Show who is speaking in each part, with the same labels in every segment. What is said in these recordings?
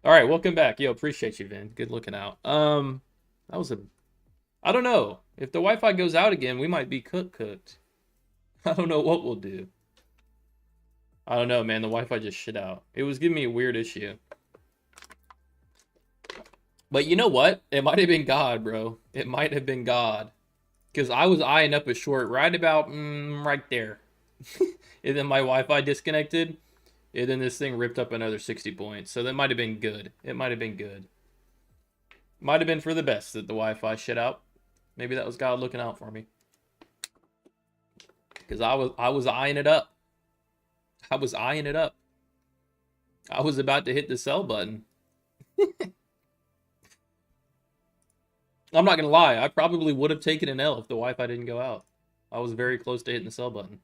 Speaker 1: All right, welcome back. Yo, appreciate you, Vin. Good looking out. That was a. I don't know if the Wi-Fi goes out again, we might be cooked. I don't know what we'll do. I don't know, man. The Wi-Fi just shit out. It was giving me a weird issue. But you know what? It might have been God, bro. It might have been God. Because I was eyeing up a short right about right there. And then my Wi-Fi disconnected. And then this thing ripped up another 60 points. So that might have been good. It might have been good. Might have been for the best that the Wi-Fi shit out. Maybe that was God looking out for me. Because I was eyeing it up. I was eyeing it up. I was about to hit the sell button. I'm not gonna lie, I probably would have taken an L if the Wi-Fi didn't go out. I was very close to hitting the sell button.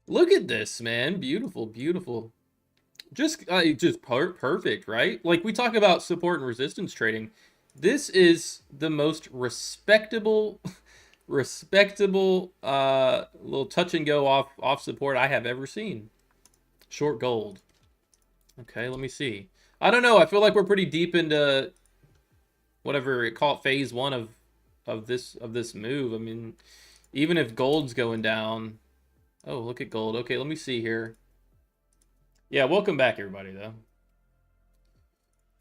Speaker 1: Look at this, man. Beautiful, beautiful. Just perfect, right? Like we talk about support and resistance trading. This is the most respectable, respectable little touch and go off support I have ever seen. Short gold. Okay, let me see. I don't know. I feel like we're pretty deep into whatever it called phase one of this move. I mean, even if gold's going down. Oh, look at gold. Okay, let me see here. Yeah, welcome back, everybody, though.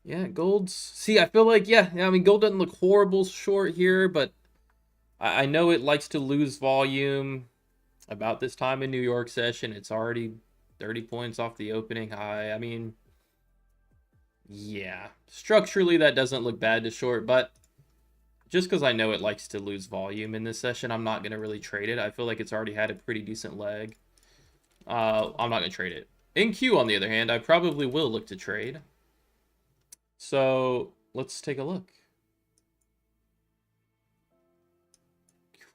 Speaker 1: Yeah, gold's. See, I feel like, yeah, I mean, gold doesn't look horrible short here, but I know it likes to lose volume about this time in New York session. It's already 30 points off the opening high. I mean, yeah, structurally, that doesn't look bad to short, but just because I know it likes to lose volume in this session, I'm not going to really trade it. I feel like it's already had a pretty decent leg. I'm not going to trade it. In Q, on the other hand, I probably will look to trade. So let's take a look.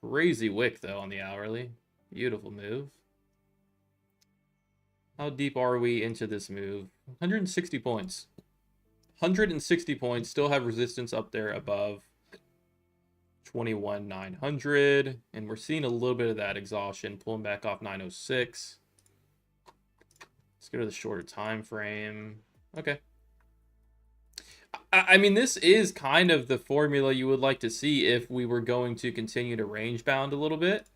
Speaker 1: Crazy wick, though, on the hourly. Beautiful move. How deep are we into this move? 160 points. 160 points. Still have resistance up there above 21,900. And we're seeing a little bit of that exhaustion. Pulling back off 906. Let's go to the shorter time frame. Okay. I mean, this is kind of the formula you would like to see if we were going to continue to range bound a little bit.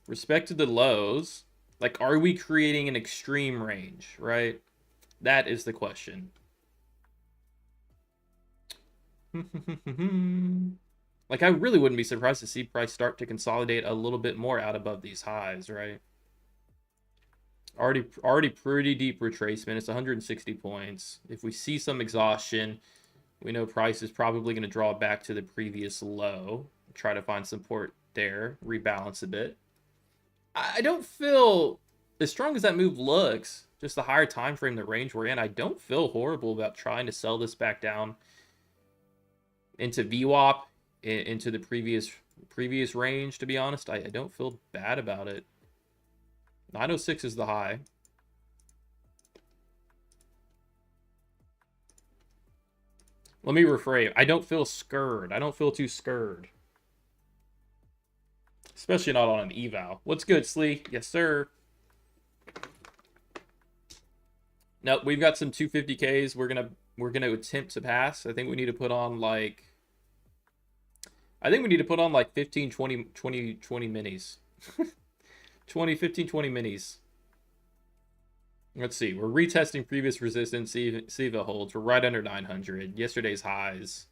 Speaker 1: Respect to the lows. Like, are we creating an extreme range, right? That is the question. Like, I really wouldn't be surprised to see price start to consolidate a little bit more out above these highs, right? Already pretty deep retracement. It's 160 points. If we see some exhaustion, we know price is probably going to draw back to the previous low. Try to find support there, rebalance a bit. I don't feel, as strong as that move looks, just the higher time frame, the range we're in, I don't feel horrible about trying to sell this back down into VWAP, into the previous range, to be honest. I don't feel bad about it. 906 is the high. Let me reframe. I don't feel scared. I don't feel too scared. Especially not on an eval. What's good, Slee? Yes, sir. Nope, we've got some 250Ks we're gonna attempt to pass. I think we need to put on like 15, 20, 20, 20 minis. 20, 15, 20 minis. Let's see. We're retesting previous resistance. See if it holds. We're right under 900. Yesterday's highs.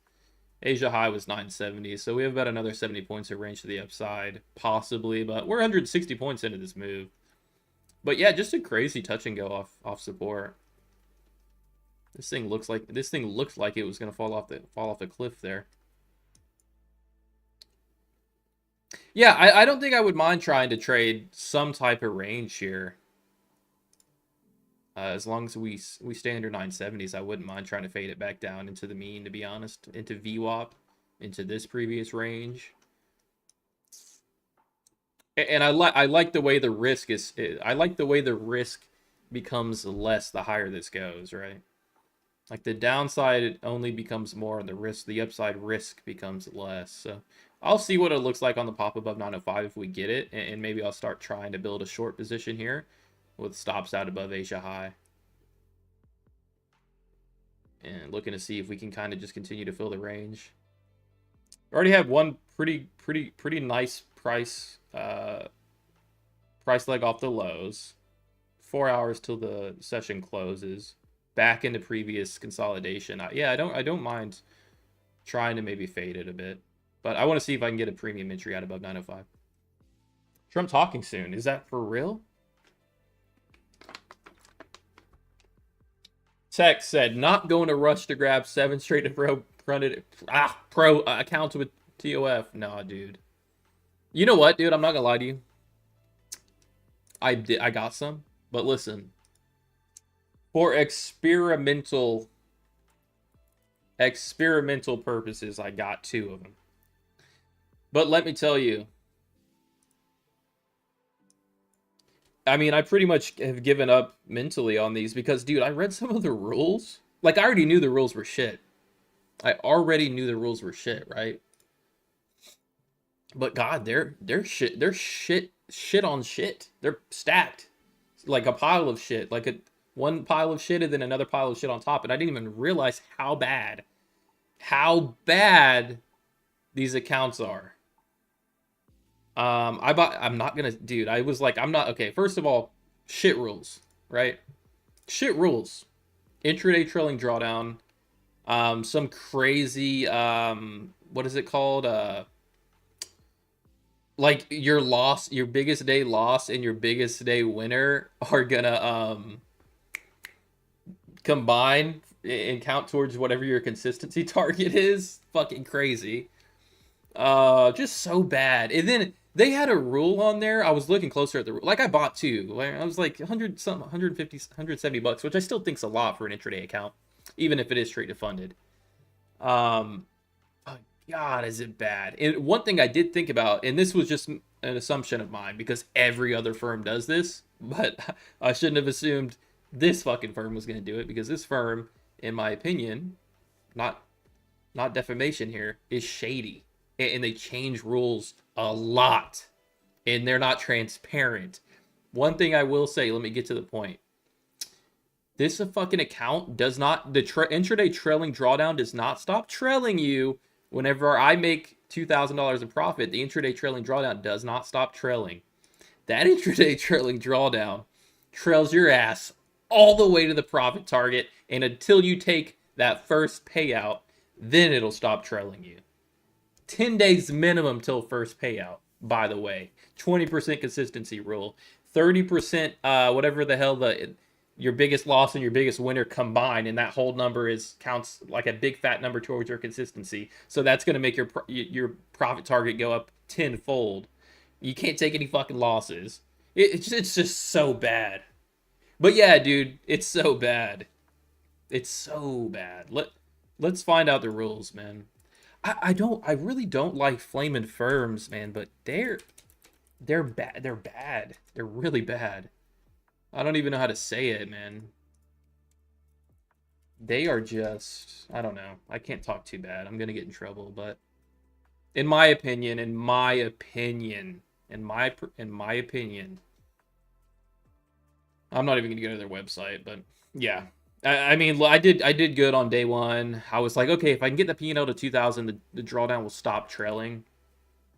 Speaker 1: Asia high was 970. So we have about another 70 points of range to the upside. Possibly. But we're 160 points into this move. But yeah, just a crazy touch and go off support. This thing looks like it was gonna fall off the cliff there. Yeah, I don't think I would mind trying to trade some type of range here. As long as we stay under 970s, I wouldn't mind trying to fade it back down into the mean, to be honest, into VWAP, into this previous range. And I like the way the risk is. I like the way the risk becomes less the higher this goes, right? Like the downside only becomes more, and the upside risk becomes less. So I'll see what it looks like on the pop above 905 if we get it, and maybe I'll start trying to build a short position here with stops out above Asia high. And looking to see if we can kind of just continue to fill the range. We already have one pretty nice price leg off the lows. 4 hours till the session closes. Back into previous consolidation. Yeah, I don't mind trying to maybe fade it a bit. But I want to see if I can get a premium entry out above 905. Trump talking soon. Is that for real? Tech said, not going to rush to grab 7 straight to pro accounts with TOF. Nah, dude. You know what, dude? I'm not going to lie to you. I got some. But listen. For experimental purposes, I got 2 of them. But let me tell you, I mean, I pretty much have given up mentally on these because, dude, I read some of the rules. Like, I already knew the rules were shit. Right? But God, they're shit on shit. They're stacked. Like a pile of shit. Like one pile of shit and then another pile of shit on top. And I didn't even realize how bad these accounts are. I'm not gonna, dude, I was like, I'm not, okay, first of all, shit rules, right? Shit rules. Intraday trailing drawdown. Some crazy, what is it called? Like your biggest day loss and your biggest day winner are gonna, combine and count towards whatever your consistency target is. Fucking crazy. Just so bad. And then they had a rule on there. I was looking closer at the rule. Like I bought 2. I was like 100 something, 150, 170 bucks, which I still think's a lot for an intraday account, even if it is straight to funded. Oh God, is it bad? And one thing I did think about, and this was just an assumption of mine because every other firm does this, but I shouldn't have assumed this fucking firm was going to do it because this firm, in my opinion, not defamation here, is shady. And they change rules a lot. And they're not transparent. One thing I will say, let me get to the point. This fucking account does not, the intraday trailing drawdown does not stop trailing you. Whenever I make $2,000 in profit, the intraday trailing drawdown does not stop trailing. That intraday trailing drawdown trails your ass all the way to the profit target. And until you take that first payout, then it'll stop trailing you. 10 days minimum till first payout, by the way. 20% consistency rule. 30%, whatever the hell your biggest loss and your biggest winner combined, and that whole number counts like a big fat number towards your consistency. So that's going to make your profit target go up tenfold. You can't take any fucking losses. It's just so bad. But yeah, dude, it's so bad. It's so bad. Let's find out the rules, man. I really don't like flaming firms, man, but they're bad. They're bad. They're really bad. I don't even know how to say it, man. They are just, I don't know. I can't talk too bad. I'm gonna get in trouble, but in my opinion, I'm not even gonna go to their website, but yeah. I mean, I did good on day one. I was like, okay, if I can get the P&L to 2,000, the drawdown will stop trailing.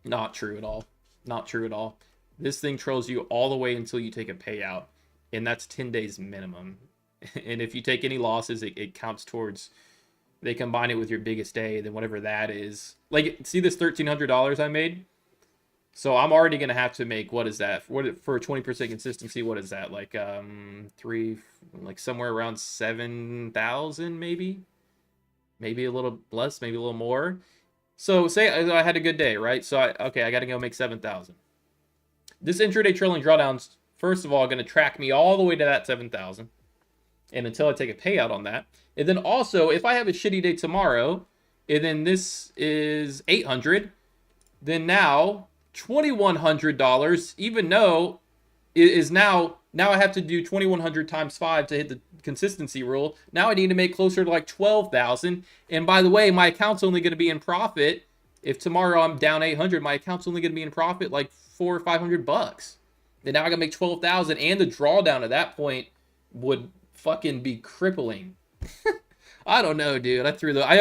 Speaker 1: Not true at all. Not true at all. This thing trails you all the way until you take a payout, and that's 10 days minimum. And if you take any losses, it counts towards, they combine it with your biggest day, then whatever that is. Like, see this $1,300 I made? So I'm already going to have to make, what is that? For 20% consistency, what is that? Like, like somewhere around 7,000 maybe? Maybe a little less, maybe a little more. So say I had a good day, right? So I got to go make 7,000. This intraday trailing drawdown's, first of all, going to track me all the way to that 7,000. And until I take a payout on that. And then also, if I have a shitty day tomorrow, and then this is 800, then now $2,100, even though it is now I have to do 2,100 times 5 to hit the consistency rule. Now I need to make closer to like 12,000. And by the way, my account's only going to be in profit. If tomorrow I'm down 800, my account's only going to be in profit like $400 or $500. Then now I got to make 12,000, and the drawdown at that point would fucking be crippling. I don't know, dude. I threw the. I'm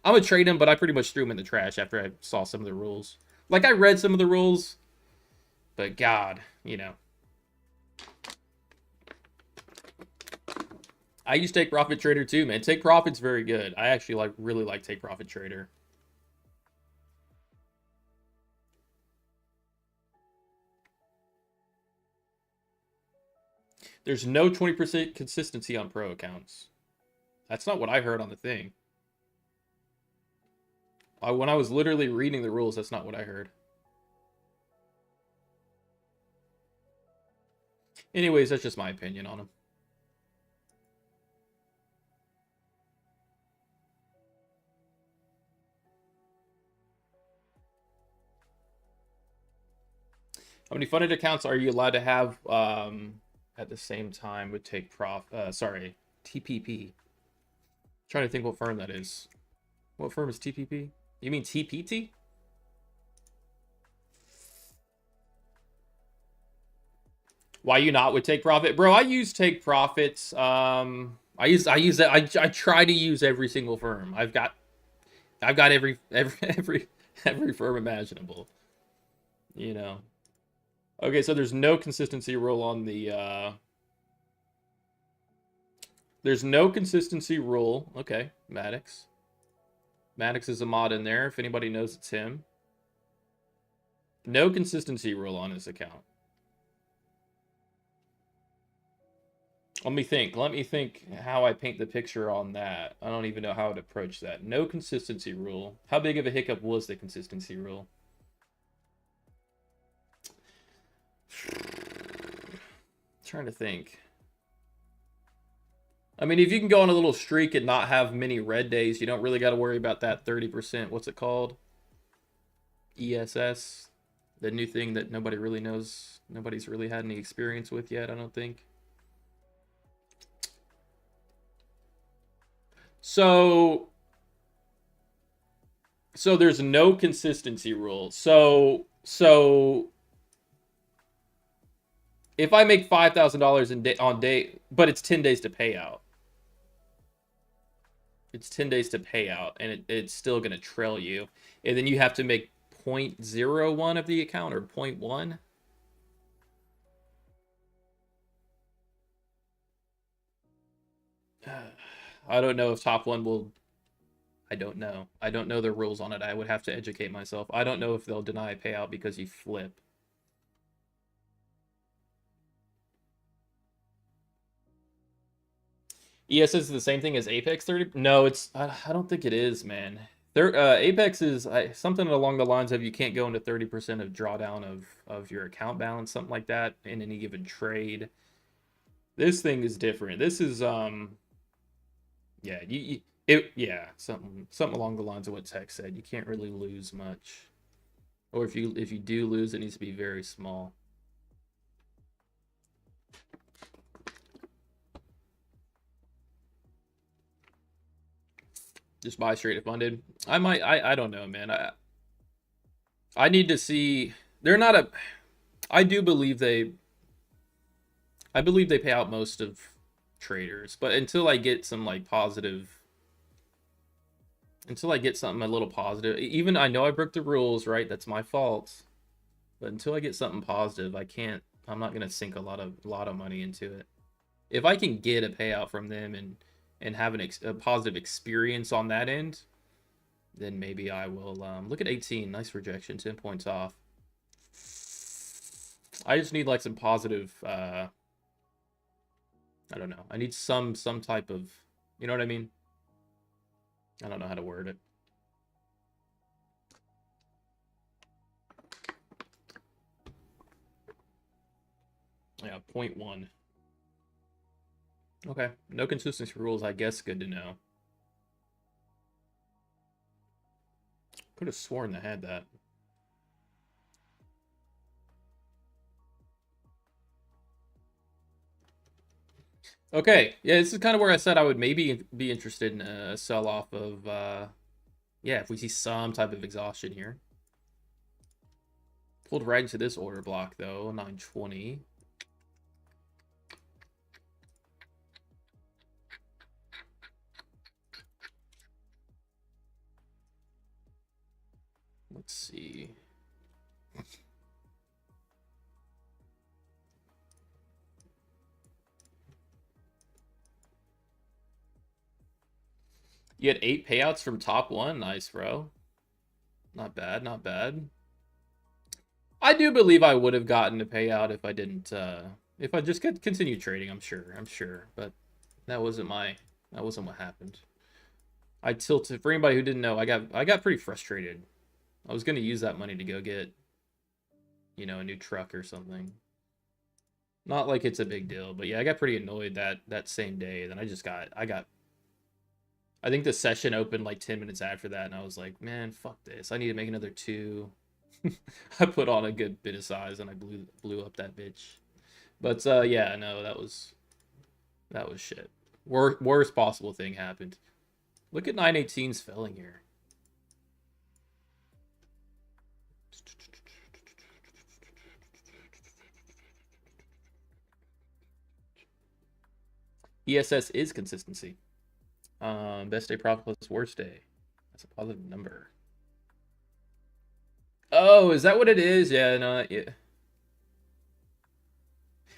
Speaker 1: gonna trade him, but I pretty much threw him in the trash after I saw some of the rules. Like I read some of the rules, but God, you know. I use Take Profit Trader too, man. Take Profit's very good. I actually really like Take Profit Trader. There's no 20% consistency on pro accounts. That's not what I heard on the thing. When I was literally reading the rules, that's not what I heard. Anyways, that's just my opinion on them. How many funded accounts are you allowed to have at the same time with Take Profit? Sorry, TPP. Trying to think what firm that is. What firm is TPP? You mean TPT? Why you not with Take Profit, bro? I use Take Profits. I use that. I try to use every single firm. I've got every firm imaginable. You know. Okay, so there's no consistency rule on the. There's no consistency rule. Okay, Maddox. Maddox is a mod in there. If anybody knows, it's him. No consistency rule on his account. Let me think. Let me think how I paint the picture on that. I don't even know how to approach that. No consistency rule. How big of a hiccup was the consistency rule? Trying to think. I mean, if you can go on a little streak and not have many red days, you don't really got to worry about that 30%. What's it called? ESS. The new thing that nobody really knows. Nobody's really had any experience with yet, I don't think. So there's no consistency rule. So if I make $5,000 on day, but it's 10 days to pay out. It's 10 days to pay out, and it's still going to trail you. And then you have to make 0.01 of the account, or 0.1. I don't know if top one will. I don't know. I don't know the rules on it. I would have to educate myself. I don't know if they'll deny a payout because you flip. ES is the same thing as Apex 30? No, it's. I don't think it is, man. Apex is something along the lines of you can't go into 30% of drawdown of your account balance, something like that, in any given trade. This thing is different. This is yeah, something along the lines of what Tech said. You can't really lose much, or if you do lose, it needs to be very small. Just buy straight if funded. I don't know, man. I need to see. They're not a. I believe they pay out most of traders, but until I get some like positive. Until I get something a little positive, even I know I broke the rules, right? That's my fault. But until I get something positive, I can't. I'm not gonna sink a lot of money into it. If I can get a payout from them and have a positive experience on that end, then maybe I will. Look at 18, nice rejection, 10 points off. I just need like some positive. I don't know. I need some type of. You know what I mean? I don't know how to word it. Yeah, 0.1. Okay, no consistency rules, I guess good to know. Could have sworn they had that. Okay, yeah, this is kind of where I said I would maybe be interested in a sell-off of, yeah, if we see some type of exhaustion here. Pulled right into this order block, though, 920. Let's see. You had 8 payouts from top 1. Nice, bro. Not bad, not bad. I do believe I would have gotten a payout if I didn't, if I just could continue trading, I'm sure. But that wasn't what happened. I tilted, for anybody who didn't know, I got pretty frustrated. I was going to use that money to go get, you know, a new truck or something. Not like it's a big deal, but yeah, I got pretty annoyed that same day. Then I think the session opened like 10 minutes after that, and I was like, man, fuck this. I need to make another 2. I put on a good bit of size, and I blew up that bitch. But yeah, no, that was shit. Worst possible thing happened. Look at 918's filling here. ESS is consistency. Best day profit plus worst day. That's a positive number. Oh, is that what it is? Yeah, no, yeah.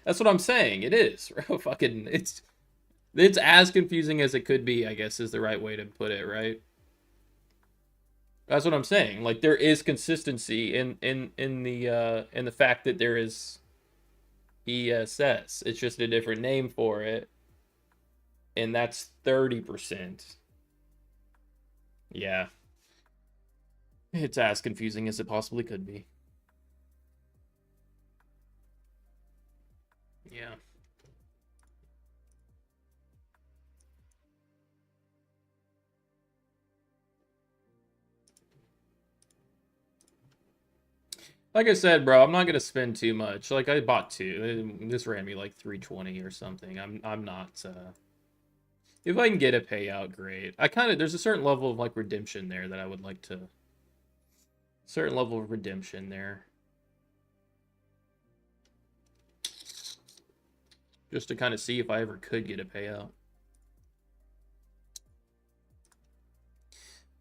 Speaker 1: That's what I'm saying. It is. Fucking, it's as confusing as it could be, I guess, is the right way to put it, right? That's what I'm saying. Like, there is consistency in the fact that there is ESS. It's just a different name for it. And that's 30%. Yeah. It's as confusing as it possibly could be. Yeah. Like I said, bro, I'm not gonna spend too much. Like, I bought 2. This ran me like 320 or something. I'm not. If I can get a payout, great. There's a certain level of like redemption there that I would like to. Certain level of redemption there. Just to kind of see if I ever could get a payout.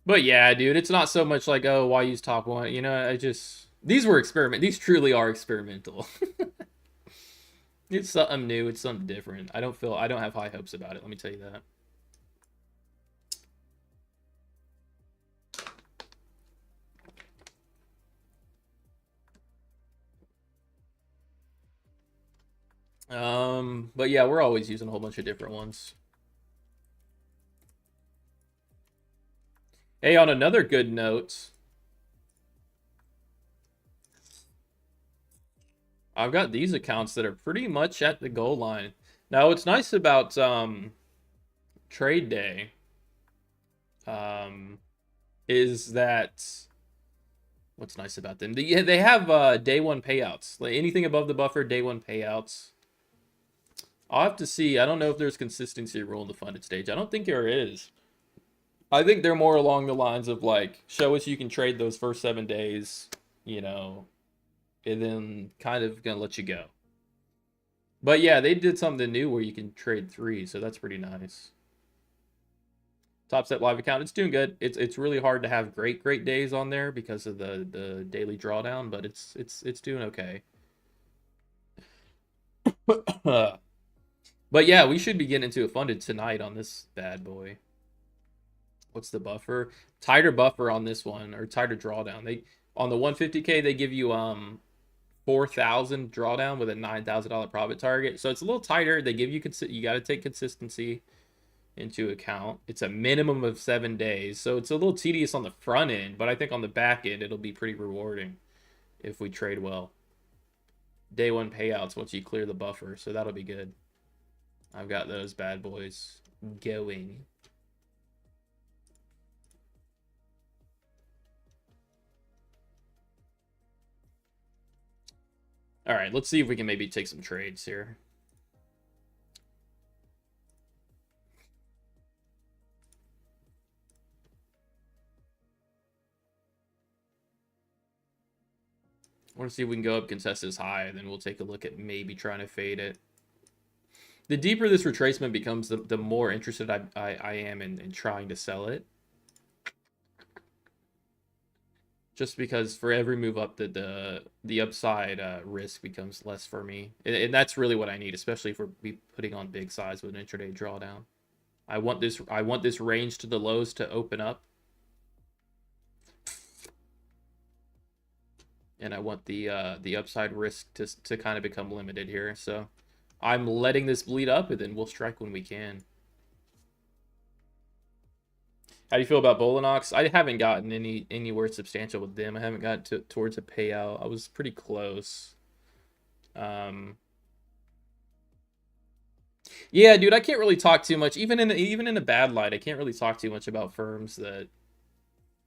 Speaker 1: But yeah, dude, it's not so much like, oh, why use top 1? You know, these truly are experimental. It's something new, it's something different. I don't have high hopes about it, let me tell you that. But yeah, we're always using a whole bunch of different ones. Hey, on another good note, I've got these accounts that are pretty much at the goal line. Now, what's nice about trade day is that what's nice about them? They have day 1 payouts. Like anything above the buffer, day 1 payouts. I'll have to see. I don't know if there's consistency rule in the funded stage. I don't think there is. I think they're more along the lines of like, show us you can trade those first 7 days, you know, and then kind of gonna let you go. But yeah, they did something new where you can trade 3, so that's pretty nice. Top Step live account, it's doing good. It's really hard to have great days on there because of the daily drawdown, but it's doing okay. But yeah, we should be getting into a funded tonight on this bad boy. What's the buffer? Tighter buffer on this one, or tighter drawdown. They on the 150K they give you 4,000 drawdown with a $9,000 profit target. So it's a little tighter. They give you you got to take consistency into account. It's a minimum of 7 days. So it's a little tedious on the front end, but I think on the back end it'll be pretty rewarding if we trade well. Day 1 payouts once you clear the buffer, so that'll be good. I've got those bad boys going. All right, let's see if we can maybe take some trades here. I want to see if we can go up contest high, and then we'll take a look at maybe trying to fade it. The deeper this retracement becomes, the more interested I am in trying to sell it. Just because for every move up, the upside risk becomes less for me, and that's really what I need, especially if we're putting on big size with an intraday drawdown. I want this range to the lows to open up, and I want the upside risk to kind of become limited here. So I'm letting this bleed up, and then we'll strike when we can. How do you feel about Bolinox? I haven't gotten anywhere substantial with them. I haven't gotten towards a payout. I was pretty close. Yeah, dude, I can't really talk too much. Even in a bad light, I can't really talk too much about firms that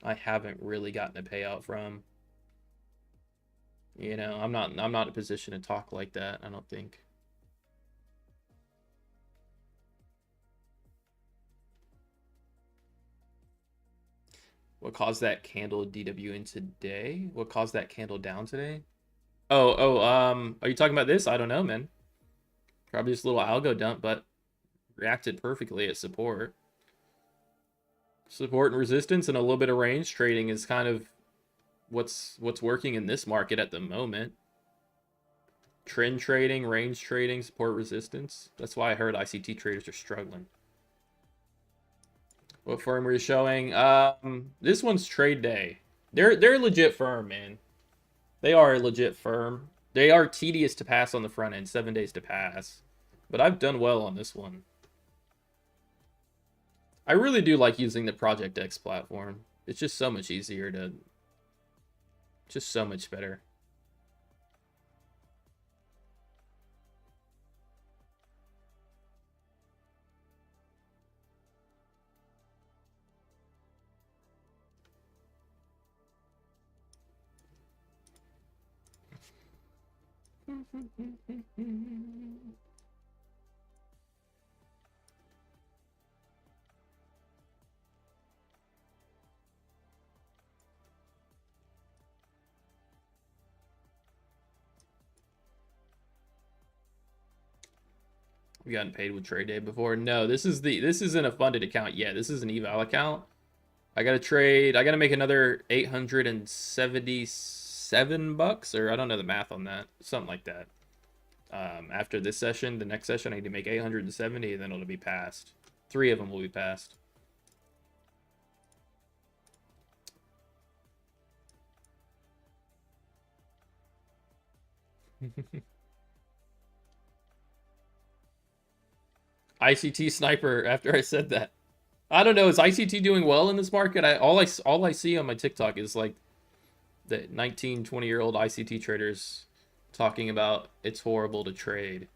Speaker 1: I haven't really gotten a payout from. You know, I'm not in a position to talk like that, I don't think. What caused that candle DW in today? What caused that candle down today? Are you talking about this? I don't know, man. Probably just a little algo dump, but reacted perfectly at support. Support and resistance and a little bit of range trading is kind of what's working in this market at the moment. Trend trading, range trading, support resistance. That's why I heard ICT traders are struggling. What firm are you showing? This one's Trade Day. They're a legit firm, man. They are a legit firm. They are tedious to pass on the front end, 7 days to pass. But I've done well on this one. I really do like using the Project X platform. It's just so much easier to... Just so much better. You gotten paid with Trade Day before? No, this isn't a funded account yet. This is an eval account. I gotta trade. I gotta make another 877 bucks, or I don't know the math on that. Something like that. After this session, the next session, I need to make 870, and then it'll be passed. 3 of them will be passed. ICT sniper after I said that. I don't know. Is ICT doing well in this market? All I see on my TikTok is like the 19, 20-year-old ICT traders talking about it's horrible to trade.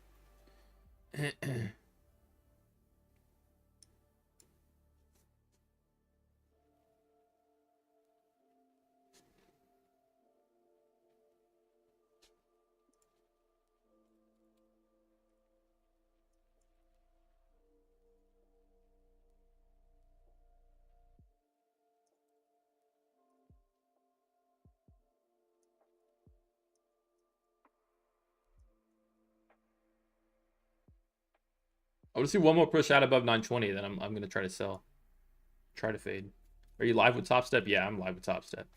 Speaker 1: I want to see one more push out above 920, then I'm gonna try to sell. Try to fade. Are you live with Top Step? Yeah, I'm live with Top Step.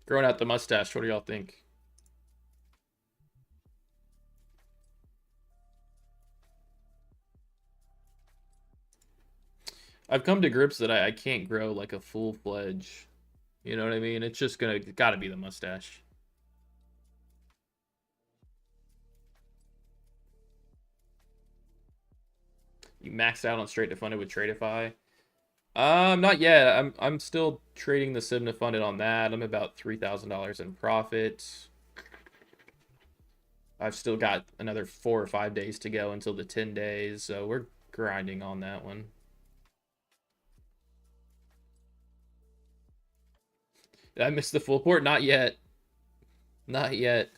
Speaker 1: Growing out the mustache. What do y'all think? I've come to grips that I can't grow like a full-fledged. You know what I mean? It's just gotta be the mustache. You maxed out on straight to funded with Tradeify? Not yet. I'm still trading the sim to funded on that. I'm about $3,000 in profit. I've still got another 4 or 5 days to go until the 10 days, so we're grinding on that one. Did I miss the full port? Not yet. Not yet.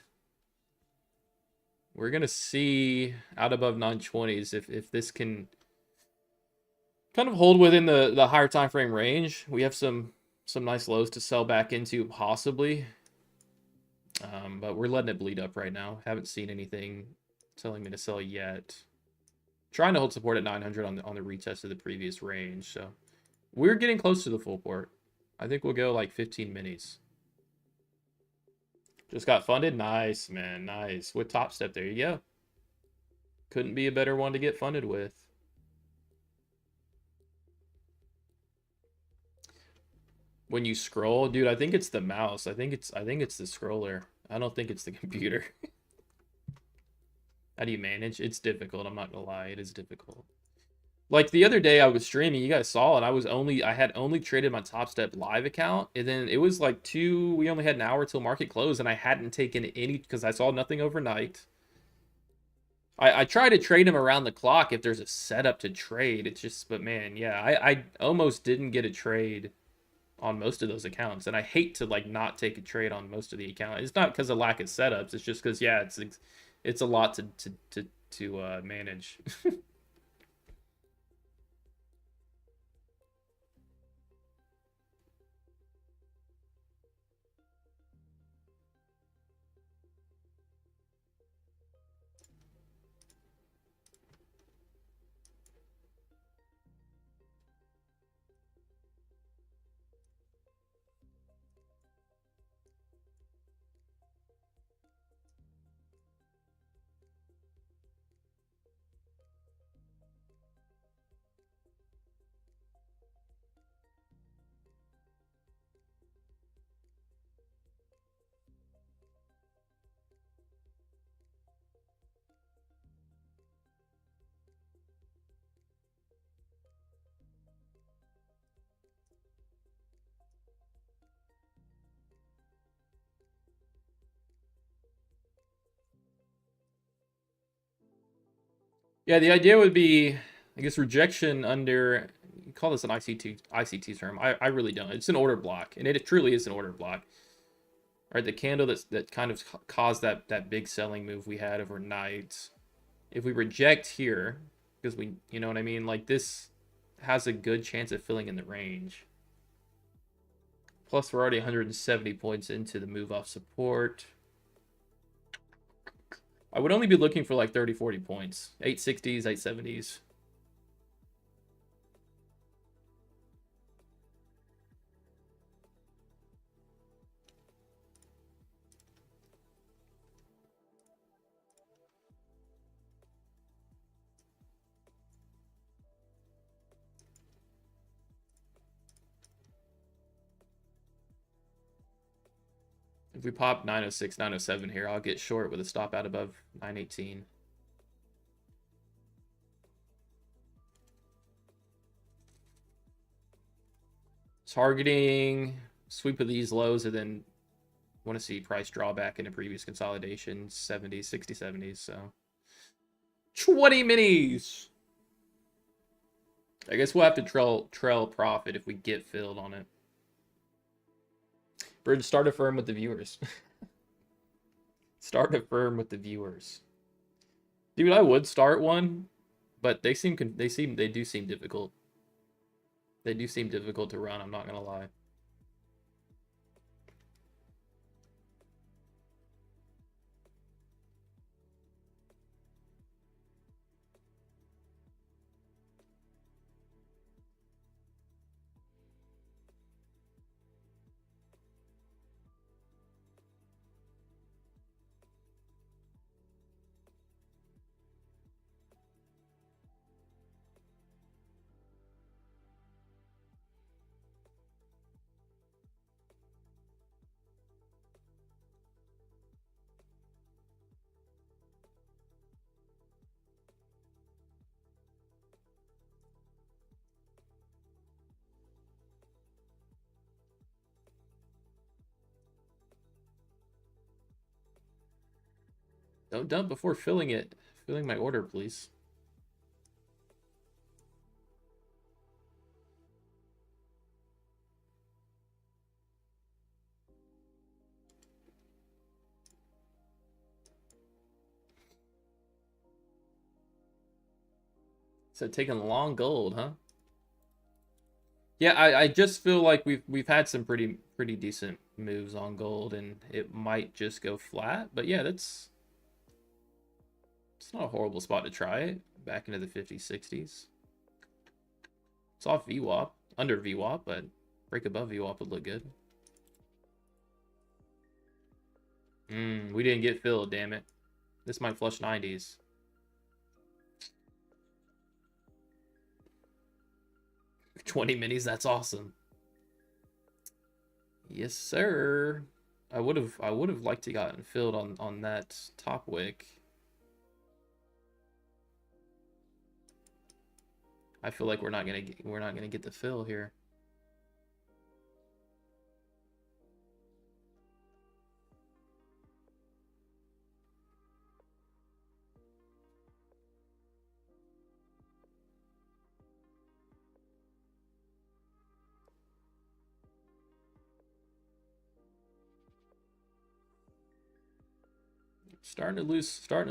Speaker 1: We're gonna see out above 920s if this can kind of hold within the higher time frame range. We have some nice lows to sell back into possibly. But we're letting it bleed up right now. Haven't seen anything telling me to sell yet. Trying to hold support at 900 on the retest of the previous range. So we're getting close to the full port. I think we'll go like 15 minis. Just got funded. Nice, man. Nice. With Top Step, there you go. Couldn't be a better one to get funded with. When you scroll, dude, I think it's the mouse. I think it's the scroller. I don't think it's the computer. How do you manage? It's difficult. I'm not gonna lie. It is difficult. Like the other day I was streaming, you guys saw it. I had only traded my Top Step live account, and then it was like we only had an hour till market close, and I hadn't taken any because I saw nothing overnight. I try to trade him around the clock if there's a setup to trade. It's just, but man, yeah, I almost didn't get a trade on most of those accounts, and I hate to like not take a trade on most of the account. It's not because of lack of setups. It's just because yeah, it's a lot to manage. Yeah, the idea would be, I guess, rejection under, you call this an ICT term. I really don't. It's an order block, and it truly is an order block. All right, the candle that kind of caused that big selling move we had overnight. If we reject here, because you know what I mean? Like this has a good chance of filling in the range. Plus, we're already 170 points into the move off support. I would only be looking for like 30, 40 points. 860s, 870s. If we pop 906, 907 here, I'll get short with a stop out above 918. Targeting sweep of these lows, and then want to see price drawback in a previous consolidation, 70s, 60, 70s. So 20 minis. I guess we'll have to trail profit if we get filled on it. Bridge, start a firm with the viewers. Start a firm with the viewers. Dude, I would start one, but they do seem difficult. They do seem difficult to run, I'm not gonna lie. Don't dump before filling it. Filling my order, please. So taking long gold, huh? Yeah, I just feel like we've had some pretty decent moves on gold, and it might just go flat. But yeah, it's It's not a horrible spot to try it. Back into the 50s, 60s. It's off VWAP, under VWAP, but break above VWAP would look good. We didn't get filled, damn it. This might flush 90s. $20 minis, that's awesome. Yes, sir. I would have liked to gotten filled on that top wick. I feel like we're not gonna get the fill here. Starting to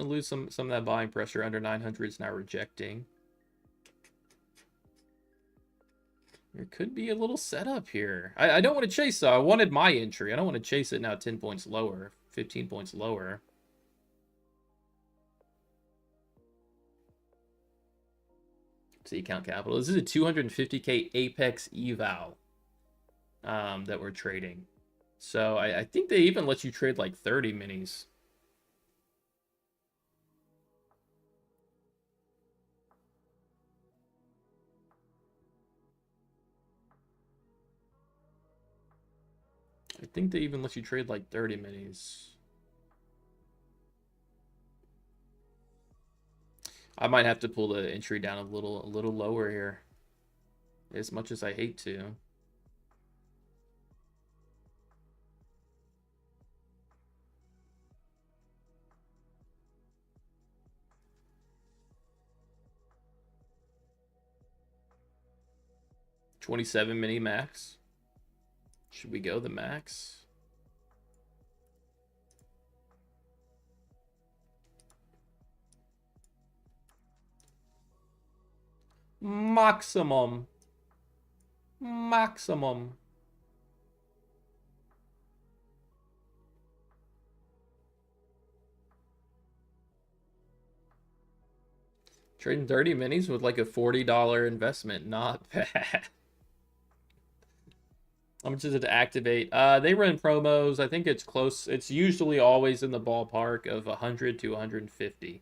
Speaker 1: lose some of that buying pressure. Under 900 is now rejecting. There could be a little setup here. I don't want to chase, though. I wanted my entry. I don't want to chase it now 10 points lower, 15 points lower. See account capital. This is a 250K Apex eval that we're trading. So I think they even let you trade like 30 minis. I think they even let you trade like 30 minis. I might have to pull the entry down a little lower here. As much as I hate to. $27 mini max. Should we go the max? Maximum. Trading 30 minis with like a $40 investment. Not bad. How much is it to activate? They run promos. I think it's close. It's usually always in the ballpark of 100 to 150.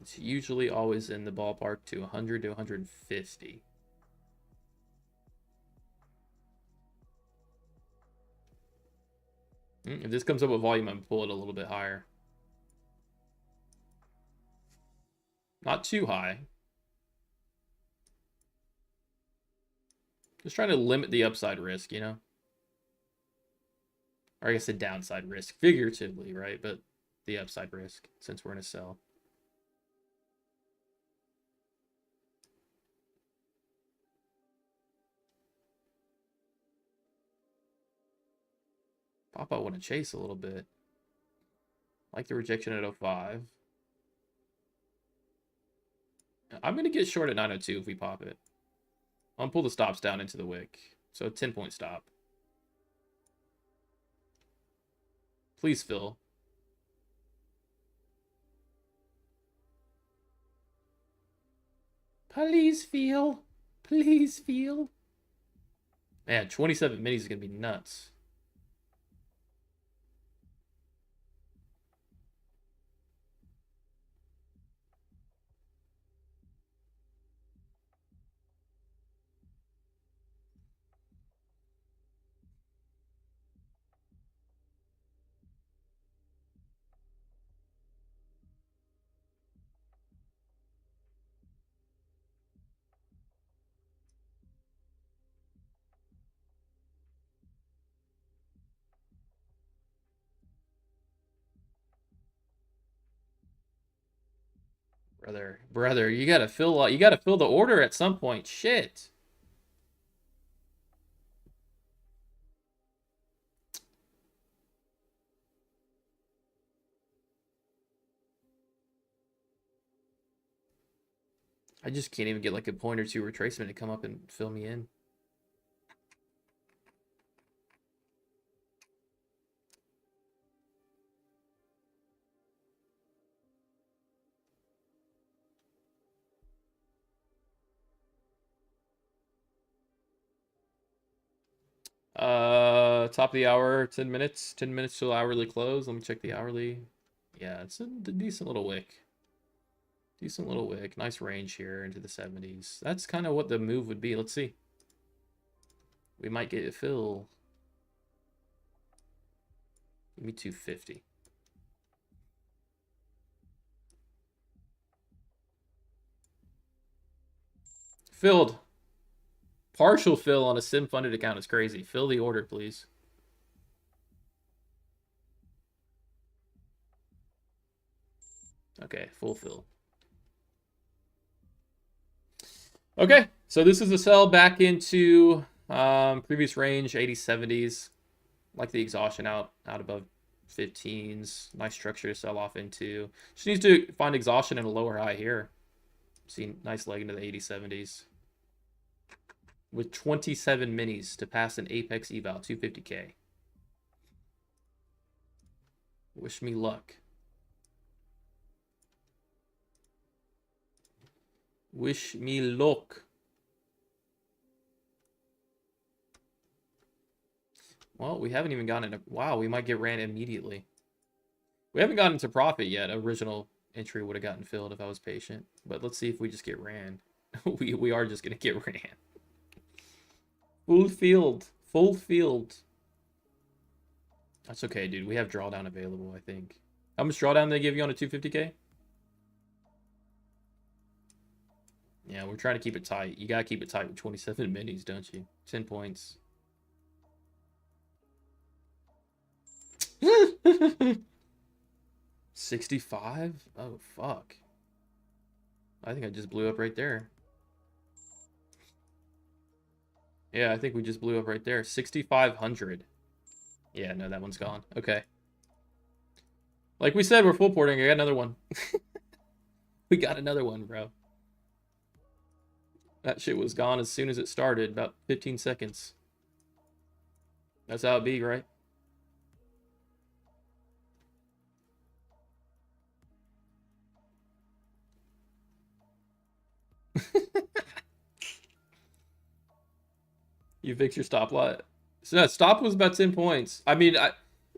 Speaker 1: It's usually always in the ballpark to 100 to 150. If this comes up with volume, I'm pull it a little bit higher. Not too high. Just trying to limit the upside risk, you know? Or I guess the downside risk, figuratively, right? But the upside risk, since we're in a sell. Pop-out want to chase a little bit. Like the rejection at 05. I'm going to get short at 902 if we pop it. I'll pull the stops down into the wick. So 10-point stop. Please fill. Please feel. Please feel. Man, 27 minis is going to be nuts. Brother, you gotta fill the order at some point. Shit. I just can't even get like a point or two retracement to come up and fill me in. Top of the hour, 10 minutes. 10 minutes till hourly close. Let me check the hourly. Yeah, it's a decent little wick. Decent little wick. Nice range here into the 70s. That's kind of what the move would be. Let's see. We might get a fill. Give me 250. Filled. Partial fill on a sim funded account is crazy. Fill the order, please. Okay, full fill. Okay, so this is a sell back into previous range, 80s, 70s. Like the exhaustion out above 15s. Nice structure to sell off into. Just needs to find exhaustion in a lower high here. See, nice leg into the 80s, 70s. With 27 minis to pass an Apex eval, 250k. Wish me luck. Wish me luck. Well, we haven't even gotten into... Wow, we might get ran immediately. We haven't gotten to profit yet. Original entry would have gotten filled if I was patient. But let's see if we just get ran. we are just going to get ran. Full field. Full field. That's okay, dude. We have drawdown available, I think. How much drawdown they give you on a 250k? Yeah, we're trying to keep it tight. You got to keep it tight with 27 minis, don't you? 10 points. 65? Oh, fuck. I think I just blew up right there. Yeah, I think we just blew up right there. 6,500. Yeah, no, that one's gone. Okay. Like we said, we're full porting. I got another one. We got another one, bro. That shit was gone as soon as it started. About 15 seconds. That's how it be, right? You fix your stop lot. So no, stop was about 10 points. I mean,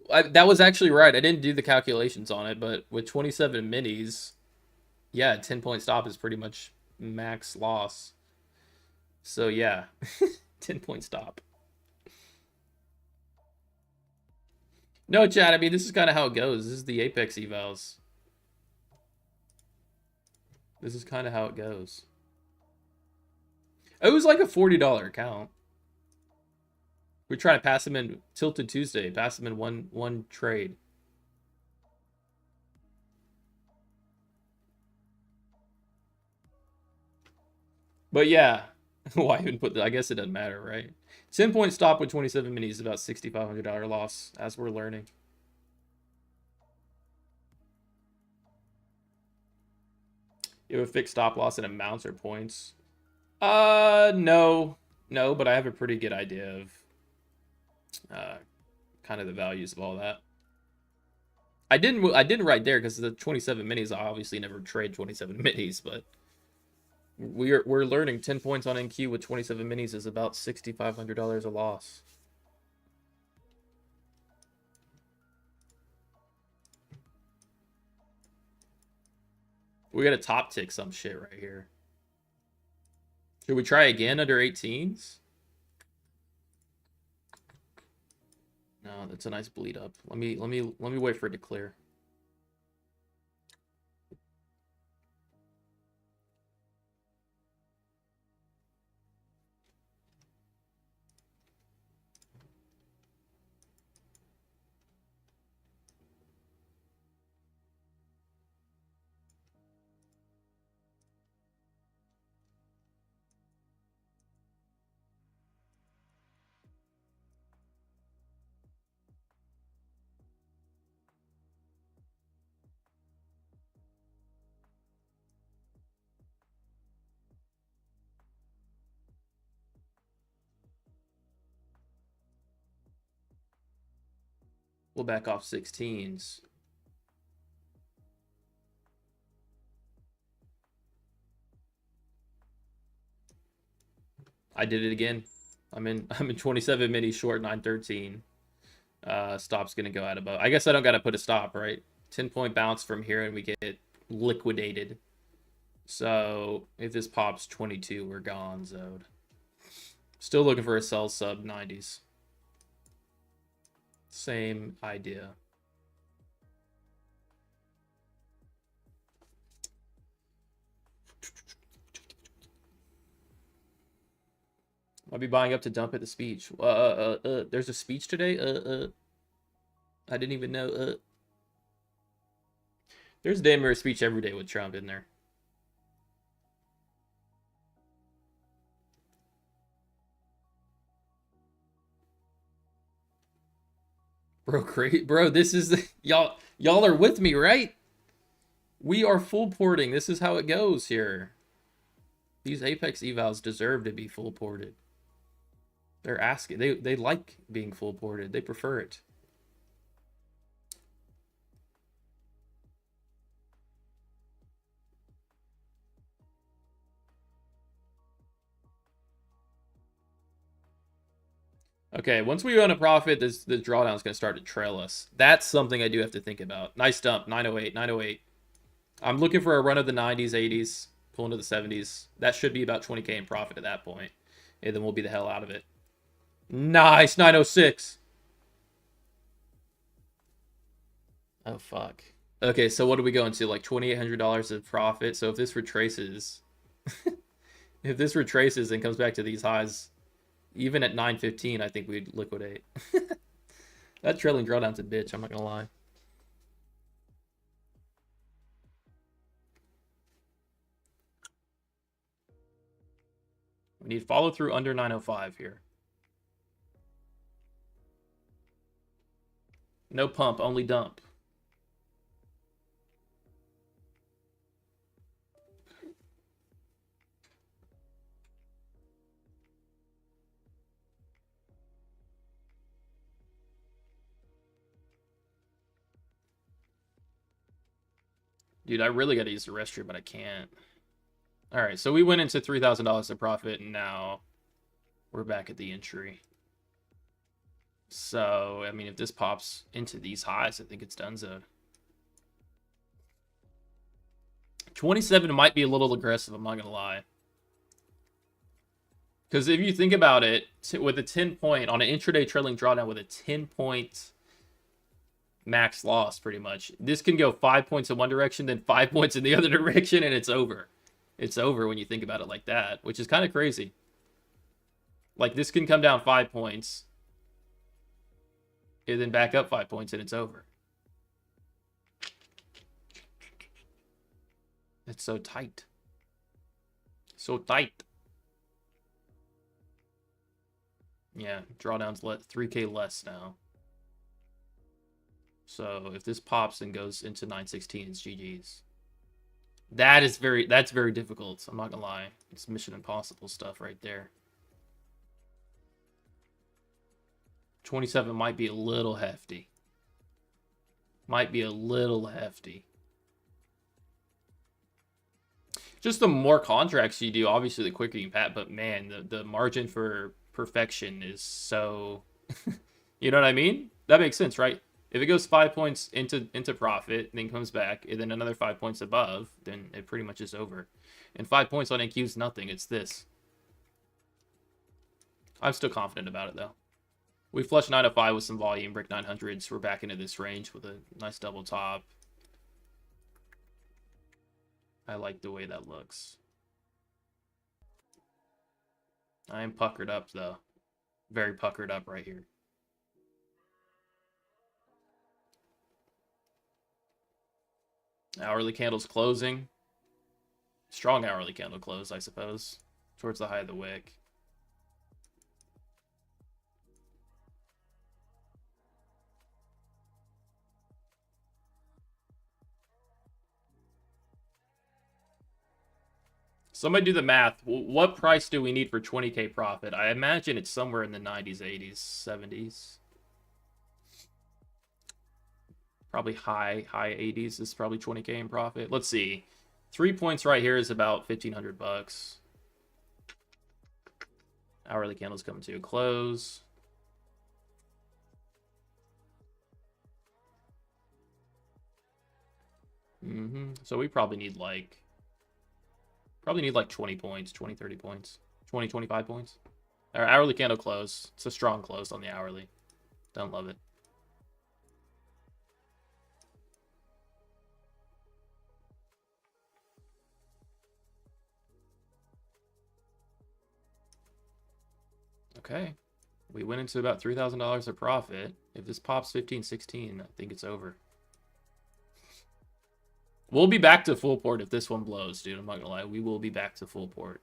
Speaker 1: that was actually right. I didn't do the calculations on it, but with 27 minis, yeah, 10-point stop is pretty much max loss. So yeah, 10-point stop. No, Chad, I mean, this is kind of how it goes. This is the Apex evals. This is kind of how it goes. It was like a $40 account. We're trying to pass him in Tilted Tuesday. Pass him in one trade. But yeah, why even put that? I guess it doesn't matter, right? 10-point stop with 27 minis is about $6,500 loss, as we're learning. You have a fixed stop loss in amounts or points? No, but I have a pretty good idea of kind of the values of all that. I didn't write there because the 27 minis. I obviously never trade 27 minis, but we're learning 10 points on NQ with 27 minis is about $6,500 a loss. We got to top tick some shit right here. Should we try again under 18s? No, that's a nice bleed up. Let me wait for it to clear. We'll back off 16s. I did it again. I'm in 27 mini short 913. Stop's gonna go out above. I guess I don't gotta put a stop, right? 10-point bounce from here and we get liquidated. So if this pops 22, we're gone, Zode. Still looking for a sell sub 90s. Same idea. I'll be buying up to dump at the speech. There's a speech today? I didn't even know. There's a damn near speech every day with Trump in there. Bro, great. Bro, this is the... Y'all are with me, right? We are full porting. This is how it goes here. These Apex evals deserve to be full ported. They're asking. They like being full ported. They prefer it. Okay, once we run a profit, this drawdown is going to start to trail us. That's something I do have to think about. Nice dump, 908, 908. I'm looking for a run of the 90s, 80s, pull into the 70s. That should be about 20K in profit at that point. And then we'll be the hell out of it. Nice, 906. Oh, fuck. Okay, so what are we going to? Like $2,800 of profit. So if this retraces... if this retraces and comes back to these highs... Even at 915, I think we'd liquidate. That trailing drawdown's a bitch, I'm not gonna lie. We need follow through under 905 here. No pump, only dump. Dude, I really got to use the restroom, but I can't. All right, so we went into $3,000 of profit, and now we're back at the entry. So, I mean, if this pops into these highs, I think it's donezo. 27 might be a little aggressive, I'm not going to lie. Because if you think about it, with a 10-point, on an intraday trailing drawdown with a 10-point max loss, pretty much, this can go 5 points in one direction, then 5 points in the other direction, and it's over. It's over when you think about it like that, which is kind of crazy. Like, this can come down 5 points, and then back up 5 points, and it's over. It's so tight. So tight. Yeah, drawdown's 3K less now. So if this pops and goes into 916, it's GG's. That's very difficult. I'm not gonna lie. It's Mission Impossible stuff right there. 27 might be a little hefty. Might be a little hefty. Just the more contracts you do, obviously the quicker you pat, but man, the margin for perfection is so... You know what I mean? That makes sense, right? If it goes 5 points into profit, then comes back, and then another 5 points above, then it pretty much is over. And 5 points on NQ is nothing. It's this. I'm still confident about it, though. We flushed 905 with some volume, brick 900s. We're back into this range with a nice double top. I like the way that looks. I am puckered up, though. Very puckered up right here. Hourly candles closing. Strong hourly candle close, I suppose. Towards the high of the wick. Somebody do the math. What price do we need for 20K profit? I imagine it's somewhere in the 90s, 80s, 70s. Probably high 80s is probably 20K in profit. Let's see. 3 points right here is about 1,500 bucks. Hourly candles coming to a close. So we probably need like 20 points, 20, 30 points, 20, 25 points. Our hourly candle close. It's a strong close on the hourly. Don't love it. Okay. We went into about $3,000 of profit. If this pops 15, 16, I think it's over. We'll be back to full port if this one blows, dude. I'm not gonna lie. We will be back to full port.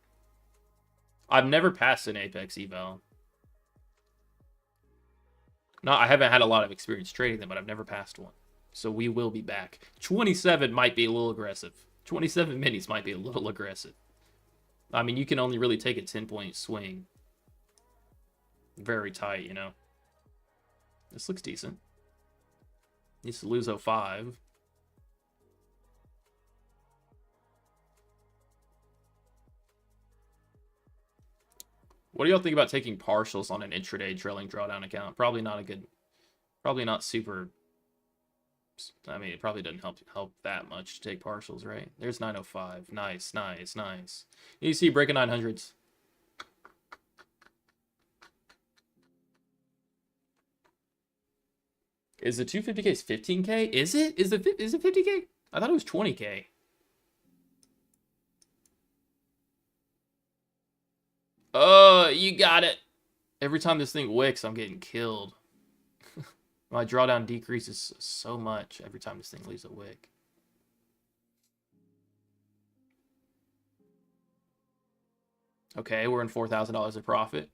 Speaker 1: I've never passed an Apex eval. No, I haven't had a lot of experience trading them, but I've never passed one. So we will be back. 27 might be a little aggressive. 27 minis might be a little aggressive. I mean, you can only really take a 10-point swing. Very tight, you know. This looks decent. Needs to lose 05. What do y'all think about taking partials on an intraday trailing drawdown account? Probably not a good, probably not super. I mean, it probably doesn't help that much to take partials, right? There's 905. Nice, nice, nice. You see breaking 900s. Is the 250K 15K? Is it? Is it 50K? I thought it was 20K. Oh, you got it. Every time this thing wicks, I'm getting killed. My drawdown decreases so much every time this thing leaves a wick. Okay, we're in $4,000 of profit.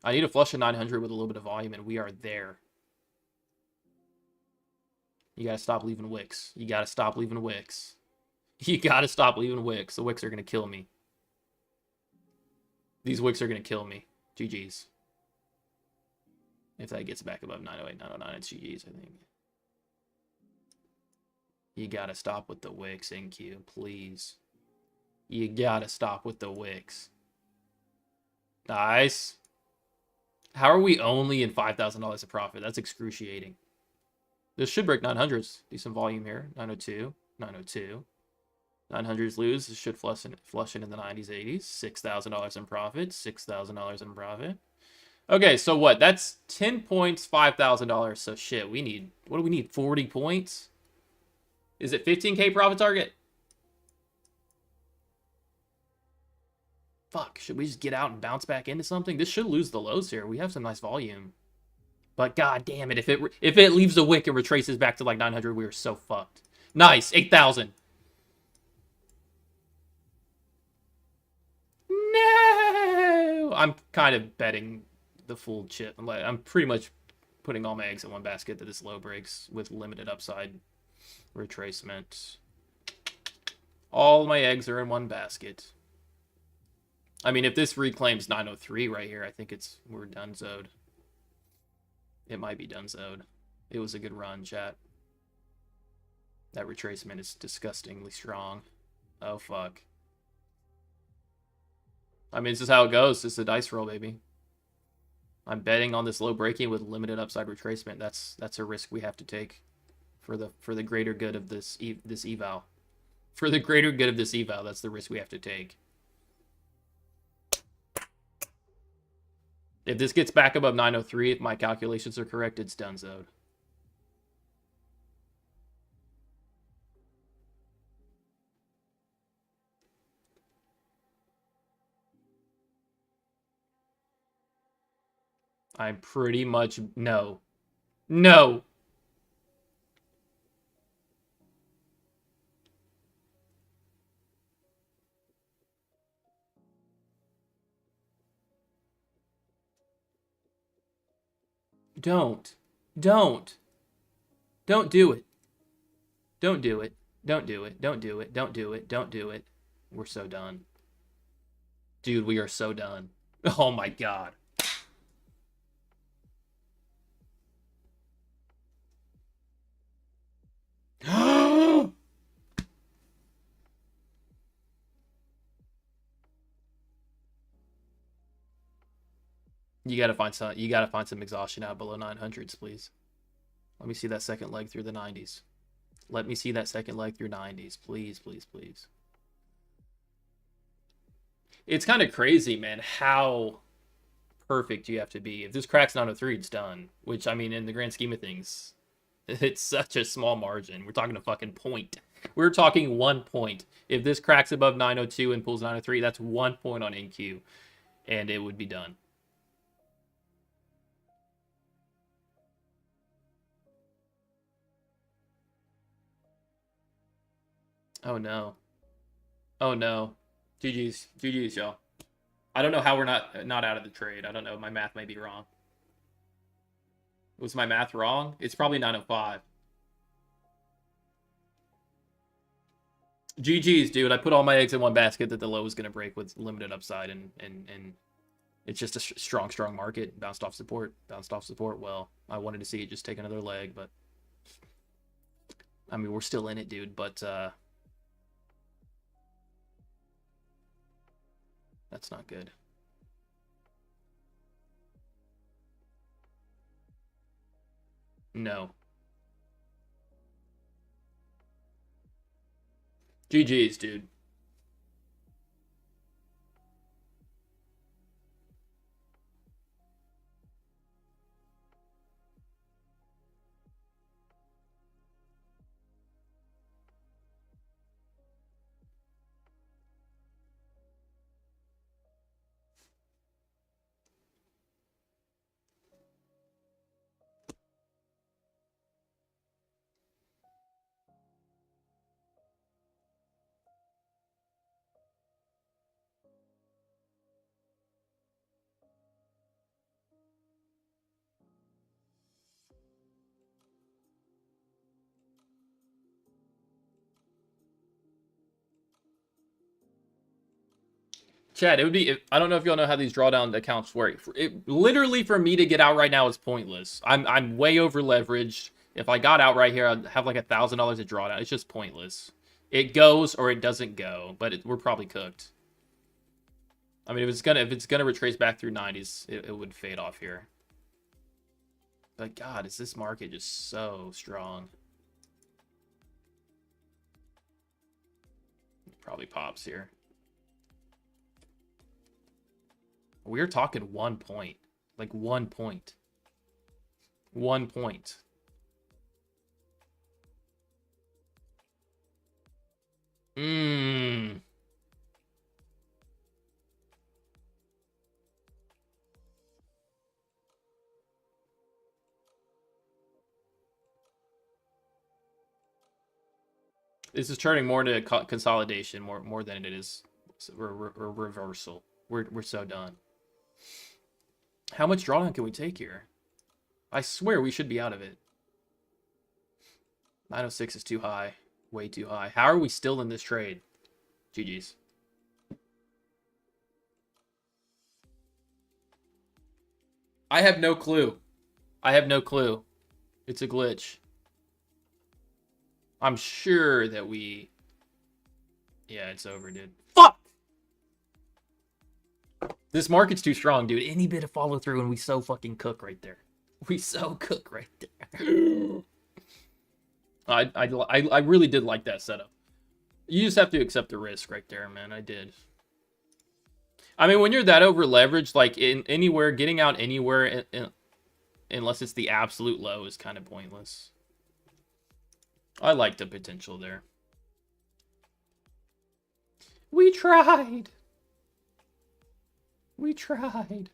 Speaker 1: I need to flush a 900 with a little bit of volume, and we are there. You gotta stop leaving wicks. You gotta stop leaving wicks. You gotta stop leaving wicks. The wicks are gonna kill me. These wicks are gonna kill me. GG's. If that gets back above 908, 909, it's GG's, I think. You gotta stop with the wicks, NQ, please. You gotta stop with the wicks. Nice. How are we only in $5,000 of profit? That's excruciating. This should break 900s. Decent volume here. 902, 902. 900s lose. This should flush in the 90s, 80s. $6,000 in profit. $6,000 in profit. Okay, so what? That's 10 points, $5,000. So shit, we need, what do we need? 40 points? Is it 15K profit target? Fuck, should we just get out and bounce back into something? This should lose the lows here. We have some nice volume. But god damn it, if it leaves a wick and retraces back to like 900, we are so fucked. Nice, 8,000. No! I'm kind of betting the full chip. I'm pretty much putting all my eggs in one basket that this low breaks with limited upside retracement. All my eggs are in one basket. I mean, if this reclaims 903 right here, I think we're done-zoed. It might be done-zoed. It was a good run, chat. That retracement is disgustingly strong. Oh, fuck. I mean, this is how it goes. This is a dice roll, baby. I'm betting on this low breaking with limited upside retracement. That's a risk we have to take for the greater good of this eval. For the greater good of this eval, that's the risk we have to take. If this gets back above 903, if my calculations are correct, it's done-zoed. I'm pretty much... No. No! Don't. Don't. Don't do it. Don't do it. Don't do it. Don't do it. Don't do it. Don't do it. We're so done. Dude, we are so done. Oh my god. You gotta find some. You gotta find some exhaustion out below 900s, please. Let me see that second leg through the 90s. Let me see that second leg through 90s, please, please, please. It's kind of crazy, man, how perfect you have to be. If this cracks 903, it's done. Which, I mean, in the grand scheme of things, it's such a small margin. We're talking a fucking point. We're talking 1 point. If this cracks above 902 and pulls 903, that's 1 point on NQ, and it would be done. Oh no. Oh no. GG's. GG's, y'all. I don't know how we're not out of the trade. I don't know. My math may be wrong. Was my math wrong? It's probably 905. GG's, dude. I put all my eggs in one basket that the low was going to break with limited upside, and it's just a strong market. Bounced off support. Bounced off support. Well, I wanted to see it just take another leg, but I mean, we're still in it, dude, but that's not good. No. GG's, dude. Chad, it would be. I don't know if y'all know how these drawdown accounts work. Literally, for me to get out right now is pointless. I'm way over leveraged. If I got out right here, I'd have like $1,000 of drawdown. It's just pointless. It goes or it doesn't go, but we're probably cooked. I mean, if it's gonna retrace back through 90s, it would fade off here. But God, is this market just so strong? It probably pops here. We're talking 1 point. Like 1 point. 1 point. Mmm. This is turning more into consolidation, more than it is reversal. We're so done. How much drawdown can we take here? I swear we should be out of it. 906 is too high. Way too high. How are we still in this trade? GG's. I have no clue. I have no clue. It's a glitch. I'm sure that we... Yeah, it's over, dude. Fuck! This market's too strong, dude. Any bit of follow through and we so fucking cook right there. We so cook right there. I really did like that setup. You just have to accept the risk right there, man. I did. I mean, when you're that over leveraged, like in anywhere, getting out anywhere, unless it's the absolute low, is kind of pointless. I like the potential there. We tried. We tried.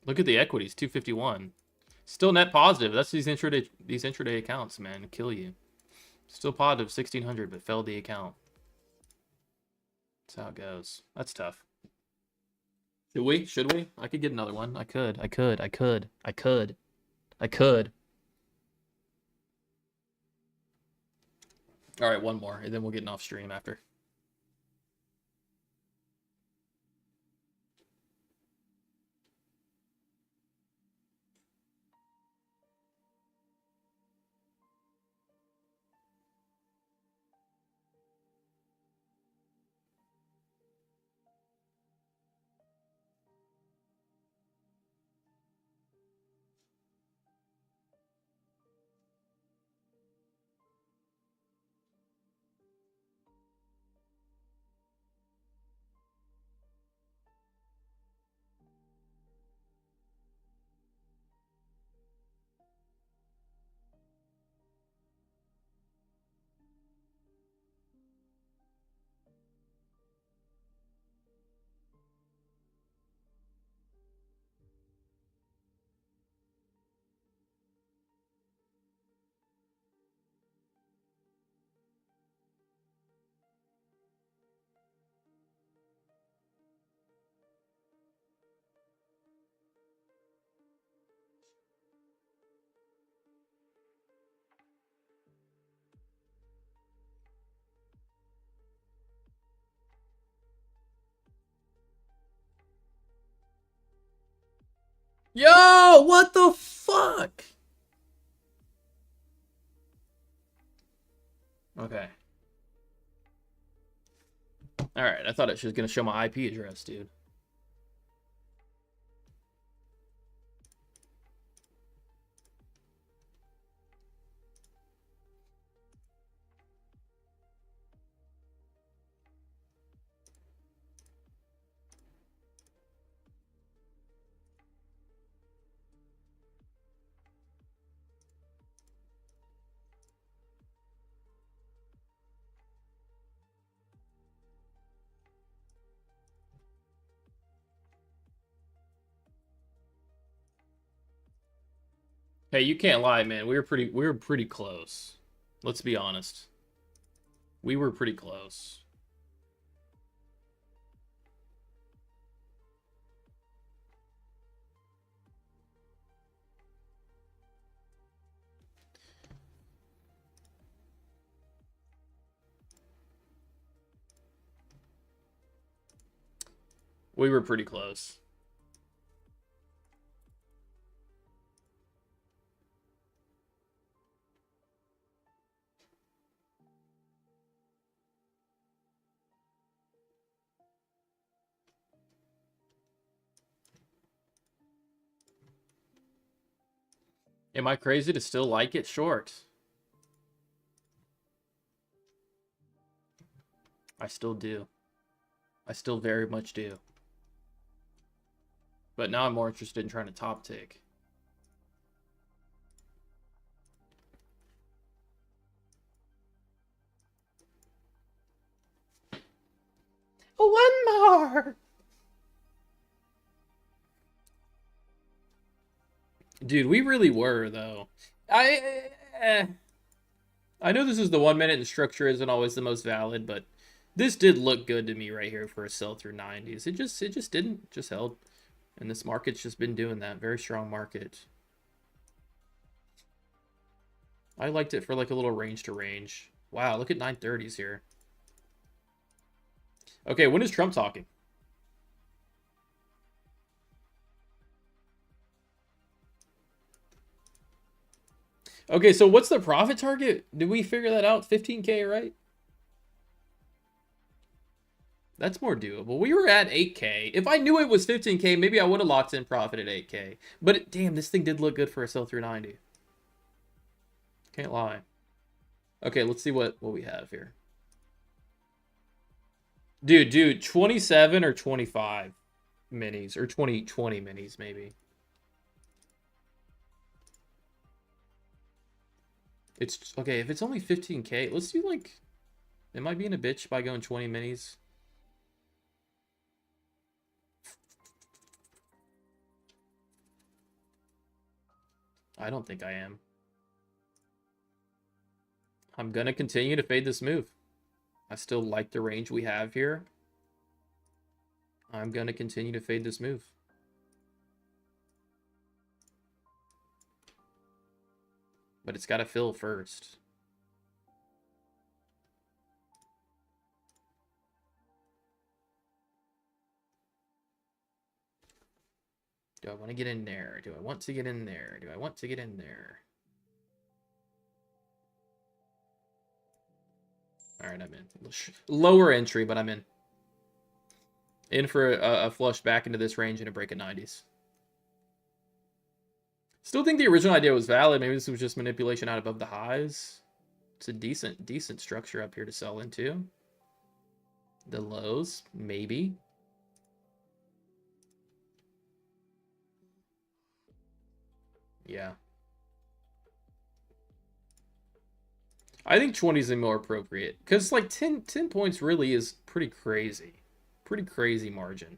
Speaker 1: Look at the equities, 251. Still net positive. That's these intraday accounts, man. Kill you. Still positive 1,600, but failed the account. That's how it goes. That's tough. Should we? Should we? I could get another one. I could. All right, one more, and then we'll get an off stream after. Yo, what the fuck? Okay. Alright, I thought it was going to show my IP address, dude. Hey, you can't lie, man. We were pretty close. Let's be honest. We were pretty close. We were pretty close. Am I crazy to still like it short? I still do. I still very much do. But now I'm more interested in trying to top tick. One more! Dude, we really were, though. I know this is the 1 minute and structure isn't always the most valid, but this did look good to me right here for a sell through 90s. It just didn't, just held. And this market's just been doing that. Very strong market. I liked it for like a little range to range. Wow, look at 930s here. Okay, when is Trump talking? Okay, so what's the profit target? Did we figure that out? 15K, right? That's more doable. We were at 8K. If I knew it was 15K, maybe I would have locked in profit at 8K. But damn, this thing did look good for a sell through 90. Can't lie. Okay, let's see what we have here. Dude, 27 or 25 minis, or 20 minis maybe. It's okay if it's only 15K. Let's do like, am I being a bitch by going 20 minis? I don't think I am. I'm gonna continue to fade this move. I still like the range we have here. I'm gonna continue to fade this move. But it's gotta fill first. Do I want to get in there? Do I want to get in there? Do I want to get in there? All right, I'm in. Lower entry, but I'm in. In for a flush back into this range and a break at 90s. Still think the original idea was valid. Maybe this was just manipulation out above the highs. It's a decent structure up here to sell into. The lows, maybe. Yeah. I think 20 is more appropriate. Because, like, 10 points really is pretty crazy. Pretty crazy margin.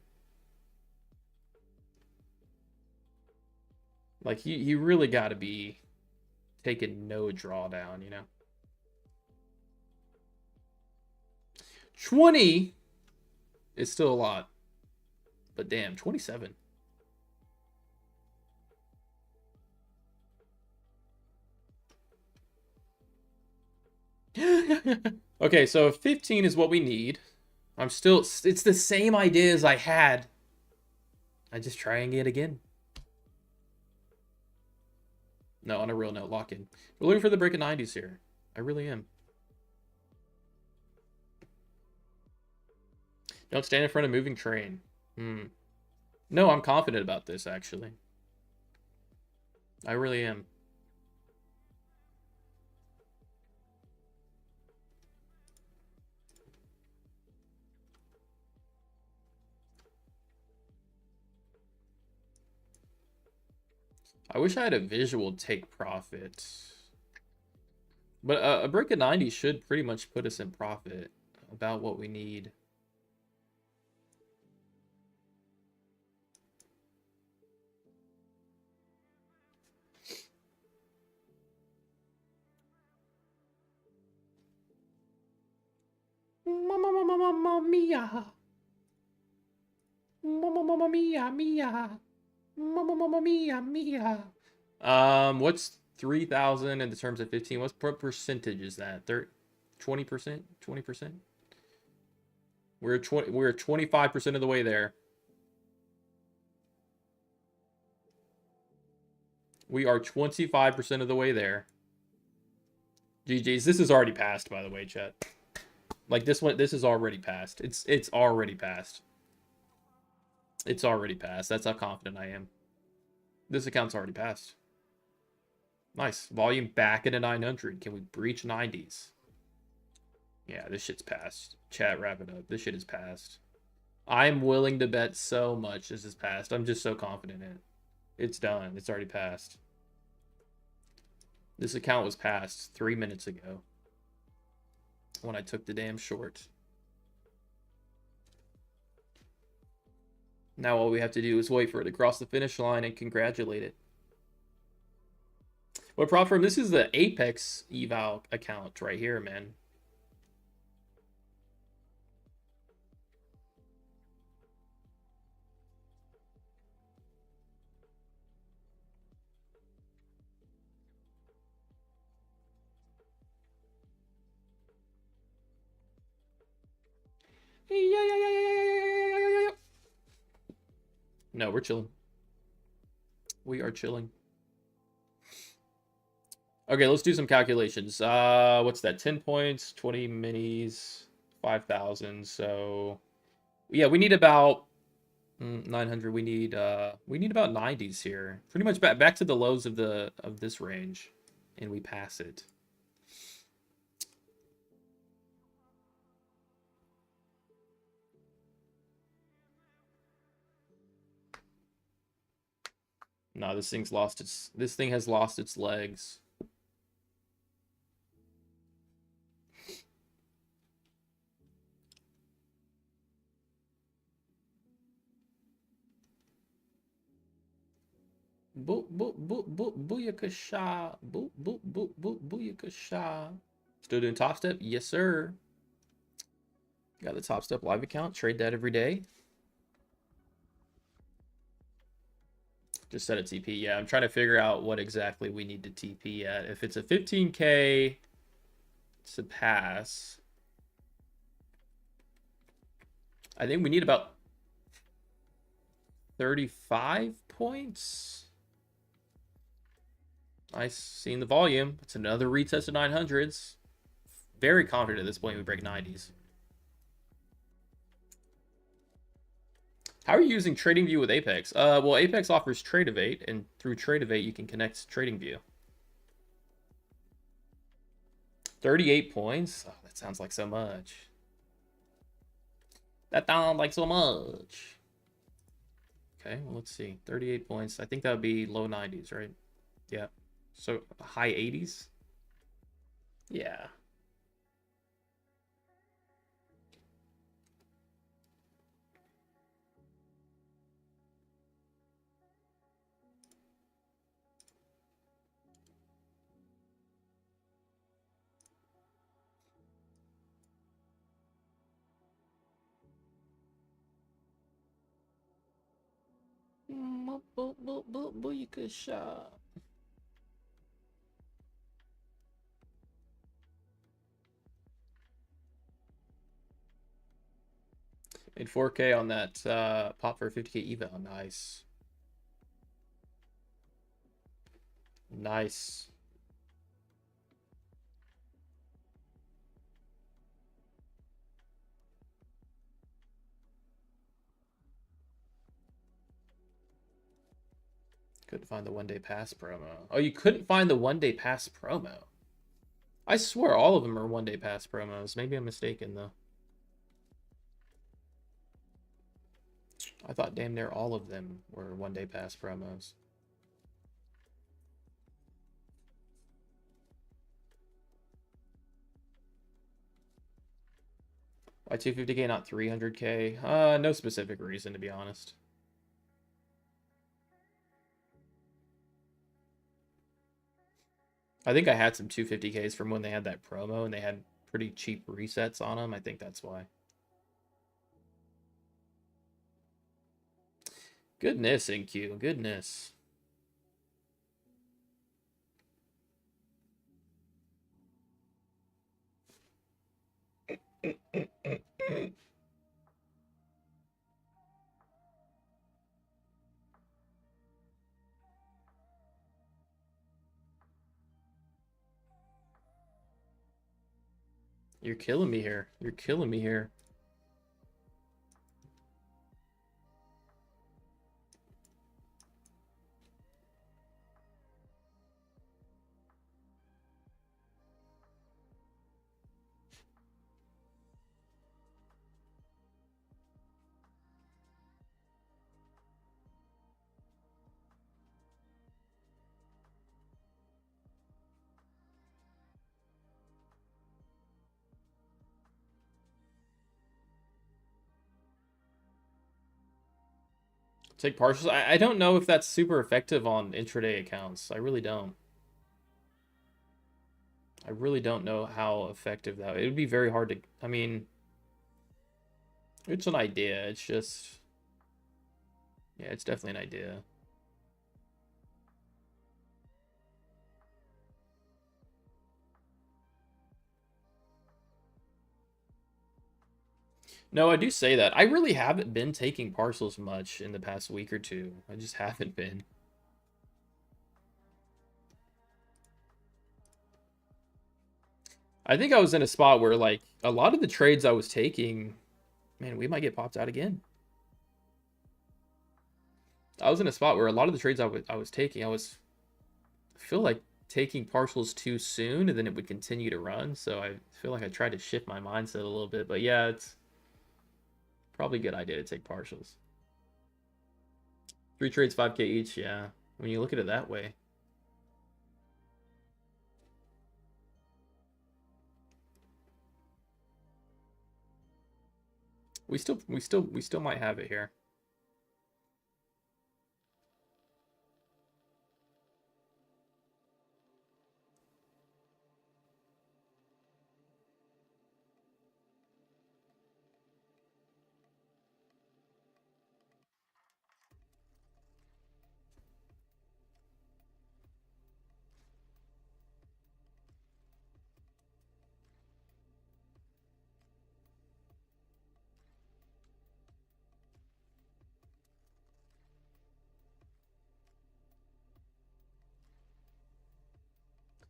Speaker 1: Like, you really got to be taking no drawdown, you know? 20 is still a lot. But damn, 27. Okay, so 15 is what we need. I'm still, it's the same idea as I had. I just try and get again. No, on a real note, lock in. We're looking for the break of 90s here. I really am. Don't stand in front of a moving train. No, I'm confident about this, actually. I really am. I wish I had a visual take profit. But a break of 90 should pretty much put us in profit. About what we need. Mamma mia. Mamma mia, mia. Mamma mia, mia. What's 3,000 in the terms of 15? What percentage is that? 20%? 20%? We're 25% of the way there. We are 25% of the way there. GG's. This is already passed, by the way, chat. Like this one, this is already passed. It's already passed. It's already passed. That's how confident I am. This account's already passed. Nice. Volume back into 900. Can we breach 90s? Yeah, this shit's passed. Chat, wrap it up. This shit is passed. I'm willing to bet so much this is passed. I'm just so confident in it. It's done. It's already passed. This account was passed 3 minutes ago when I took the damn short. Now all we have to do is wait for it to cross the finish line and congratulate it. What prop firm? This is the Apex eval account right here, man. No, we're chilling. We are chilling. Okay, let's do some calculations. What's that? 10 points, 20 minis, 5,000. So yeah, we need about 900. We need about 90s here. Pretty much back to the lows of this range, and we pass it. No, this thing has lost its legs. Booyakasha. Booyakasha. Still doing Top Step? Yes, sir. Got the Top Step live account. Trade that every day. Just set a TP. Yeah, I'm trying to figure out what exactly we need to TP at. If it's a 15K to pass, I think we need about 35 points. Nice. Seeing the volume. It's another retest of 900s. Very confident at this point we break 90s. How are you using TradingView with Apex? Well, Apex offers Tradeovate, and through Tradeovate, you can connect TradingView. 38 points? Oh, that sounds like so much. That sounds like so much. Okay, well, let's see. 38 points. I think that would be low 90s, right? Yeah. So, high 80s? Yeah. Booyakasha. Made 4K on that pop for a 50K eval. Nice. Nice. Couldn't find the one-day pass promo. Oh, you couldn't find the one-day pass promo. I swear all of them are one-day pass promos. Maybe I'm mistaken, though. I thought damn near all of them were one-day pass promos. Why 250K, not 300K? No specific reason, to be honest. I think I had some 250Ks from when they had that promo and they had pretty cheap resets on them. I think that's why. Goodness, NQ. Goodness. You're killing me here. You're killing me here. Take partials. I don't know if that's super effective on intraday accounts. I really don't. I really don't know how effective that. It would be very hard to. I mean, it's an idea. It's just. Yeah, it's definitely an idea. No, I do say that. I really haven't been taking partials much in the past week or two. I just haven't been. I think I was in a spot where, like, a lot of the trades I was taking, man, we might get popped out again. I was in a spot where a lot of the trades I was taking, I feel like taking partials too soon, and then it would continue to run. So I feel like I tried to shift my mindset a little bit. But yeah, it's probably a good idea to take partials. 3 trades, 5K each. Yeah, when you look at it that way. We still might have it here.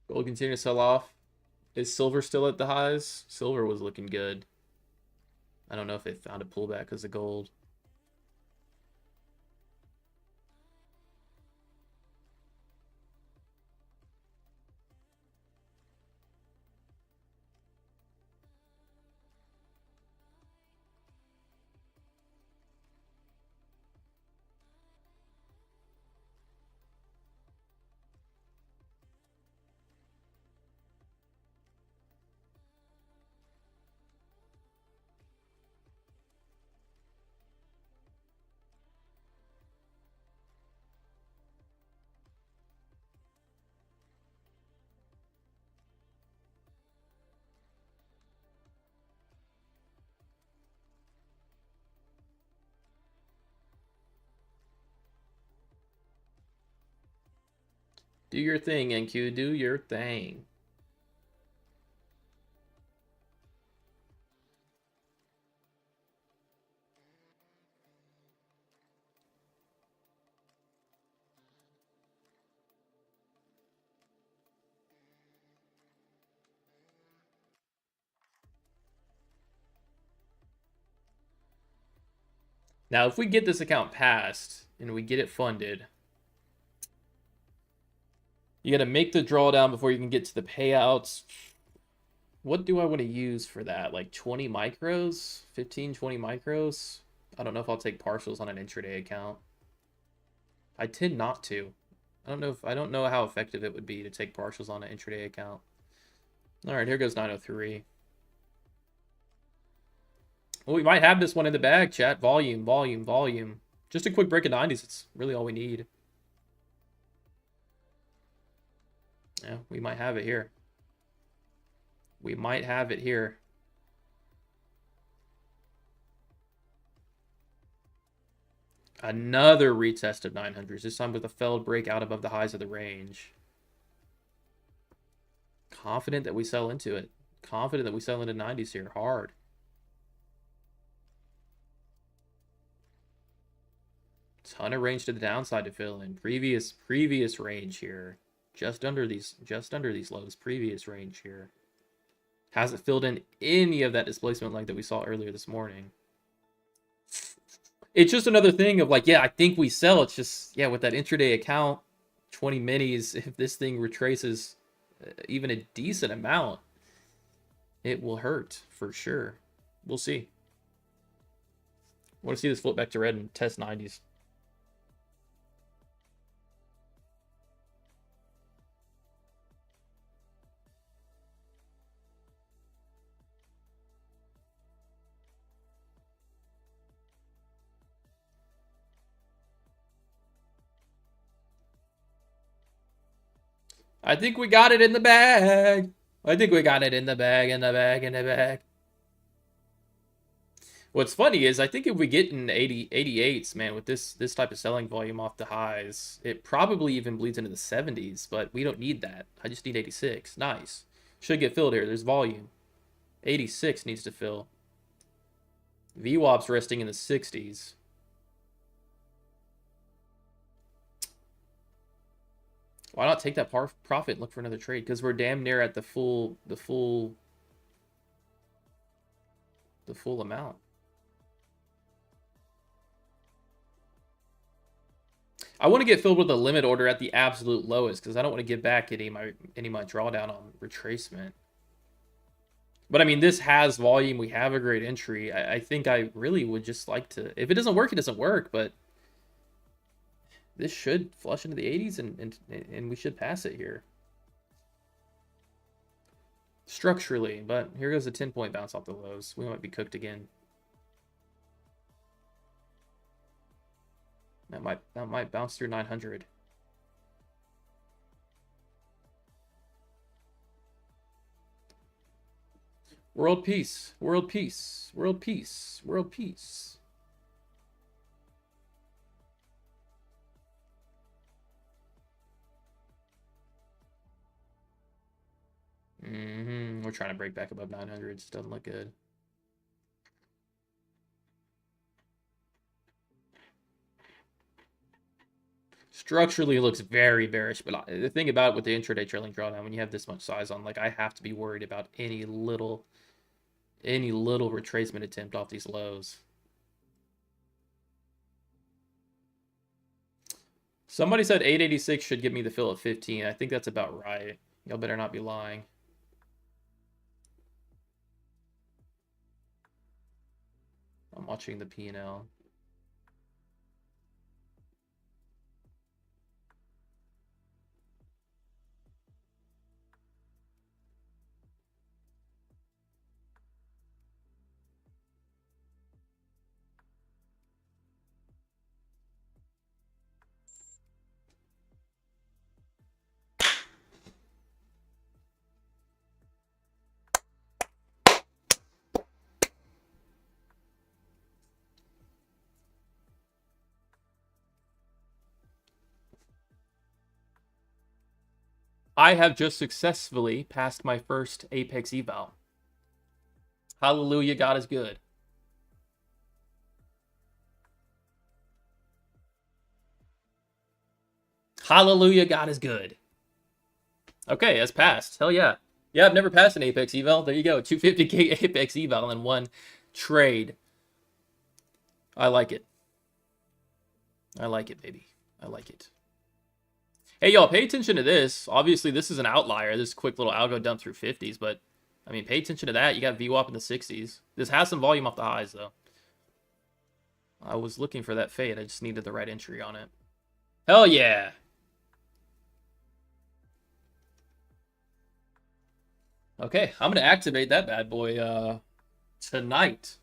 Speaker 1: Gold continue to sell off. Is silver still at the highs? Silver was looking good. I don't know if they found a pullback because of gold. Do your thing, NQ. Do your thing. Now, if we get this account passed and we get it funded, you got to make the drawdown before you can get to the payouts. What do I want to use for that? Like 20 micros? 15, 20 micros? I don't know if I'll take partials on an intraday account. I tend not to. I don't know how effective it would be to take partials on an intraday account. All right, here goes 903. Well, we might have this one in the bag, chat. Volume, volume, volume. Just a quick break of 90s. It's really all we need. Yeah, we might have it here. We might have it here. Another retest of 900s, this time with a failed breakout above the highs of the range. Confident that we sell into it. Confident that we sell into 90s here, hard. Ton of range to the downside to fill in. Previous range here. Just under these lows. Previous range here. Hasn't filled in any of that displacement leg that we saw earlier this morning. It's just another thing of like, yeah, I think we sell. It's just, yeah, with that intraday account, 20 minis, if this thing retraces even a decent amount, it will hurt for sure. We'll see. I want to see this flip back to red and test 90s. I think we got it in the bag. I think we got it in the bag, in the bag, in the bag. What's funny is I think if we get in 88s, man, with this type of selling volume off the highs, it probably even bleeds into the 70s, but we don't need that. I just need 86. Nice. Should get filled here. There's volume. 86 needs to fill. VWAP's resting in the 60s. Why not take that profit and look for another trade? Because we're damn near at the full amount. I want to get filled with a limit order at the absolute lowest because I don't want to give back any of my drawdown on retracement. But I mean, this has volume. We have a great entry. I think I really would just like to. If it doesn't work, it doesn't work. But this should flush into the 80s, and we should pass it here. Structurally, but here goes a 10-point bounce off the lows. We might be cooked again. That might bounce through 900. World peace, world peace, world peace, world peace. We're trying to break back above 900s. Doesn't look good. Structurally, it looks very bearish, but the thing about it with the intraday trailing drawdown, when you have this much size on, like, I have to be worried about any little retracement attempt off these lows. Somebody said 886 should give me the fill at 15. I think that's about right. Y'all better not be lying. I'm watching the P&L. I have just successfully passed my first Apex eval. Hallelujah, God is good. Hallelujah, God is good. Okay, that's passed. Hell yeah. Yeah, I've never passed an Apex eval. There you go. 250k Apex eval in one trade. I like it. I like it, baby. I like it. Hey, y'all, pay attention to this. Obviously, this is an outlier, this quick little algo dump through 50s, but, I mean, pay attention to that. You got VWAP in the 60s. This has some volume off the highs, though. I was looking for that fade. I just needed the right entry on it. Hell yeah. Okay, I'm going to activate that bad boy tonight.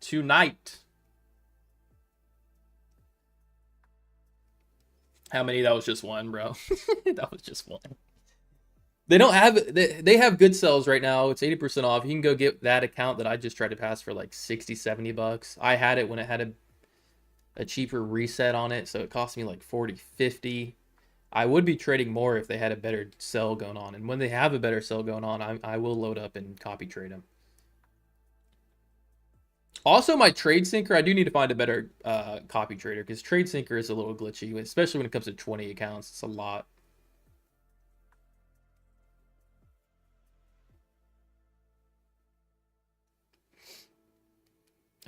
Speaker 1: Tonight. How many? That was just one, bro. That was just one. They don't have they have good sales right now. It's 80% off. You can go get that account that I just tried to pass for like 60, 70 bucks. I had it when it had a cheaper reset on it, so it cost me like 40, 50. I would be trading more if they had a better sell going on. And when they have a better sell going on, I will load up and copy trade them. Also, my Trade Syncer, I do need to find a better copy trader because Trade Syncer is a little glitchy, especially when it comes to 20 accounts. It's a lot.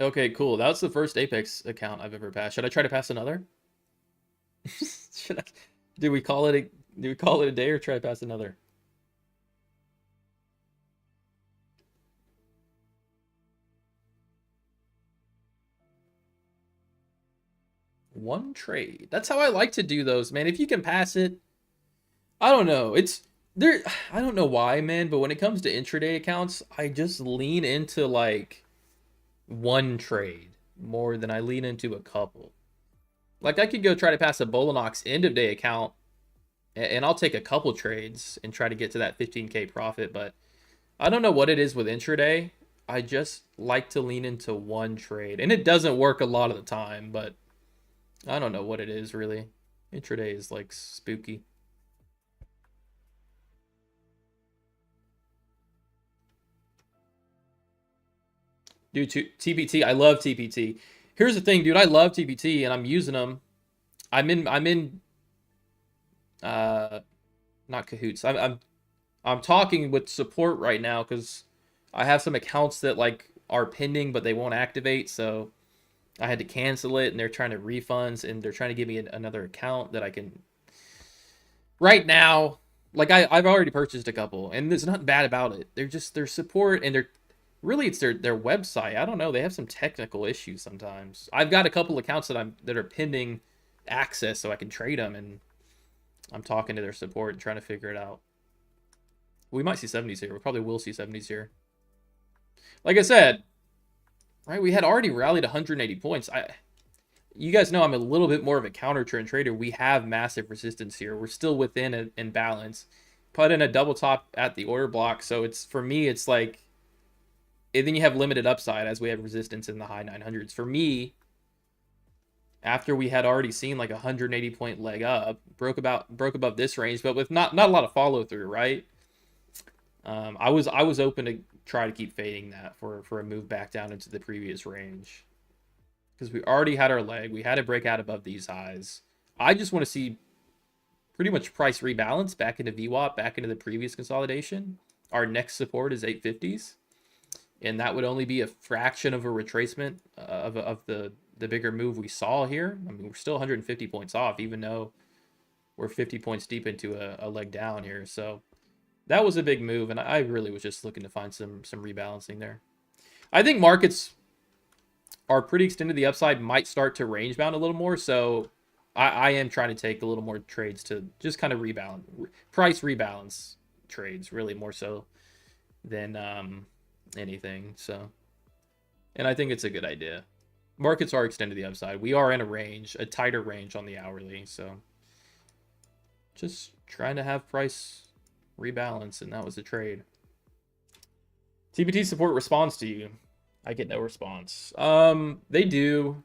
Speaker 1: Okay, cool. That was the first Apex account I've ever passed. Should I try to pass another? Should I? Do we call it a day or try to pass another? One trade. That's how I like to do those, man. If you can pass it, I don't know. It's there. I don't know why, man. But when it comes to intraday accounts, I just lean into like one trade more than I lean into a couple. Like I could go try to pass a Bolinox end of day account, and I'll take a couple trades and try to get to that 15K profit. But I don't know what it is with intraday. I just like to lean into one trade, and it doesn't work a lot of the time. But I don't know what it is really. Intraday is like spooky. Dude, TPT, I love TPT. Here's the thing, dude. I love TPT and I'm using them. I'm in not cahoots. I'm talking with support right now because I have some accounts that like are pending but they won't activate, so I had to cancel it and they're trying to refunds and they're trying to give me another account that I can right now. Like I've already purchased a couple and there's nothing bad about it. They're just their support and it's their website. I don't know. They have some technical issues sometimes. I've got a couple accounts that are pending access so I can trade them, and I'm talking to their support and trying to figure it out. We might see 70s here. We probably will see 70s here. Like I said, right? We had already rallied 180 points. You guys know I'm a little bit more of a counter trend trader. We have massive resistance here. We're still within an imbalance. Put in a double top at the order block, so it's for me. It's like. And then you have limited upside as we have resistance in the high 900s. For me, after we had already seen like a 180 point leg up, broke above this range, but with not a lot of follow through, right? I was open to try to keep fading that for a move back down into the previous range because we already had our leg. We had to break out above these highs. I just want to see pretty much price rebalance back into VWAP, back into the previous consolidation. Our next support is 850s. And that would only be a fraction of a retracement of the bigger move we saw here. I mean, we're still 150 points off, even though we're 50 points deep into a leg down here. So that was a big move, and I really was just looking to find some rebalancing there. I think markets are pretty extended. The upside might start to range bound a little more, so I am trying to take a little more trades to just kind of price rebalance trades, really more so than anything. So, and I think it's a good idea. Markets are extended to the upside. We are in a tighter range on the hourly, so just trying to have price rebalance, and that was the trade. TPT support responds to you. I get no response. They do.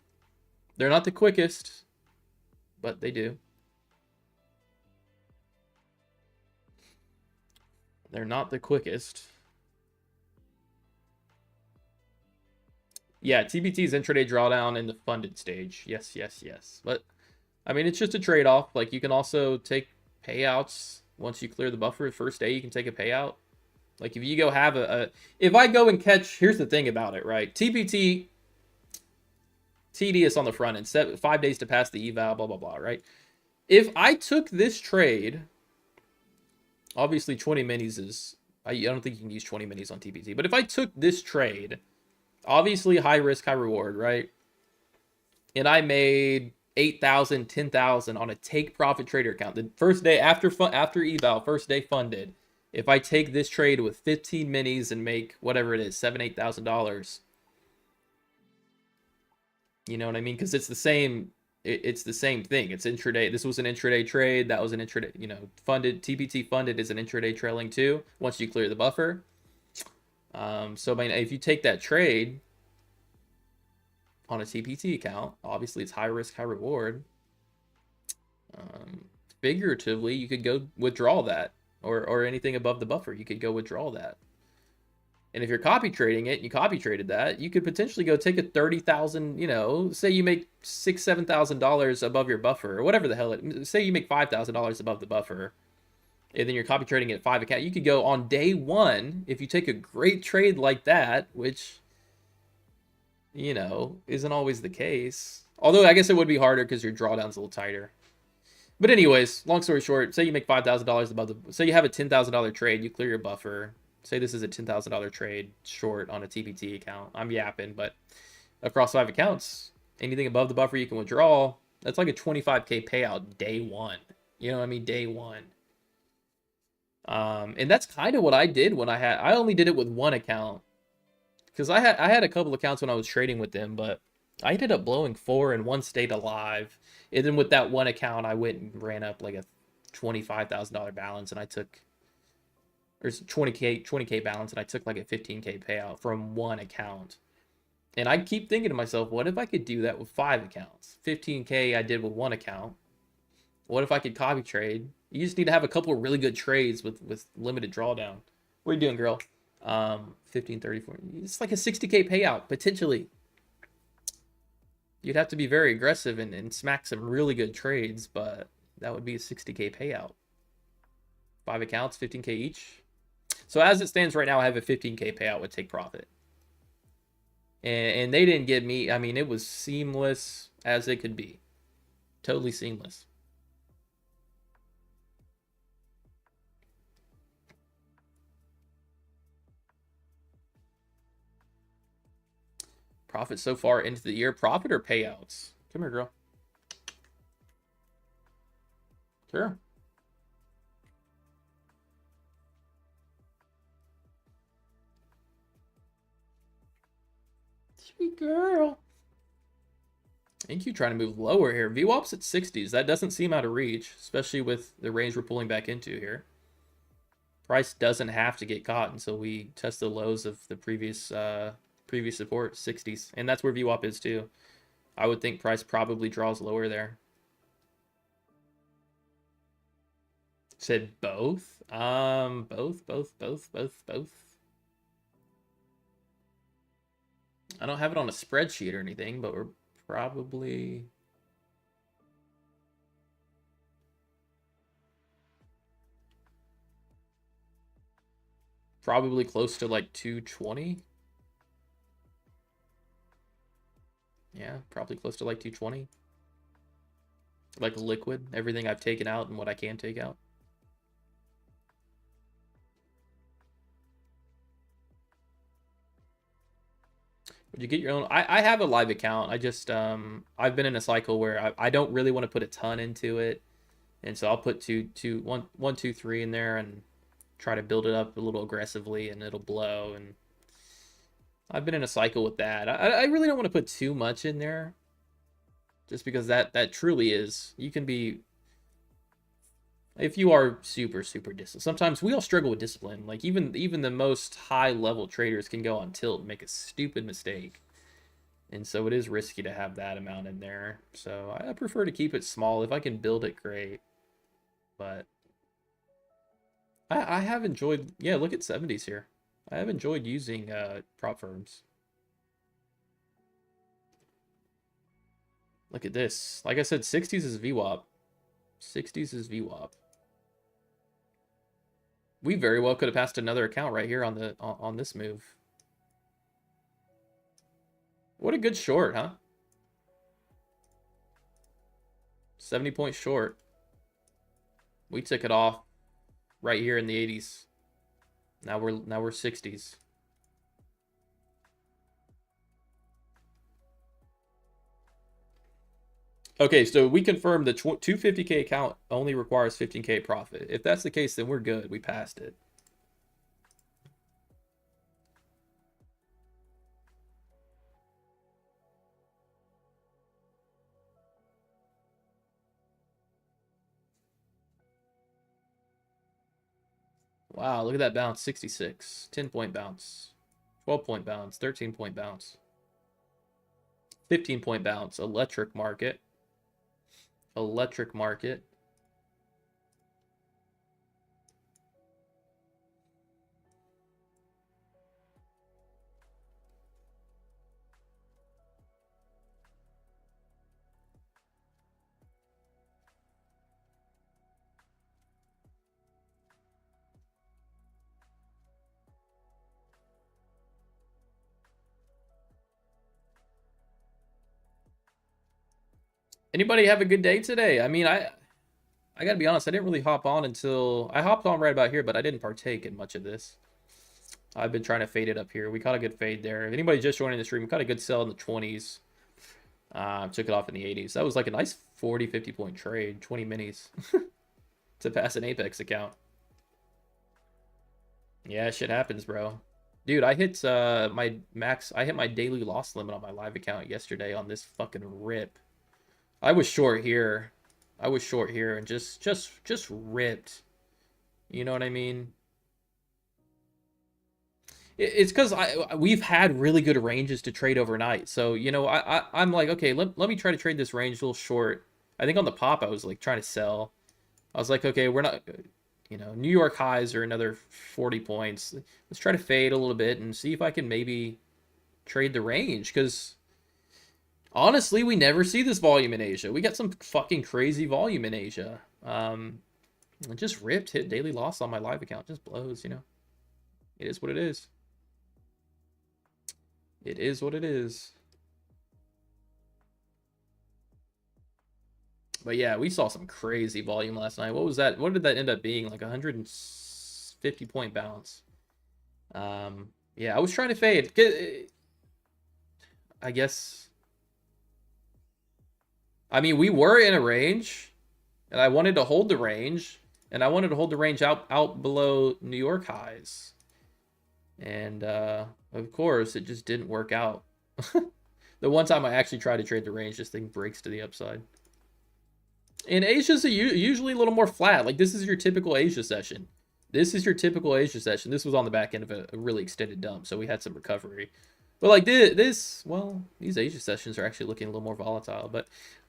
Speaker 1: They're not the quickest, but they do. They're not the quickest. Yeah, TPT's intraday drawdown in the funded stage. Yes, yes, yes. But, I mean, it's just a trade-off. Like, you can also take payouts once you clear the buffer. First day, you can take a payout. Like, if you go have if I go and catch... Here's the thing about it, right? TPT tedious on the front end. 5 days to pass the eval, blah, blah, blah, right? If I took this trade, obviously 20 minis is, I don't think you can use 20 minis on TPT, but if I took this trade, obviously high risk, high reward, right? And I made 8,000, 10,000 on a take profit trader account. The first day after eval, first day funded, if I take this trade with 15 minis and make whatever it is, $7,000, $8,000, you know what I mean? Because it's the same. It's the same thing. It's intraday. This was an intraday trade. That was an intraday. You know, funded TPT funded is an intraday trailing too. Once you clear the buffer. So I mean, if you take that trade on a TPT account, obviously it's high risk, high reward. Figuratively, you could go withdraw that, or anything above the buffer, you could go withdraw that. And if you're copy trading it, and you copy traded that, you could potentially go take a 30,000. You know, say you make $6,000-$7,000 above your buffer, or whatever the hell it. Say you make $5,000 above the buffer, and then you're copy trading at 5 account. You could go on day one if you take a great trade like that, which, you know, isn't always the case. Although I guess it would be harder because your drawdown's a little tighter. But anyways, long story short, say you make $5,000 above the. Say you have a $10,000 trade, you clear your buffer. Say this is a $10,000 trade short on a TPT account. I'm yapping, but across 5 accounts, anything above the buffer you can withdraw. That's like a 25K payout day one. You know what I mean? Day one. And that's kind of what I did when I only did it with one account. Because I had a couple accounts when I was trading with them, but I ended up blowing 4 and 1 stayed alive. And then with that one account, I went and ran up like a $25,000 balance, and I took, or 20K balance, and I took like a 15K payout from one account. And I keep thinking to myself, what if I could do that with 5 accounts? 15K I did with one account. What if I could copy trade? You just need to have a couple of really good trades with limited drawdown. What are you doing, girl? 15, 34. It's like a 60K payout, potentially. You'd have to be very aggressive and smack some really good trades, but that would be a 60K payout. 5 accounts, 15K each. So as it stands right now, I have a 15K payout with take profit. And they didn't give me, I mean, it was seamless as it could be. Totally seamless. Profit so far into the year. Profit or payouts? Come here, girl. Sure. Sweet girl. I think you're trying to move lower here. VWAP's at 60s. That doesn't seem out of reach, especially with the range we're pulling back into here. Price doesn't have to get caught until we test the lows of the previous support, 60s. And that's where VWAP is too. I would think price probably draws lower there. Said both? Both. I don't have it on a spreadsheet or anything, but we're probably... probably close to like 220. Yeah, probably close to like 220. Like liquid, everything I've taken out and what I can take out. Would you get your own? I have a live account. I just I've been in a cycle where I don't really want to put a ton into it, and so I'll put 1, 2, 3 in there and try to build it up a little aggressively, and it'll blow. And I've been in a cycle with that. I really don't want to put too much in there, just because that truly is, you can be, if you are super disciplined. Sometimes we all struggle with discipline. Like even the most high level traders can go on tilt and make a stupid mistake. And so it is risky to have that amount in there. So I prefer to keep it small. If I can build it, great. But I have enjoyed, yeah, look at 70s here. I have enjoyed using prop firms. Look at this. Like I said, 60s is VWAP. 60s is VWAP. We very well could have passed another account right here on this move. What a good short, huh? 70 points short. We took it off right here in the 80s. Now we're 60s. Okay, so we confirmed the 250K account only requires 15K profit. If that's the case, then we're good. We passed it. Wow, look at that bounce. 66. 10-point bounce. 12-point bounce. 13-point bounce. 15-point bounce. Electric market. Electric market. Anybody have a good day today? I mean, I gotta be honest, I didn't really hop on until I hopped on right about here, but I didn't partake in much of this. I've been trying to fade it up here. We caught a good fade there. If anybody just joining the stream, we caught a good sell in the 20s. Took it off in the 80s. That was like a nice 40, 50 point trade, 20 minis to pass an Apex account. Yeah, shit happens, bro. Dude, I hit my max. I hit my daily loss limit on my live account yesterday on this fucking rip. I was short here. I was short here and just ripped. You know what I mean? It's because we've had really good ranges to trade overnight. So, you know, I'm like, okay, let me try to trade this range a little short. I think on the pop, I was like trying to sell. I was like, okay, we're not, you know, New York highs are another 40 points. Let's try to fade a little bit and see if I can maybe trade the range. Because honestly, we never see this volume in Asia. We got some fucking crazy volume in Asia. It just ripped, hit daily loss on my live account. Just blows, you know. It is what it is. It is what it is. But yeah, we saw some crazy volume last night. What was that? What did that end up being? Like 150 point bounce. Yeah, I was trying to fade. I guess. I mean, we were in a range, and I wanted to hold the range, and I wanted to hold the range out below New York highs. And of course, it just didn't work out. The one time I actually tried to trade the range, this thing breaks to the upside. And Asia's usually a little more flat. Like, this is your typical Asia session. This is your typical Asia session. This was on the back end of a really extended dump, so we had some recovery. But like this, well, these Asia sessions are actually looking a little more volatile, but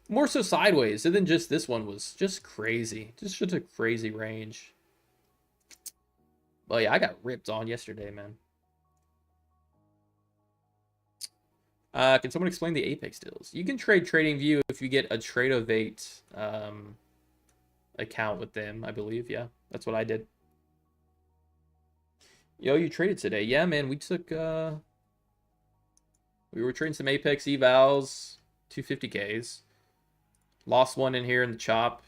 Speaker 1: more so sideways. And then just this one was just crazy. Just a crazy range. But yeah, I got ripped on yesterday, man. Can someone explain the Apex deals? You can trade TradingView if you get a Tradeovate account with them, I believe. Yeah, that's what I did. Yo, you traded today. Yeah, man, we took... we were trading some Apex Evals, 250Ks. Lost one in here in the chop.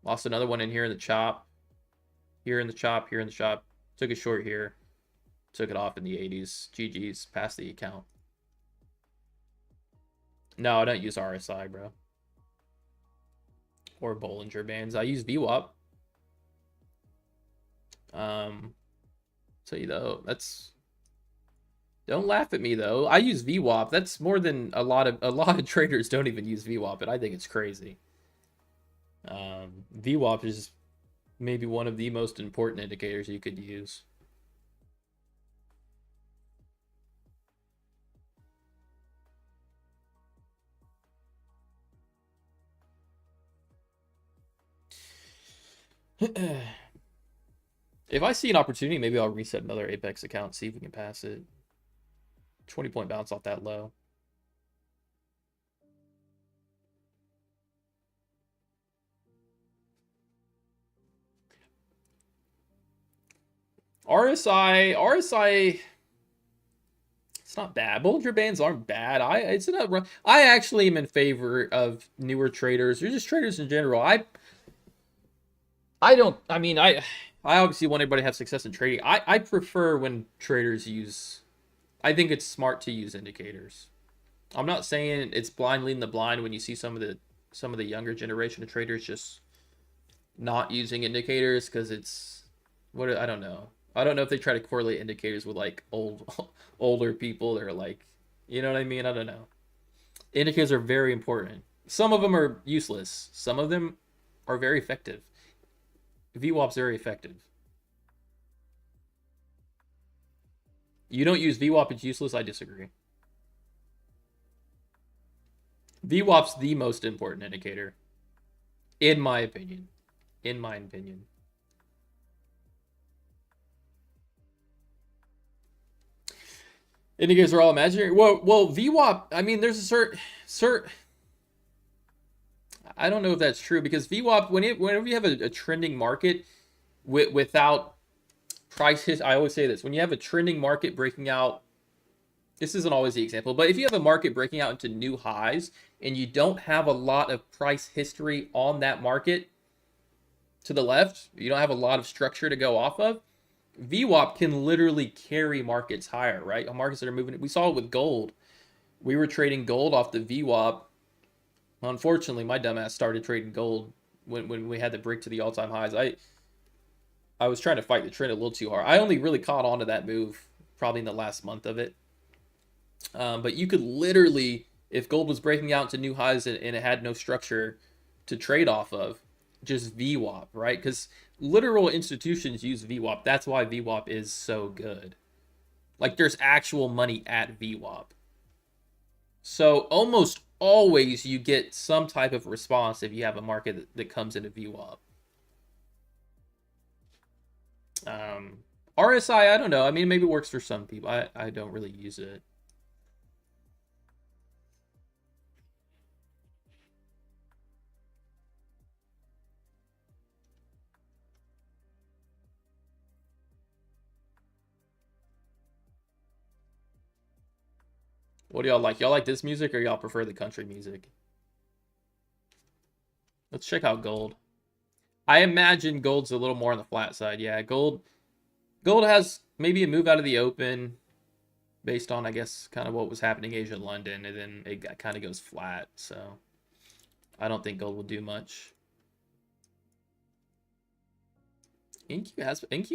Speaker 1: Lost another one in here in the chop. Here in the chop, here in the chop. Took a short here. Took it off in the 80s. GG's, passed the account. No, I don't use RSI, bro. Or Bollinger Bands. I use VWAP. Tell you though, that's... Don't laugh at me though. I use VWAP. That's more than a lot of traders don't even use VWAP, and I think it's crazy. VWAP is maybe one of the most important indicators you could use. If I see an opportunity, maybe I'll reset another Apex account, see if we can pass it. 20-point bounce off that low. RSI It's not bad. Bollinger Bands aren't bad. I actually am in favor of newer traders or just traders in general. I obviously want everybody to have success in trading. I prefer when traders use. I think it's smart to use indicators. I'm not saying it's blind leading the blind when you see some of the younger generation of traders just not using indicators because it's what I don't know. I don't know if they try to correlate indicators with like older people or like, you know what I mean? I don't know. Indicators are very important. Some of them are useless. Some of them are very effective. VWAP's very effective. You don't use VWAP, it's useless. I disagree. VWAP's the most important indicator, in my opinion. In my opinion. Indicators are all imaginary. Well, VWAP. I mean, there's a certain. I don't know if that's true because VWAP, whenever you have a trending market without price hit, I always say this: when you have a trending market breaking out, this isn't always the example, but if you have a market breaking out into new highs and you don't have a lot of price history on that market to the left, you don't have a lot of structure to go off of. VWAP can literally carry markets higher, right? Markets that are moving. We saw it with gold. We were trading gold off the VWAP. Unfortunately, my dumbass started trading gold when we had the break to the all-time highs. I was trying to fight the trend a little too hard. I only really caught on to that move probably in the last month of it. But you could literally, if gold was breaking out to new highs and it had no structure to trade off of, just VWAP, right? Because literal institutions use VWAP. That's why VWAP is so good. Like there's actual money at VWAP. So almost always you get some type of response if you have a market that comes into VWAP. RSI, I don't know. I mean, maybe it works for some people. I don't really use it. What do y'all like? Y'all like this music or y'all prefer the country music? Let's check out gold. I imagine gold's a little more on the flat side. Yeah, gold has maybe a move out of the open based on, I guess, kind of what was happening in Asia and London, and then it kind of goes flat. So I don't think gold will do much. NQ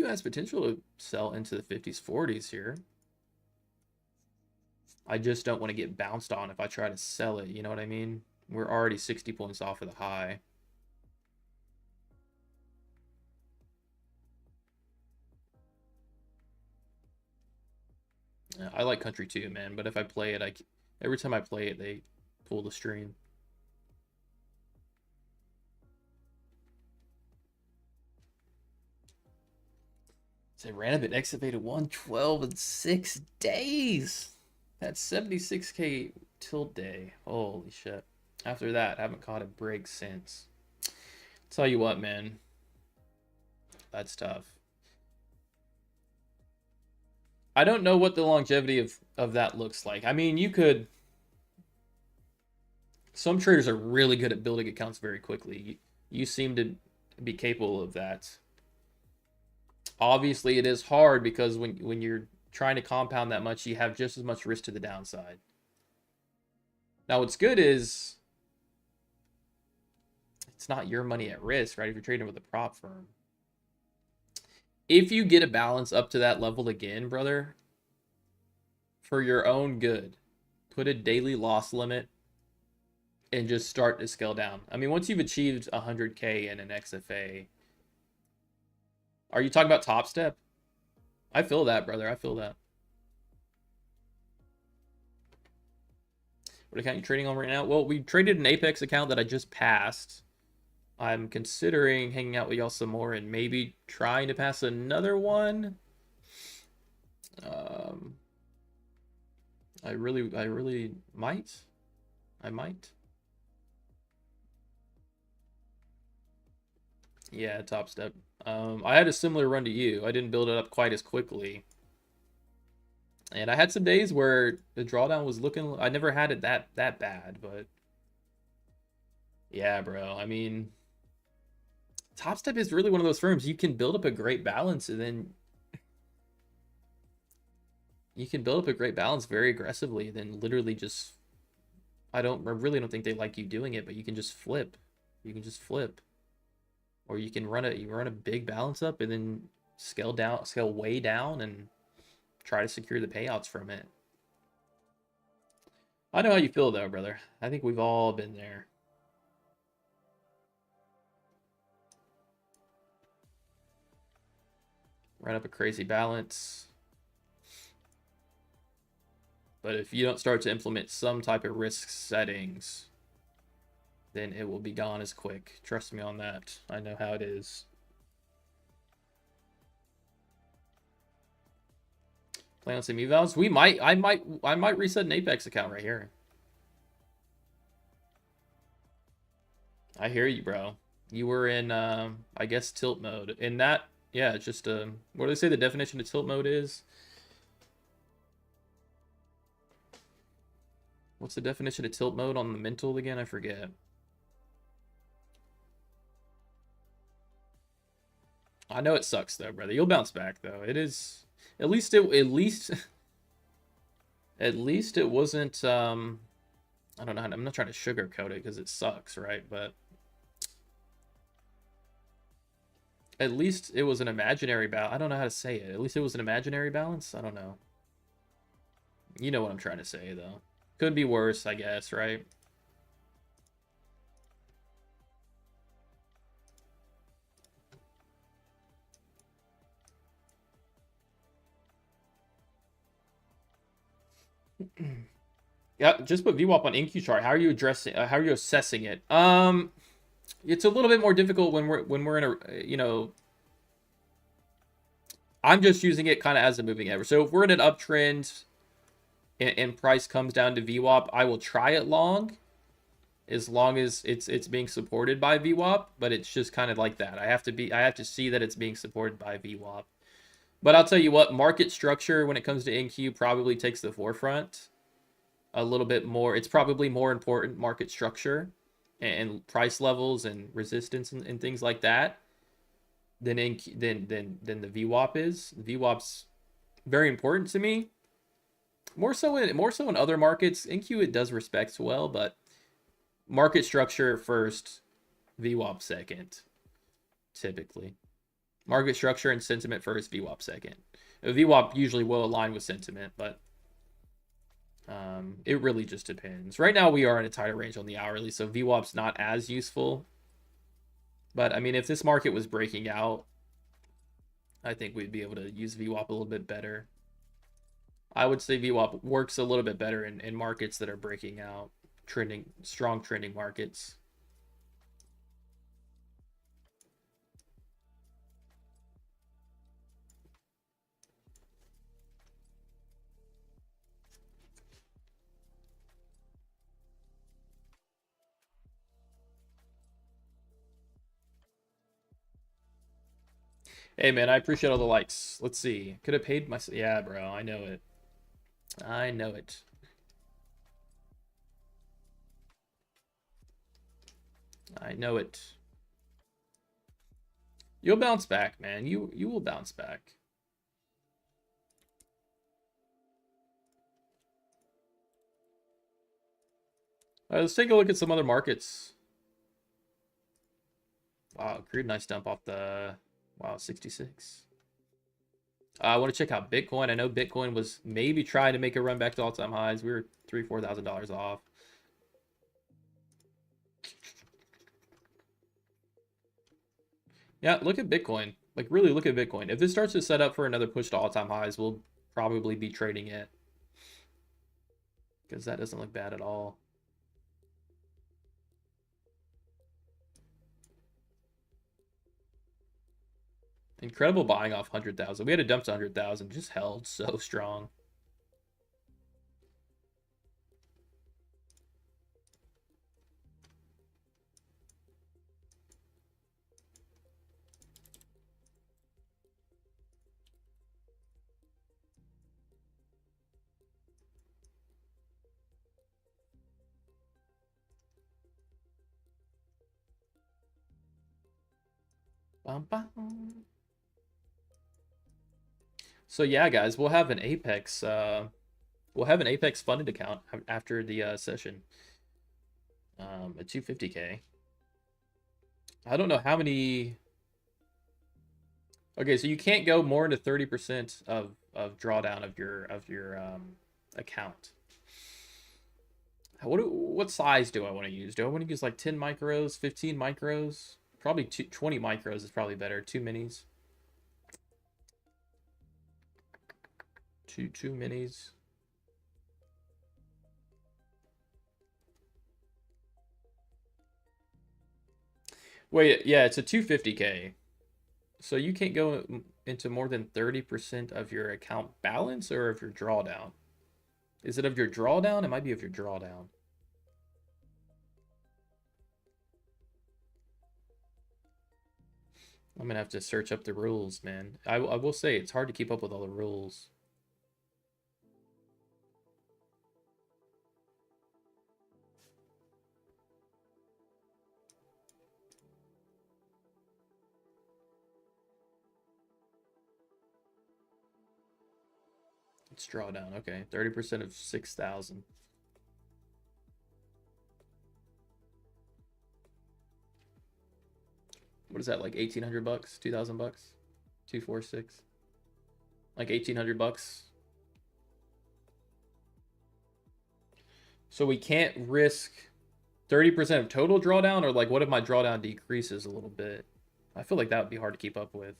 Speaker 1: has potential to sell into the 50s, 40s here. I just don't want to get bounced on if I try to sell it. You know what I mean? We're already 60 points off of the high. I like country too, man. But if I play it, every time I play it, they pull the stream. So ran up at excavated 112 in 6 days. That's 76K till day. Holy shit. After that, I haven't caught a break since. Tell you what, man. That's tough. I don't know what the longevity of that looks like. I mean, you could... Some traders are really good at building accounts very quickly. You seem to be capable of that. Obviously, it is hard because when you're trying to compound that much, you have just as much risk to the downside. Now, what's good is it's not your money at risk, right? If you're trading with a prop firm. If you get a balance up to that level again, brother, for your own good, put a daily loss limit and just start to scale down. I mean, once you've achieved 100K in an XFA, are you talking about Top Step? I feel that, brother. I feel that. What account are you trading on right now? Well, we traded an Apex account that I just passed. I'm considering hanging out with y'all some more and maybe trying to pass another one. I really might. I might. Yeah, Top Step. I had a similar run to you. I didn't build it up quite as quickly. And I had some days where the drawdown was looking, I never had it that bad, but yeah, bro. I mean, Top Step is really one of those firms you can build up a great balance, and then you can build up a great balance very aggressively, and then literally just I really don't think they like you doing it, but you can just flip. You can just flip. Or you can run a big balance up and then scale way down and try to secure the payouts from it. I know how you feel though, brother. I think we've all been there. Run up a crazy balance. But if you don't start to implement some type of risk settings, then it will be gone as quick. Trust me on that. I know how it is. Play on some evals. I might reset an Apex account right here. I hear you, bro. You were in, I guess, tilt mode. In that, yeah, it's just, what do they say the definition of tilt mode is? What's the definition of tilt mode on the mental again? I forget. I know it sucks though, brother. You'll bounce back though. It is at least at least it wasn't I don't know. I'm not trying to sugarcoat it because it sucks, right? But at least it was an imaginary balance. I don't know how to say it. At least it was an imaginary balance. I don't know. You know what I'm trying to say though. Could be worse, I guess, right? Yeah, just put VWAP on InQ chart. How are you addressing? How are you assessing it? It's a little bit more difficult when we're in a I'm just using it kind of as a moving average. So if we're in an uptrend and price comes down to VWAP, I will try it long as it's being supported by VWAP, but it's just kind of like that. I have to see that it's being supported by VWAP. But I'll tell you what, market structure when it comes to InQ probably takes the forefront a little bit more. It's probably more important, market structure and price levels and resistance and things like that than the VWAP is. The VWAP's very important to me. More so in other markets. InQ it does respect well, but market structure first, VWAP second, typically. Market structure and sentiment first, VWAP second. VWAP usually will align with sentiment, but it really just depends. Right now we are in a tighter range on the hourly, so VWAP's not as useful. But I mean, if this market was breaking out, I think we'd be able to use VWAP a little bit better. I would say VWAP works a little bit better in markets that are breaking out, strong trending markets. Hey man, I appreciate all the likes. Let's see. Could have paid my yeah, bro. I know it. I know it. I know it. You'll bounce back, man. You will bounce back. All right, let's take a look at some other markets. Wow, crude nice dump off the 66. I want to check out Bitcoin. I know Bitcoin was maybe trying to make a run back to all-time highs. We were $3,000-$4,000 off. Yeah, look at Bitcoin. Like, really look at Bitcoin. If this starts to set up for another push to all-time highs, we'll probably be trading it. Because that doesn't look bad at all. Incredible buying off 100,000. We had a dump to 100,000. Just held so strong. Bum, bum. So yeah, guys, we'll have an Apex. We'll have an Apex funded account after the session. At 250K. I don't know how many. Okay, so you can't go more than 30% of drawdown of your account. What size do I want to use? Do I want to use like 10 micros, 15 micros? Probably 20 micros is probably better. Two minis. Two minis. Wait, yeah, it's a 250K. So you can't go into more than 30% of your account balance or of your drawdown. Is it of your drawdown? It might be of your drawdown. I'm gonna have to search up the rules, man. I will say it's hard to keep up with all the rules. It's drawdown. Okay, 30% of 6,000. What is that, like 1,800 bucks? 2,000 bucks? 246? Like 1,800 bucks? So we can't risk 30% of total drawdown, or like what if my drawdown decreases a little bit? I feel like that would be hard to keep up with.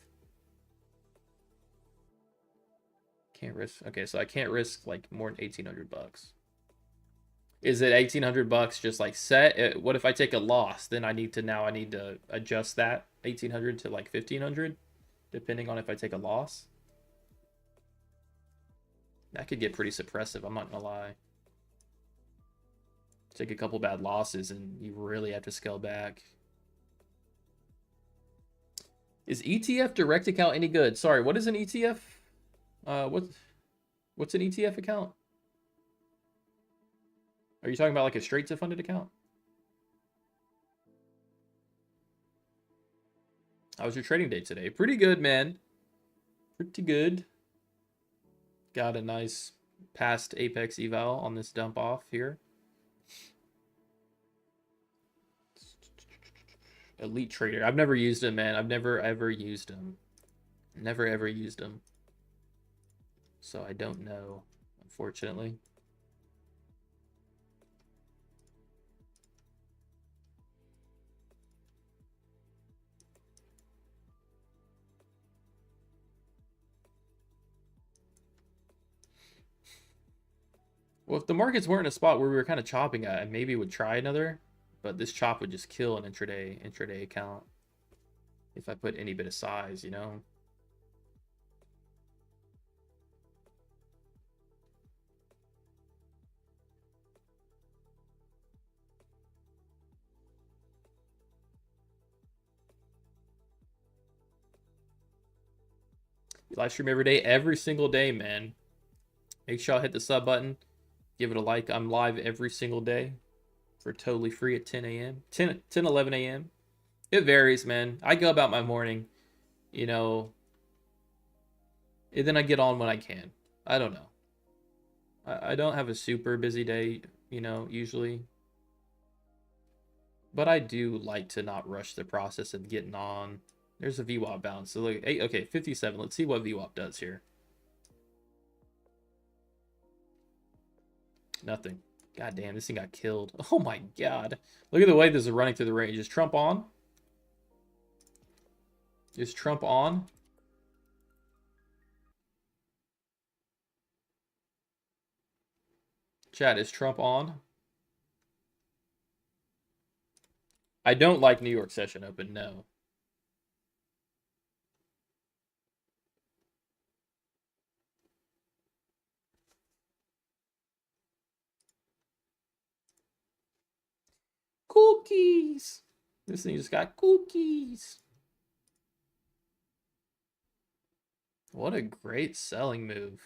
Speaker 1: Can't risk. Okay, so I can't risk like more than 1,800 bucks. Is it 1,800 bucks just like set? What if I take a loss? Then I need to adjust that 1,800 to like 1,500, depending on if I take a loss. That could get pretty suppressive, I'm not gonna lie. Take a couple bad losses and you really have to scale back. Is ETF direct account any good? Sorry, what is an ETF? What's an ETF account? Are you talking about like a straight to funded account? How was your trading day today? Pretty good, man. Pretty good. Got a nice past Apex eval on this dump off here. Elite Trader. I've never used him, man. I've never ever used him. Never ever used him. So I don't know, unfortunately. Well, if the markets weren't in a spot where we were kind of chopping at, I maybe would try another, but this chop would just kill an intraday account if I put any bit of size, you know. Live stream every single day, man. Make sure y'all hit the sub button, give it a like. I'm live every single day for totally free at 10 a.m. 10 11 a.m. It varies, man. I go about my morning, you know, and then I get on when I can. I don't know. I don't have a super busy day, you know, usually. But I do like to not rush the process of getting on. There's a VWAP bounce. So look, okay, 57. Let's see what VWAP does here. Nothing. God damn, this thing got killed. Oh my god. Look at the way this is running through the range. Is Trump on? Is Trump on? Chat, is Trump on? I don't like New York session open, no. Cookies! This thing just got cookies. What a great selling move.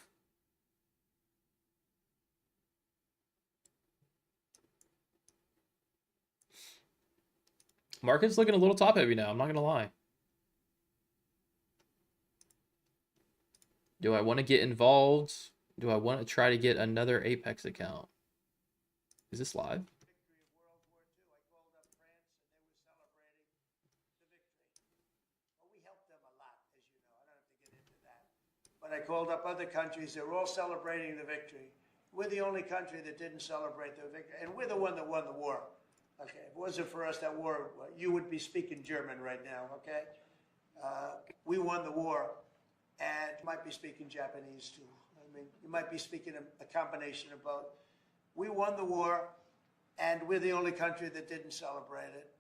Speaker 1: Market's looking a little top heavy now, I'm not gonna lie. Do I want to get involved? Do I want to try to get another Apex account? Is this live?
Speaker 2: But I called up other countries. They're all celebrating the victory. We're the only country that didn't celebrate the victory, and we're the one that won the war. Okay, if it wasn't for us, that war, you would be speaking German right now. Okay, we won the war, and you might be speaking Japanese too. I mean, you might be speaking a combination of both. We won the war, and we're the only country that didn't celebrate it.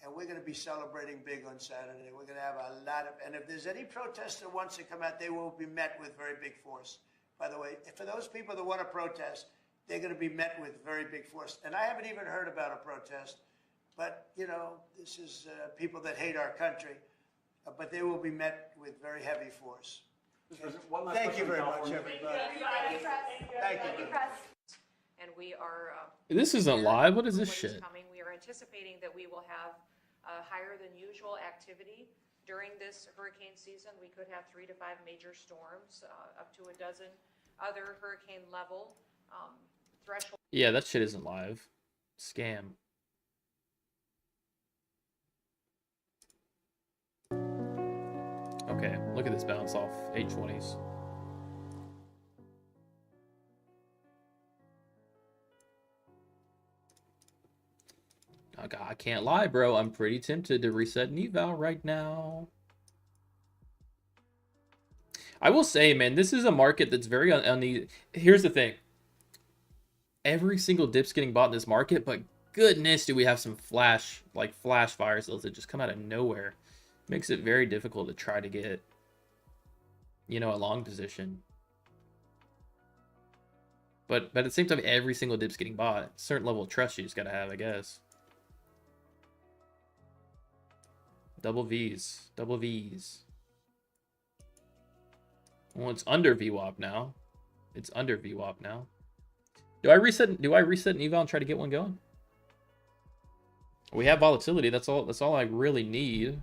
Speaker 2: And we're going to be celebrating big on Saturday. We're going to have a lot of, and if there's any protest that wants to come out, they will be met with very big force. By the way, for those people that want to protest, they're going to be met with very big force. And I haven't even heard about a protest, but you know, this is people that hate our country, but they will be met with very heavy force. Thank you very much, everybody. Thank you.
Speaker 3: And we are.
Speaker 1: This isn't live. What is this shit?
Speaker 3: Coming. We are anticipating that we will have higher than usual activity during this hurricane season. We could have 3 to 5 major storms, up to a dozen other hurricane level threshold.
Speaker 1: Yeah, that shit isn't live. Scam. Okay, look at this bounce off 820s. I can't lie, bro. I'm pretty tempted to reset an eval right now. I will say, man, this is a market that's very uneasy. Here's the thing. Every single dip's getting bought in this market, but goodness, do we have some flash fire sales that just come out of nowhere. Makes it very difficult to try to get, you know, a long position. But at the same time, every single dip's getting bought. A certain level of trust you just gotta have, I guess. Double V's. Double V's. Well, it's under VWAP now. It's under VWAP now. Do I reset an eval and try to get one going? We have volatility. That's all I really need.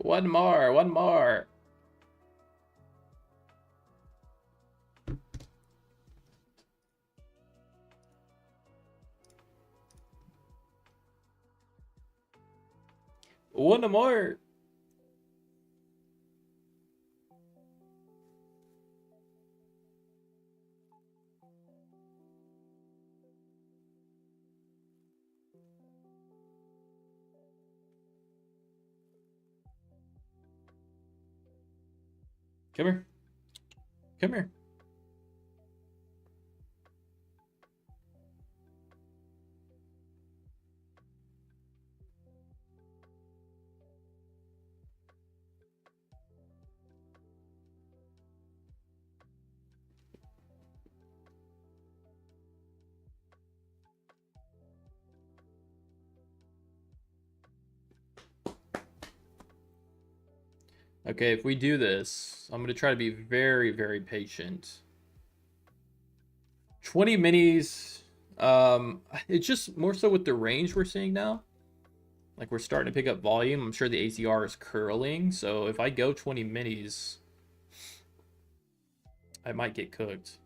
Speaker 1: One more, one more. One more. Come here. Come here. Okay, if we do this, I'm going to try to be very, very patient. 20 minis, it's just more so with the range we're seeing now. Like, we're starting to pick up volume. I'm sure the ACR is curling, so if I go 20 minis, I might get cooked.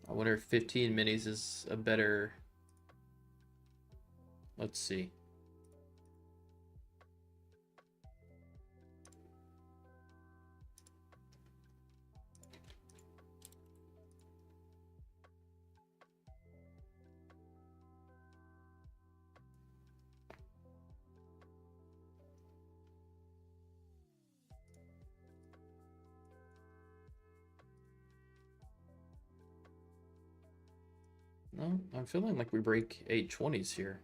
Speaker 1: I wonder if 15 minis is a better... Let's see. No, I'm feeling like we break 820s here.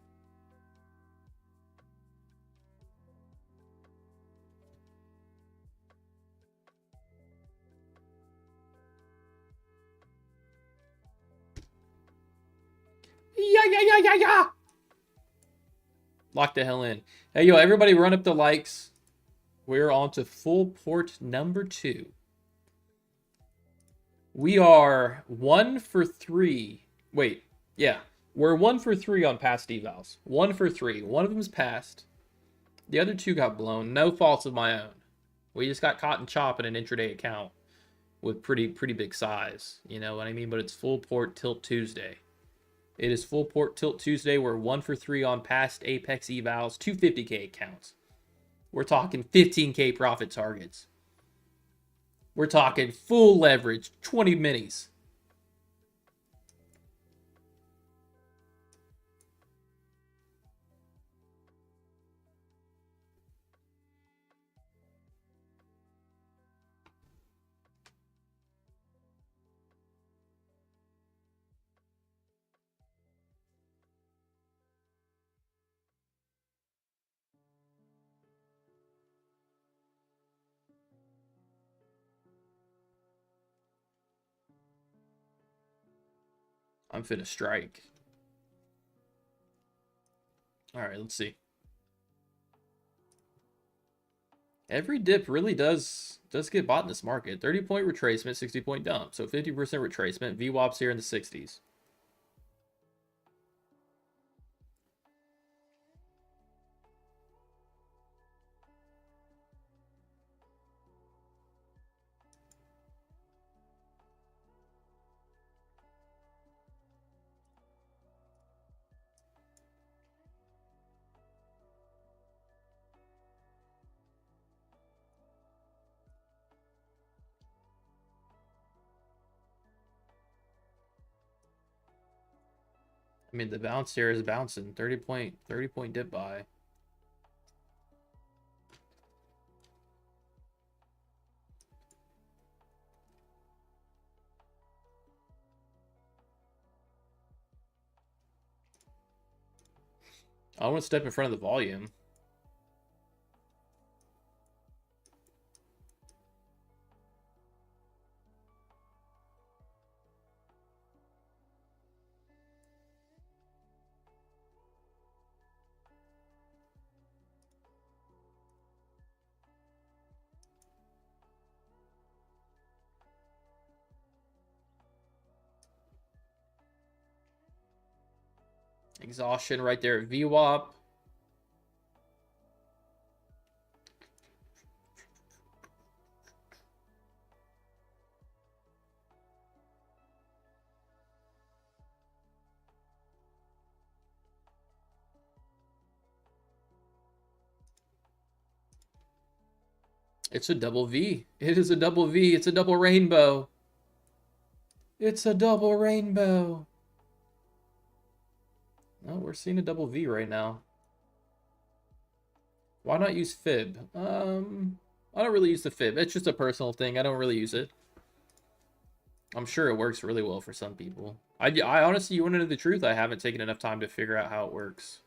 Speaker 1: yeah. Lock the hell in. Hey, yo, everybody run up the likes. We're on to full port number 2. We are 1 for 3. Wait, yeah. We're 1 for 3 on past evals. 1 for 3. One of them's passed. The other 2 got blown. No faults of my own. We just got caught in chop in an intraday account with pretty big size. You know what I mean? But it's full port tilt Tuesday. It is full port tilt Tuesday. We're 1 for 3 on past Apex evals. 250K accounts. We're talking 15K profit targets. We're talking full leverage, 20 minis. I'm finna strike. All right, let's see. Every dip really does get bought in this market. 30-point retracement, 60-point dump. So 50% retracement. VWAPs here in the 60s. I mean, the bounce here is bouncing. 30-point dip buy. I want to step in front of the volume. Exhaustion right there at VWAP. It's a double V. It is a double V. It's a double rainbow. It's a double rainbow. Oh, we're seeing a double V right now. Why not use fib? I don't really use the fib. It's just a personal thing. I don't really use it. I'm sure it works really well for some people. I honestly, you want to know the truth? I haven't taken enough time to figure out how it works.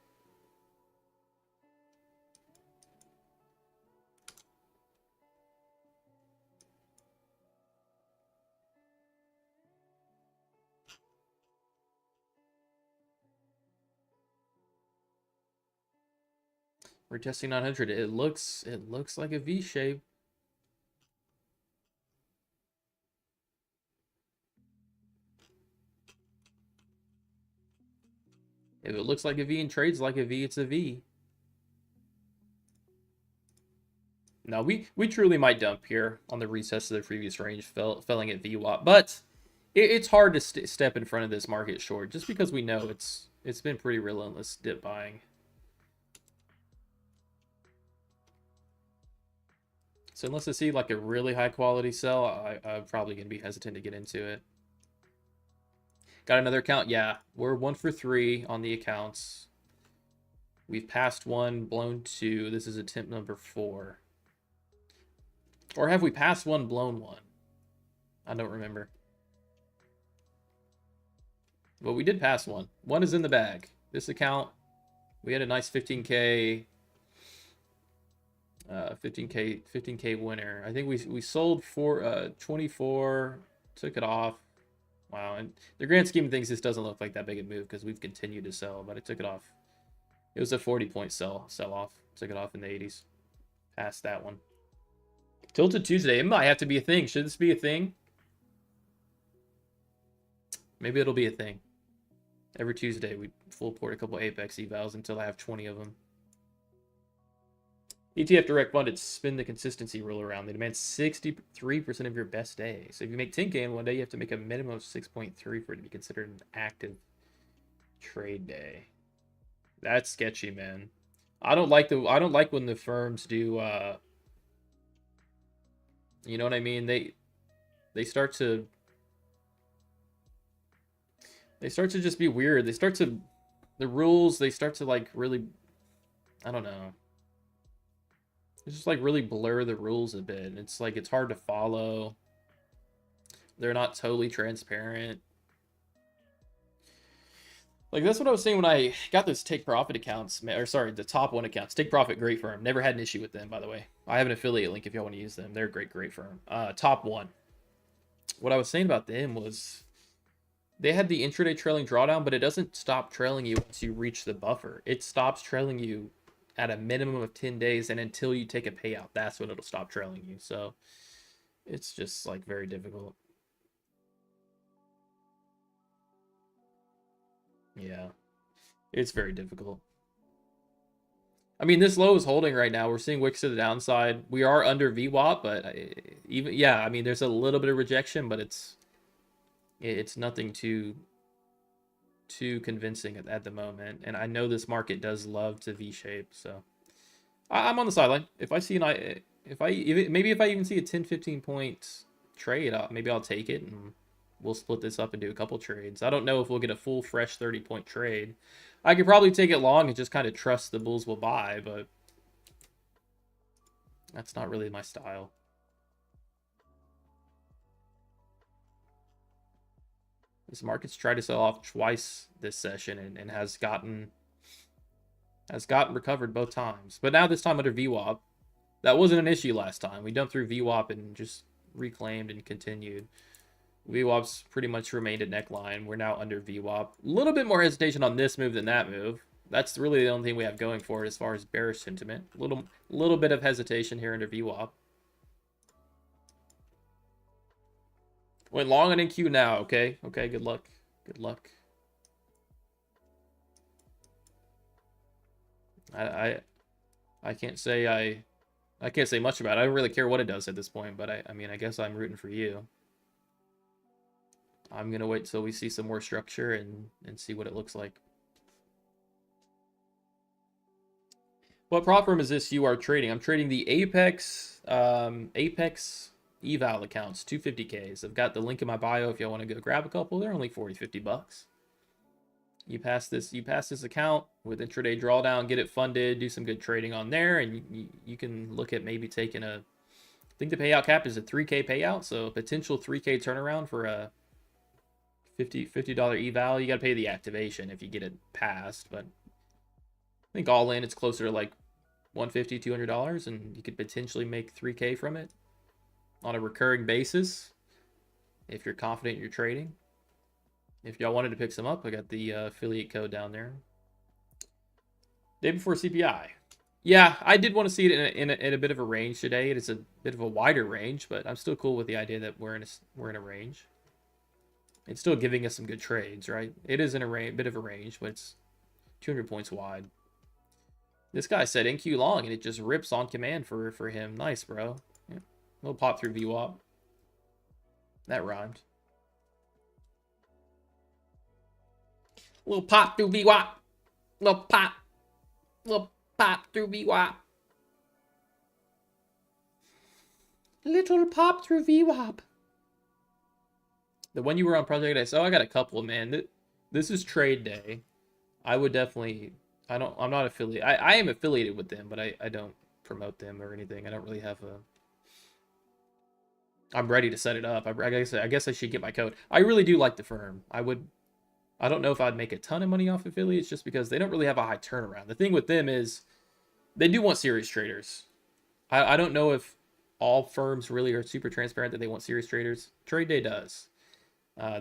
Speaker 1: We're testing 900. It looks like a V shape. If it looks like a V and trades like a V, it's a V. No, we truly might dump here on the recess of the previous range, felling at VWAP. But it's hard to step in front of this market short just because we know it's been pretty relentless dip buying. So unless I see like a really high quality sell, I'm probably going to be hesitant to get into it. Got another account? Yeah, we're 1 for 3 on the accounts. We've passed 1, blown 2. This is attempt number 4. Or have we passed 1, blown 1? I don't remember. But we did pass 1. 1 is in the bag. This account, we had a nice 15K 15K winner. I think we sold for 24, took it off. Wow, and the grand scheme of things, this doesn't look like that big a move because we've continued to sell, but it took it off. It was a 40-point sell off. Took it off in the 80s. Past that one. Tilted Tuesday. It might have to be a thing. Should this be a thing? Maybe it'll be a thing. Every Tuesday, we full port a couple Apex evals until I have 20 of them. ETF direct funded spin the consistency rule around. They demand 63% of your best day. So if you make 10K in one day, you have to make a minimum of 6.3 for it to be considered an active trade day. That's sketchy, man. I don't like when the firms do you know what I mean? They start to just be weird. The rules, they start to like really, I don't know. It's just like really blur the rules a bit. It's like it's hard to follow. They're not totally transparent. Like, that's what I was saying when I got those take profit accounts, or sorry, the top one accounts. Take profit, great firm. Never had an issue with them, by the way. I have an affiliate link if y'all want to use them. They're a great firm. Top one. What I was saying about them was they had the intraday trailing drawdown, but it doesn't stop trailing you once you reach the buffer. It stops trailing you at a minimum of 10 days and until you take a payout. That's when it'll stop trailing you. So it's just like very difficult. Yeah, it's very difficult. I mean, this low is holding right now. We're seeing wicks to the downside. We are under VWAP, but even, yeah, I mean, there's a little bit of rejection, but it's nothing too convincing at the moment. And I know this market does love to V-shape, so I'm on the sideline. If I see maybe if I even see a 10-15 point trade, maybe I'll take it and we'll split this up and do a couple trades. I don't know if we'll get a full fresh 30-point trade. I could probably take it long and just kind of trust the bulls will buy, but that's not really my style. This market's tried to sell off twice this session and has gotten recovered both times. But now this time under VWAP. That wasn't an issue last time. We dumped through VWAP and just reclaimed and continued. VWAP's pretty much remained at neckline. We're now under VWAP. A little bit more hesitation on this move than that move. That's really the only thing we have going for it as far as bearish sentiment. Little bit of hesitation here under VWAP. Went long on NQ now, okay? Okay, good luck. Good luck. I can't say I can't say much about it. I don't really care what it does at this point, but I mean, I guess I'm rooting for you. I'm going to wait till we see some more structure and see what it looks like. What prop firm is this you are trading? I'm trading the Apex eval accounts, 250Ks. I've got the link in my bio if y'all want to go grab a couple. They're only 40-50 bucks. You pass this account with intraday drawdown, get it funded, do some good trading on there, and you can look at maybe taking I think the payout cap is a 3K payout, so a potential 3K turnaround for a $50 eval. You got to pay the activation if you get it passed, but I think all in it's closer to like $150, $200, and you could potentially make 3K from it on a recurring basis if you're confident in your trading. If y'all wanted to pick some up, I got the affiliate code down there. Day before CPI. Yeah, I did want to see it in a bit of a range today. It is a bit of a wider range, but I'm still cool with the idea that we're in a range. It's still giving us some good trades, right? It is in a bit of a range, but it's 200 points wide. This guy said NQ long, and it just rips on command for him. Nice, bro. Yeah. Little pop through VWAP. That rhymed. Little pop through VWAP. Little pop through VWAP. Little pop through VWAP. The one you were on Project X. Oh, I got a couple, man. This is trade day. I would definitely. I'm not affiliated. I am affiliated with them, but I don't promote them or anything. I don't really have a. I'm ready to set it up. I guess I should get my code. I really do like the firm. I don't know if I'd make a ton of money off affiliates just because they don't really have a high turnaround. The thing with them is they do want serious traders. I don't know if all firms really are super transparent that they want serious traders. Trade Day does.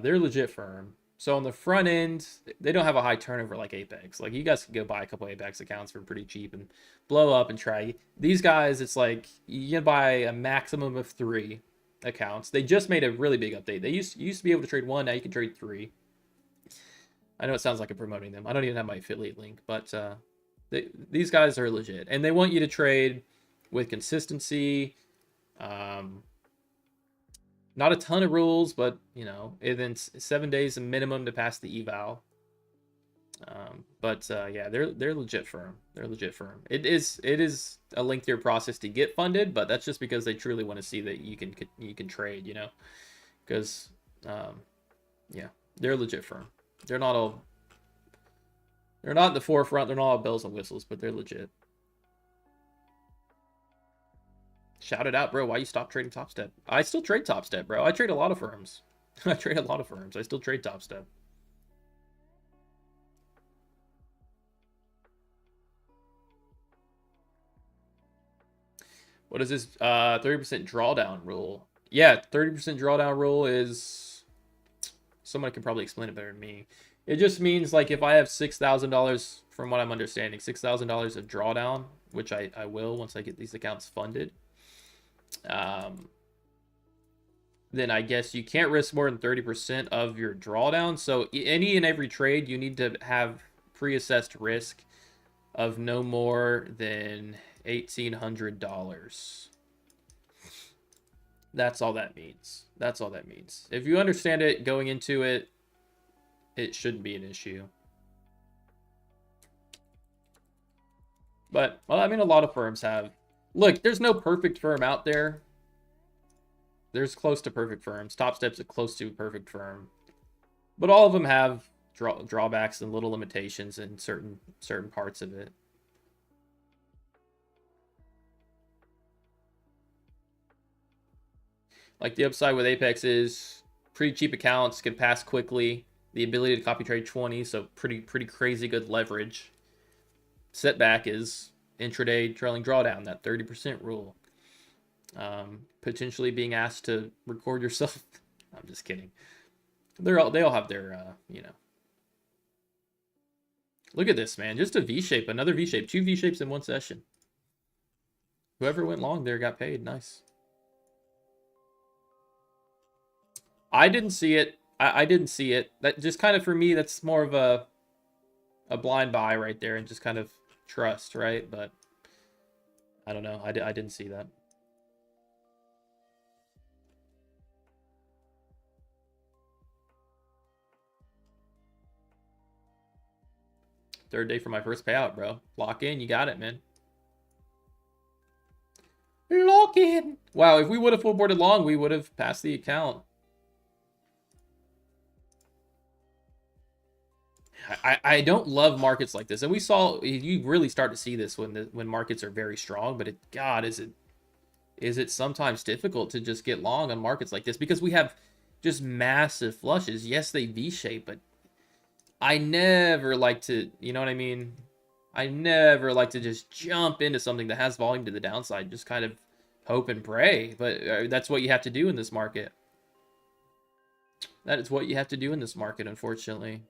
Speaker 1: They're a legit firm. So on the front end, they don't have a high turnover like Apex. Like you guys can go buy a couple Apex accounts for pretty cheap and blow up and try. These guys, it's like you can buy a maximum of 3 accounts. They just made a really big update. They used to be able to trade 1, now you can trade 3. I know it sounds like I'm promoting them. I don't even have my affiliate link, but these guys are legit, and they want you to trade with consistency. Not a ton of rules, but you know, and then 7 days a minimum to pass the eval. Yeah, they're legit firm. They're a legit firm. It is a lengthier process to get funded, but that's just because they truly want to see that you can trade, you know, because yeah, they're a legit firm. They're not in the forefront. They're not all bells and whistles, but they're legit. Shout it out, bro. Why you stop trading Top Step? I still trade Top Step, bro. I trade a lot of firms. I trade a lot of firms. I still trade Top Step. What is this 30% drawdown rule? Yeah, 30% drawdown rule is... Someone can probably explain it better than me. It just means, like, if I have $6,000, from what I'm understanding, $6,000 of drawdown, which I will once I get these accounts funded, then I guess you can't risk more than 30% of your drawdown. So any and every trade, you need to have pre-assessed risk of no more than $1,800. That's all that means. That's all that means. If you understand it going into it, it shouldn't be an issue. But, well, I mean, a lot of firms have. Look, there's no perfect firm out there. There's close to perfect firms. Top Step's a close to perfect firm. But all of them have drawbacks and little limitations in certain parts of it. Like the upside with Apex is pretty cheap accounts, can pass quickly. The ability to copy trade 20, so pretty crazy good leverage. Setback is intraday trailing drawdown, that 30% rule. Potentially being asked to record yourself. I'm just kidding. They all have their, you know. Look at this, man. Just a V-shape, another V-shape. 2 V-shapes in one session. Whoever went long there got paid. Nice. I didn't see it. I didn't see it. That just kind of, for me, that's more of a blind buy right there and just kind of trust, right? But I don't know. I didn't see that. Third day for my first payout, bro. Lock in. You got it, man. Lock in. Wow, if we would have full boarded long, we would have passed the account. I don't love markets like this, and we saw, you really start to see this when markets are very strong. But God, is it sometimes difficult to just get long on markets like this because we have just massive flushes. Yes, they V-shape, but I never like to, you know what I mean? I never like to just jump into something that has volume to the downside, just kind of hope and pray. But that's what you have to do in this market. That is what you have to do in this market, unfortunately.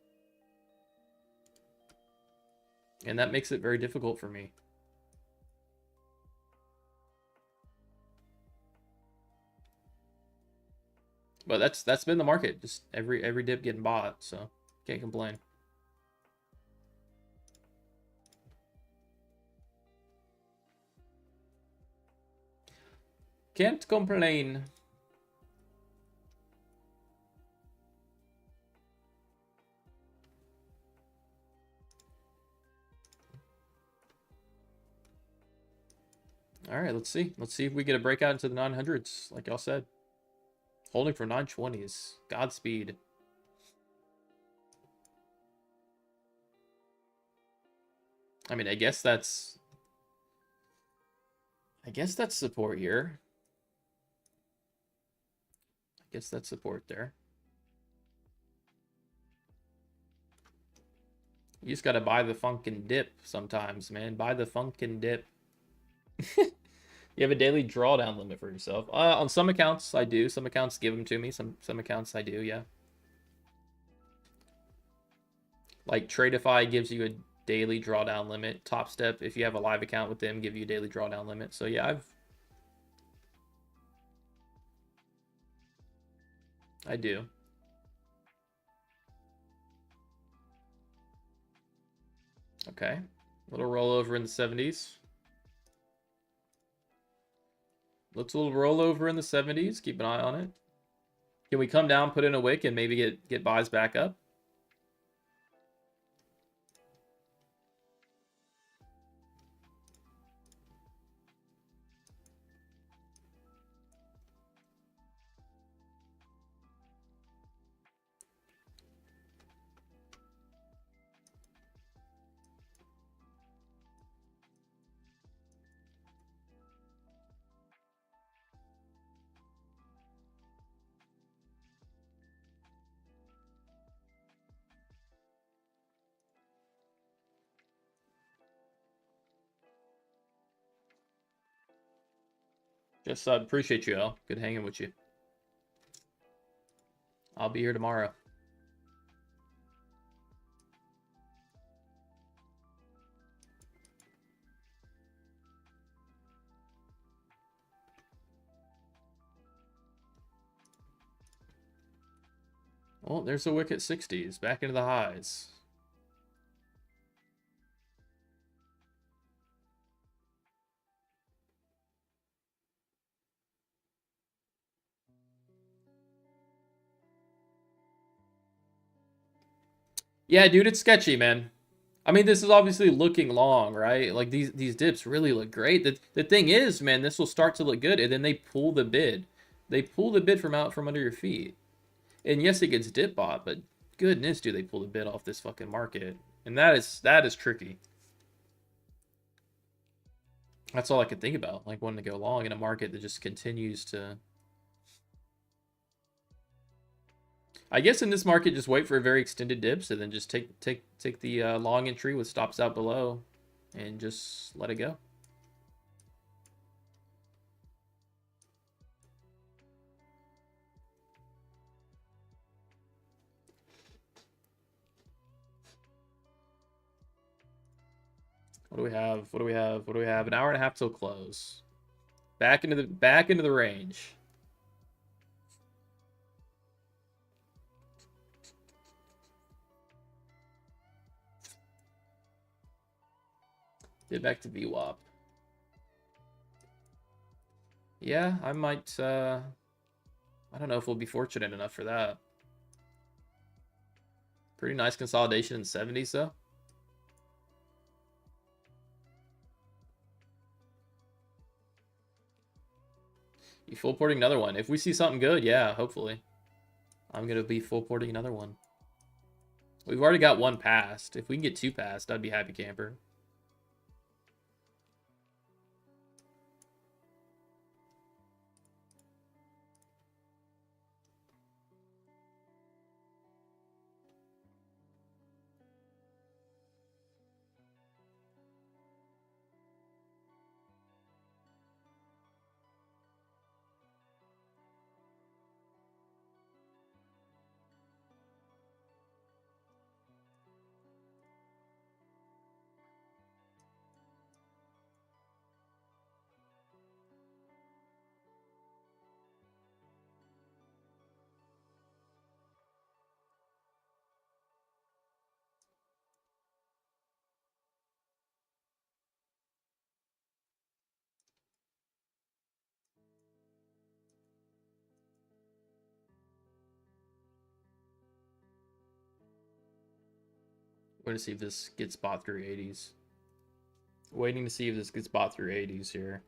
Speaker 1: And that makes it very difficult for me. But that's been the market. Just every dip getting bought, so can't complain. Can't complain. All right, let's see. Let's see if we get a breakout into the 900s, like y'all said. Holding for 920s. Godspeed. I mean, I guess that's support here. I guess that's support there. You just gotta buy the funkin' dip sometimes, man. Buy the funkin' dip. You have a daily drawdown limit for yourself. On some accounts, I do. Some accounts give them to me. Some accounts I do, yeah. Like Tradeify gives you a daily drawdown limit. Top Step, if you have a live account with them, give you a daily drawdown limit. So yeah, I do. Okay. Little rollover in the 70s. Looks a little rollover in the 70s. Keep an eye on it. Can we come down, put in a wick, and maybe get buys back up? Just appreciate you, Al. Good hanging with you. I'll be here tomorrow. Well, there's a wick at 60s. Back into the highs. Yeah, dude, it's sketchy, man. I mean, this is obviously looking long, right? Like these dips really look great. The thing is, man, this will start to look good, and then they pull the bid. They pull the bid from out from under your feet. And yes, it gets dip bought, but goodness, do they pull the bid off this fucking market? And that is tricky. That's all I could think about. Like wanting to go long in a market that just continues to. I guess in this market, just wait for a very extended dips and then just take the long entry with stops out below, and just let it go. What do we have? What do we have? What do we have? An hour and a half till close. Back into the range. Get back to VWAP. Yeah, I might I don't know if we'll be fortunate enough for that. Pretty nice consolidation in 70s though. You full porting another one. If we see something good, yeah, hopefully. I'm going to be full porting another one. We've already got one passed. If we can get two passed, I'd be happy camper. Waiting to see if this gets bought through 80s. Waiting to see if this gets bought through 80s here.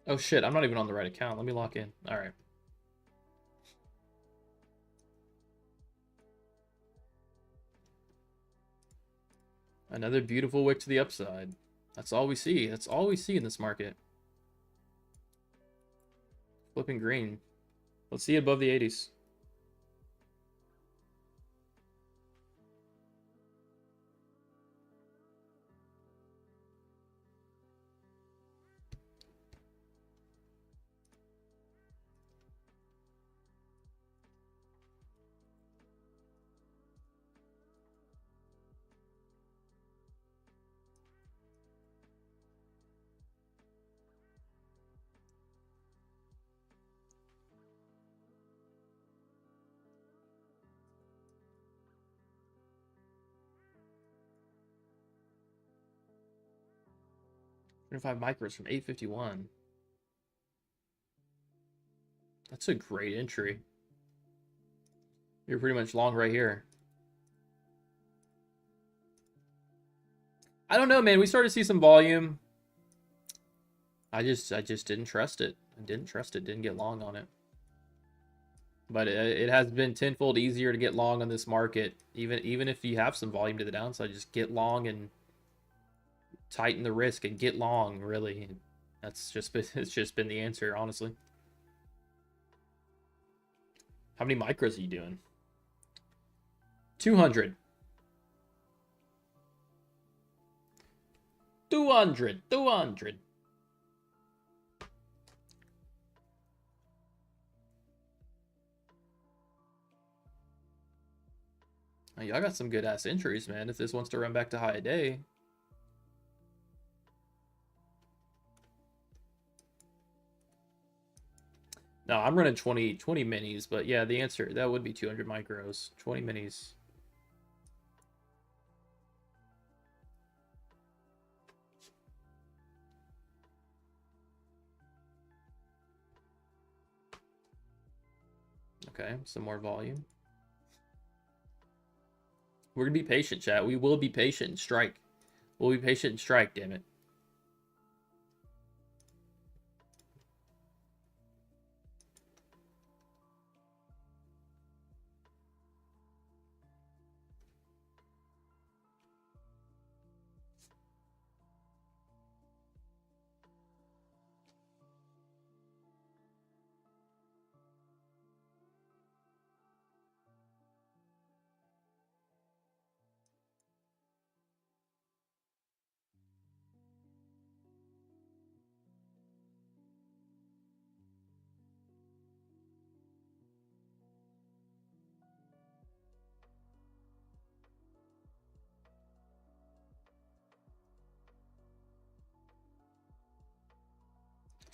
Speaker 1: Oh shit, I'm not even on the right account. Let me lock in. All right. Another beautiful wick to the upside. That's all we see. That's all we see in this market. Flipping green. Let's see it above the 80s. Five micros from 851. That's a great entry. You're pretty much long right here. I don't know, man. We started to see some volume. I just didn't trust it. I didn't trust it. Didn't get long on it. But it has been tenfold easier to get long on this market. Even if you have some volume to the downside, just get long and tighten the risk and get long. Really, it's just been the answer, honestly. How many micros are you doing? 200. 200. Oh, y'all got some good ass entries, man. If this wants to run back to high a day. No, I'm running 20 minis, but yeah, the answer, that would be 200 micros. 20 minis. Okay, some more volume. We're gonna be patient, chat. We will be patient and strike. We'll be patient and strike, damn it.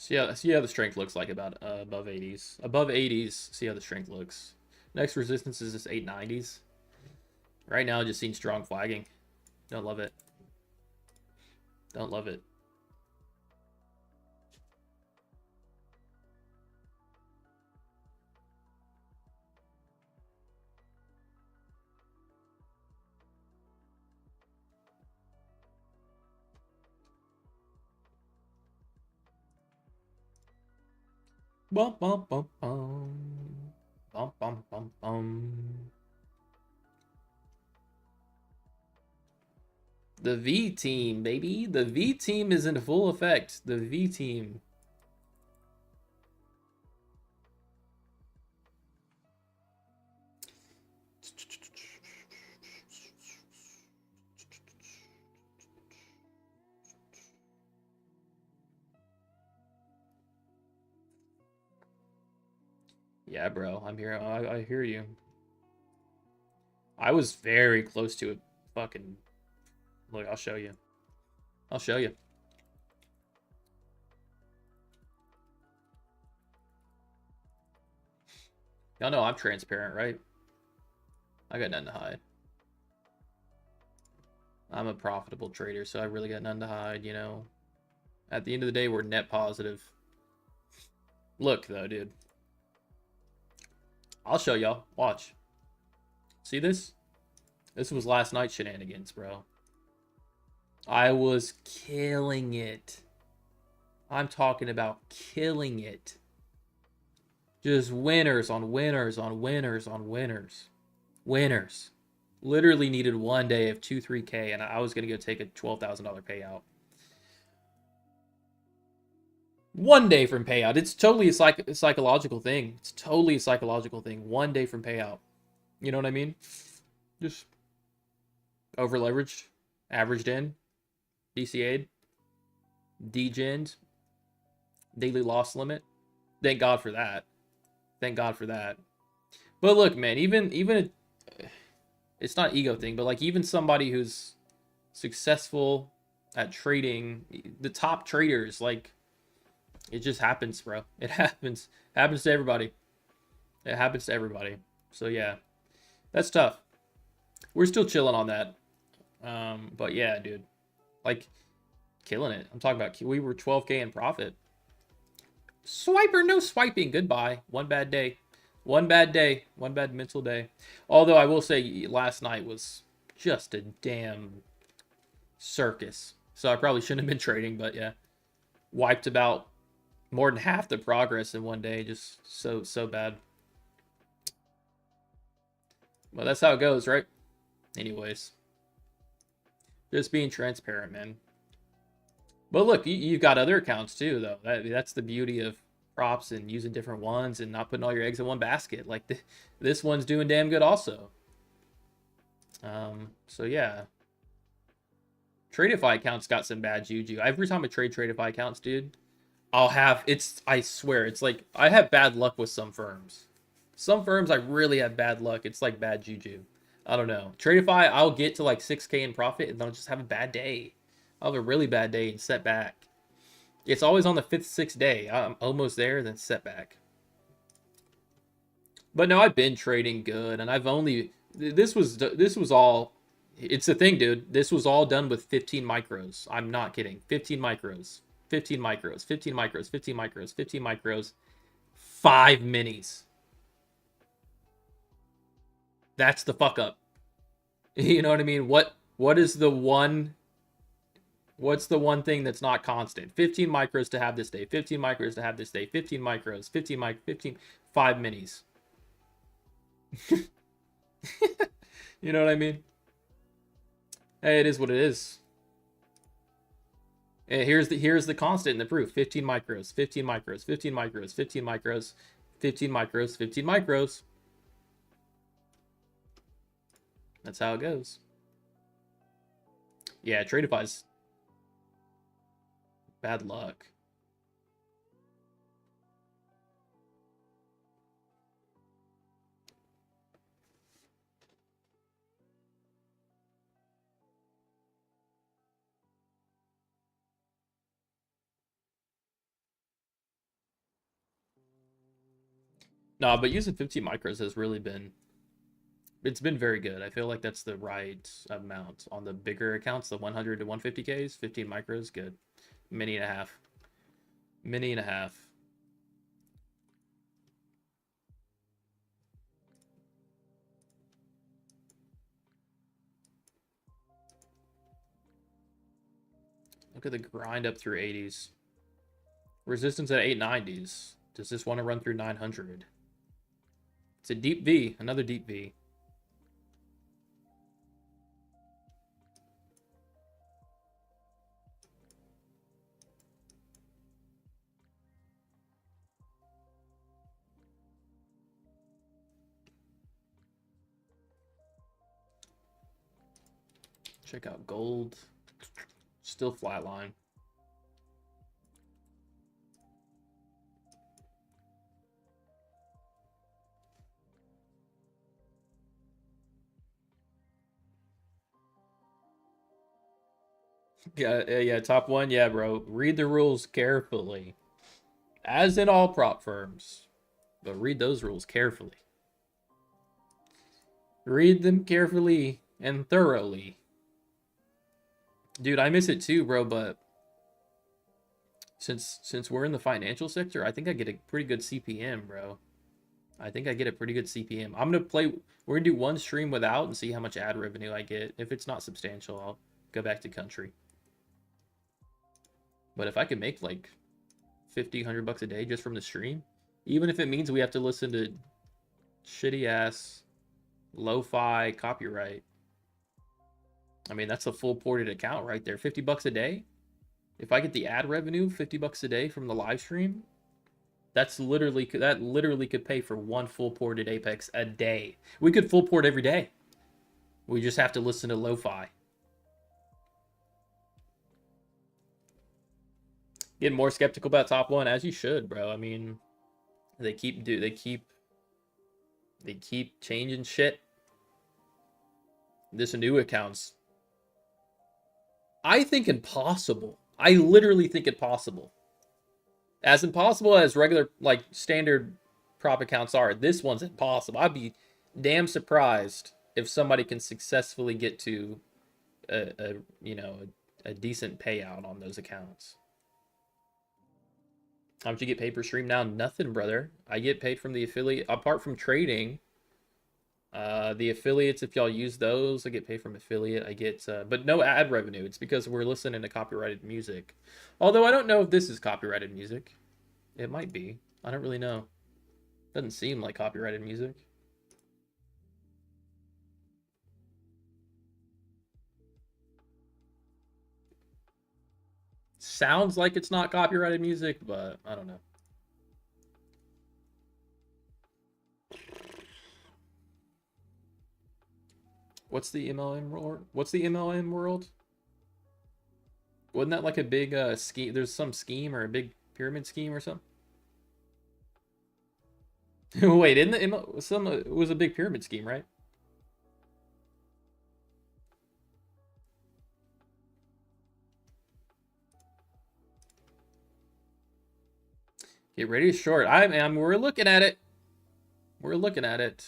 Speaker 1: See how the strength looks like about above 80s. Above 80s, see how the strength looks. Next resistance is this 890s. Right now, just seeing strong flagging. Don't love it. Don't love it. Bum bum bum bum. Bum bum bum bum. The V team, baby. The V team is in full effect. The V team. Yeah, bro. I'm here. I hear you. I was very close to it. Fucking. Look, I'll show you. I'll show you. Y'all know I'm transparent, right? I got nothing to hide. I'm a profitable trader, so I really got nothing to hide, you know. At the end of the day, we're net positive. Look, though, dude. I'll show y'all. Watch. See this? This was last night's shenanigans, bro. I was killing it. I'm talking about killing it. Just winners on winners on winners on winners. Winners. Literally needed one day of 2-3K, and I was going to go take a $12,000 payout. One day from payout. It's totally a psychological thing. It's totally a psychological thing. One day from payout. You know what I mean? Just over leveraged, averaged in, DCA'd, degened, daily loss limit. Thank God for that. Thank God for that. But look, man, even it's not ego thing, but like even somebody who's successful at trading, the top traders, like it just happens, bro. It happens. Happens to everybody. It happens to everybody. So yeah, that's tough. We're still chilling on that. But yeah, dude, like killing it. I'm talking about we were 12K in profit. Swiper, no swiping. Goodbye. One bad day. One bad day. One bad mental day. Although I will say last night was just a damn circus. So I probably shouldn't have been trading, but yeah. Wiped about more than half the progress in one day. Just so bad. Well, that's how it goes, right? Anyways. Just being transparent, man. But look, you've got other accounts too, though. That's the beauty of props and using different ones and not putting all your eggs in one basket. Like this one's doing damn good also. So yeah. Tradeify accounts got some bad juju. Every time I trade Tradeify accounts, dude, I swear, it's like I have bad luck with some firms. Some firms I really have bad luck. It's like bad juju. I don't know. Tradeify, I'll get to like 6K in profit and then I'll just have a bad day. I'll have a really bad day and set back. It's always on the 5th, 6th day. I'm almost there, then set back. But no, I've been trading good, and I've only this was all. It's the thing, dude. This was all done with 15 micros. I'm not kidding. 15 micros. 15 micros. 15 micros. 15 micros. 15 micros. 5 minis. That's the fuck up. You know what I mean? What is the one? What's the one thing that's not constant? 15 micros to have this day. 15 micros to have this day. 15 micros. 15 5 minis. You know what I mean? Hey, it is what it is. Hey, here's the constant in the proof. 15 micros. 15 micros. 15 micros. 15 micros. 15 micros. 15 micros. That's how it goes. Yeah, Tradeify's bad luck. No, but using 15 micros has really been, it's been very good. I feel like that's the right amount. On the bigger accounts, the 100 to 150Ks, 15 micros, good. Mini and a half. Mini and a half. Look at the grind up through 80s. Resistance at 890s. Does this want to run through 900? It's a deep V. Another deep V. Check out gold. Still flatline. Yeah, top one. Yeah, bro. Read the rules carefully. As in all prop firms. But read those rules carefully. Read them carefully and thoroughly. Dude, I miss it too, bro, but since we're in the financial sector, I think I get a pretty good CPM, bro. I think I get a pretty good CPM. We're gonna do one stream without and see how much ad revenue I get. If it's not substantial, I'll go back to country. But if I could make like 50, $100 a day just from the stream. Even if it means we have to listen to shitty ass lo-fi copyright. I mean, that's a full ported account right there. $50 a day. If I get the ad revenue, $50 a day from the live stream, that literally could pay for one full ported Apex a day. We could full port every day. We just have to listen to lo-fi. Getting more skeptical about top one, as you should, bro. I mean, they keep changing shit. This new accounts, I think impossible. I literally think impossible. As impossible as regular, like, standard prop accounts are, this one's impossible. I'd be damn surprised if somebody can successfully get to a decent payout on those accounts. How much you get paid per stream now? Nothing, brother. I get paid from the affiliate, apart from trading. The affiliates, if y'all use those, I get paid from affiliate. I get, but no ad revenue. It's because we're listening to copyrighted music. Although I don't know if this is copyrighted music. It might be. I don't really know. Doesn't seem like copyrighted music. Sounds like it's not copyrighted music, but I don't know. What's the MLM world? What's the MLM world? Wasn't that like a big scheme? There's some scheme or a big pyramid scheme or something? Wait, isn't it was a big pyramid scheme, right? Get ready to short. We're looking at it. We're looking at it.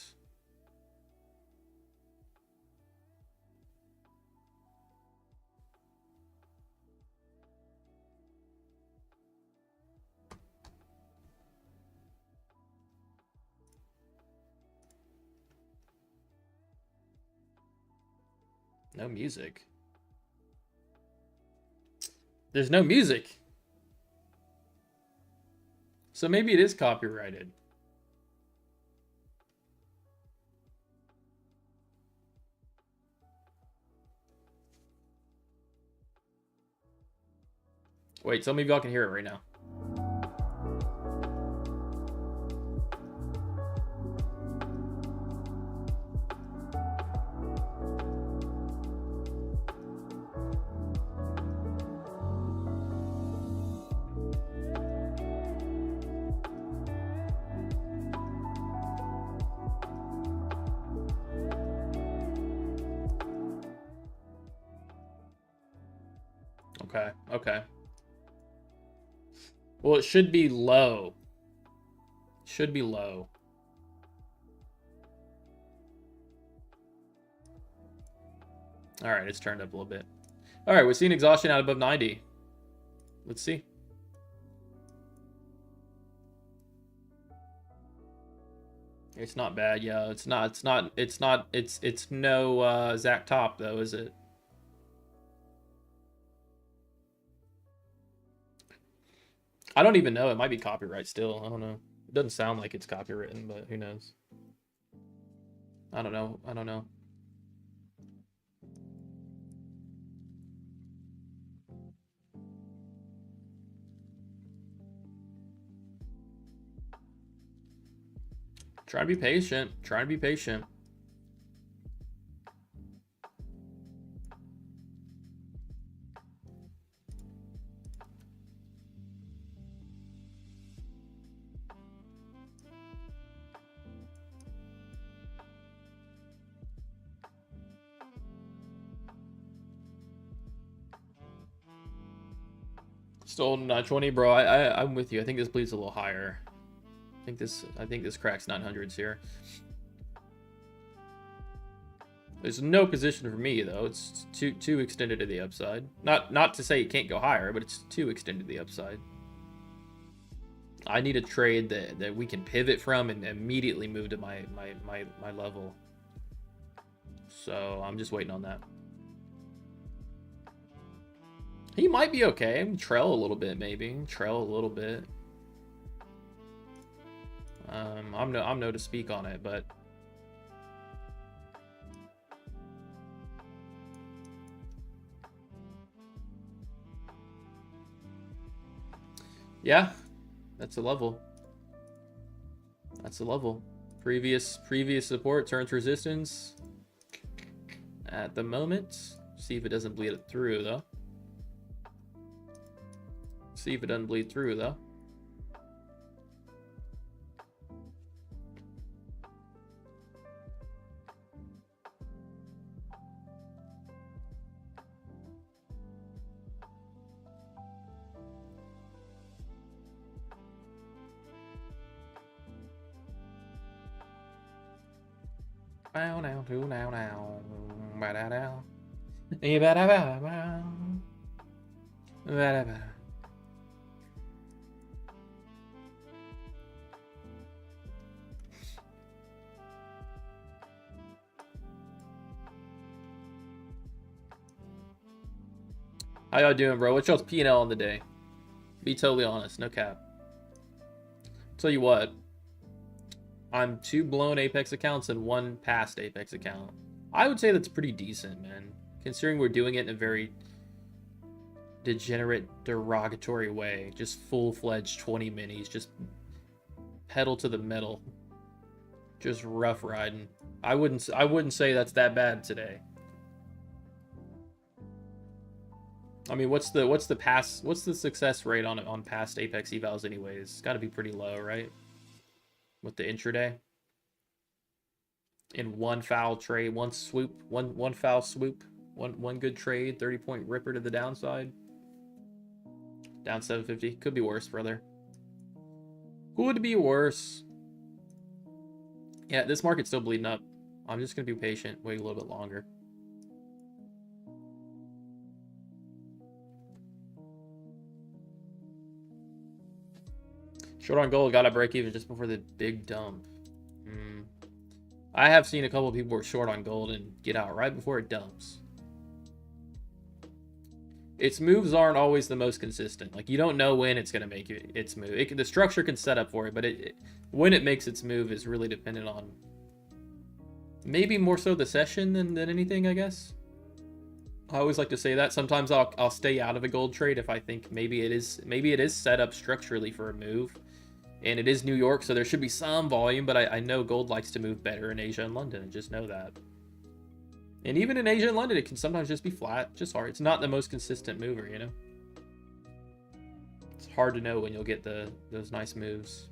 Speaker 1: No music. There's no music. So maybe it is copyrighted. Wait, some of y'all can hear it right now. Okay, okay. Well, it should be low. Should be low. All right, it's turned up a little bit. All right, we're seeing exhaustion out above 90. Let's see. It's not bad, yeah. It's no Zach Top though, is it? I don't even know. It might be copyright still. I don't know. It doesn't sound like it's copywritten, but who knows? I don't know. I don't know. Try to be patient. Try to be patient. Still 920, bro. I'm with you. I think this bleeds a little higher. I think this cracks 900s here. There's no position for me though. It's too extended to the upside. Not to say it can't go higher, but it's too extended to the upside. I need a trade that we can pivot from and immediately move to my level. So I'm just waiting on that. He might be okay. Trail a little bit, maybe. Trail a little bit. I'm no to speak on it, but yeah, that's a level. That's a level. Previous support turns resistance at the moment. See if it doesn't bleed it through though. See if it doesn't bleed through though. Now, now, now, now, now, now, now. How y'all doing, bro? What's y'all's P&L on the day? Be totally honest, no cap. Tell you what, I'm 2 blown Apex accounts and 1 past Apex account. I would say that's pretty decent, man. Considering we're doing it in a very degenerate, derogatory way. Just full-fledged 20 minis, just pedal to the metal. Just rough riding. I wouldn't say that's that bad today. I mean, what's the success rate on past Apex evals anyways? It's got to be pretty low, right? With the intraday. In one foul trade, one swoop, one foul swoop, one good trade, 30-point ripper to the downside. Down 750. Could be worse, brother. Could be worse. Yeah, this market's still bleeding up. I'm just gonna be patient, wait a little bit longer. Short on gold, got to break even just before the big dump. I have seen a couple of people who are short on gold and get out right before it dumps. Its moves aren't always the most consistent. Like, you don't know when it's going to make its move. The structure can set up for it, but when it makes its move is really dependent on maybe more so the session than anything, I guess. I always like to say that. Sometimes I'll stay out of a gold trade if I think maybe it is set up structurally for a move. And it is New York, so there should be some volume, but I know gold likes to move better in Asia and London. I just know that. And even in Asia and London, it can sometimes just be flat, just hard. It's not the most consistent mover, you know? It's hard to know when you'll get those nice moves.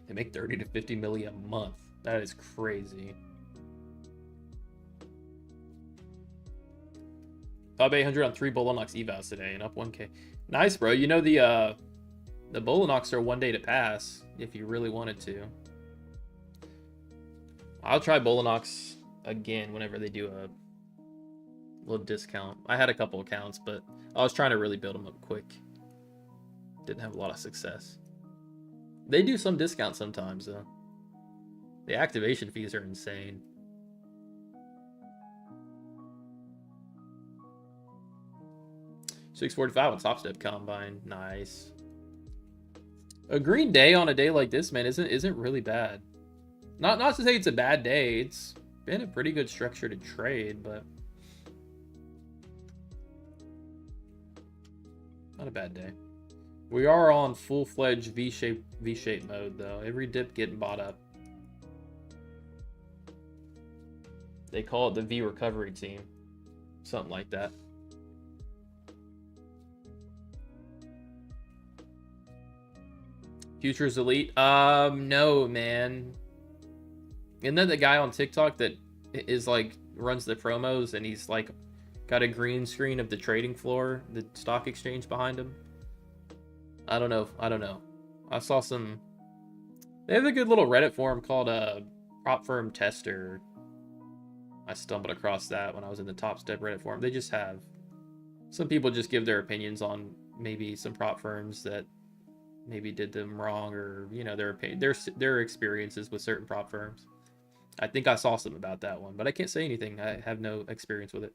Speaker 1: They make 30 to 50 million a month. That is crazy. Up 800 on 3 Bolanox evals today and up 1K. Nice, bro. You know the Bolanox are 1 day to pass if you really wanted to. I'll try Bolanox again whenever they do a little discount. I had a couple accounts, but I was trying to really build them up quick. Didn't have a lot of success. They do some discounts sometimes, though. The activation fees are insane. $645 on Top Step Combine. Nice. A green day on a day like this, man, isn't really bad. Not to say it's a bad day. It's been a pretty good structure to trade, but not a bad day. We are on full-fledged V-shape mode, though. Every dip getting bought up. They call it the V recovery team. Something like that. Futures Elite? No, man. Isn't that the guy on TikTok that is like runs the promos and he's like got a green screen of the trading floor, the stock exchange behind him? I don't know. I saw some. They have a good little Reddit forum called Prop Firm Tester. I stumbled across that when I was in the Top Step Reddit forum. They just have some people just give their opinions on maybe some prop firms that maybe did them wrong, or you know, their experiences with certain prop firms. I think I saw something about that one, but I can't say anything. I have no experience with it.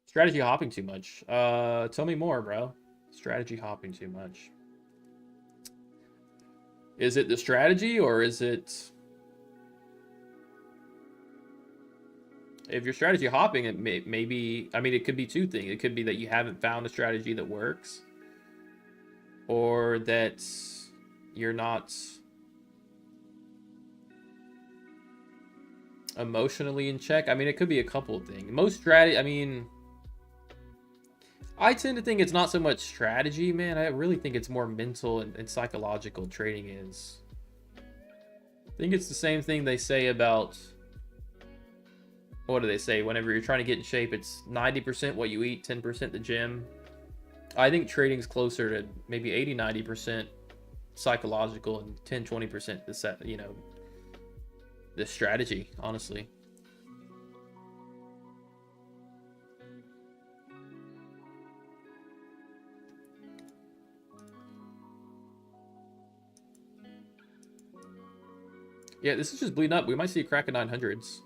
Speaker 1: Strategy hopping too much. Tell me more, bro. Strategy hopping too much. Is it the strategy or is it... If you're strategy hopping, it may be... I mean, it could be two things. It could be that you haven't found a strategy that works. Or that you're not emotionally in check. I mean, it could be a couple of things. Most strategy... I mean... I tend to think it's not so much strategy, man. I really think it's more mental and psychological trading is. I think it's the same thing they say about... What do they say? Whenever you're trying to get in shape, it's 90% what you eat, 10% the gym. I think trading's closer to maybe 80-90% psychological and 10-20% the set, you know, the strategy, honestly. Yeah, this is just bleeding up. We might see a crack of 900s.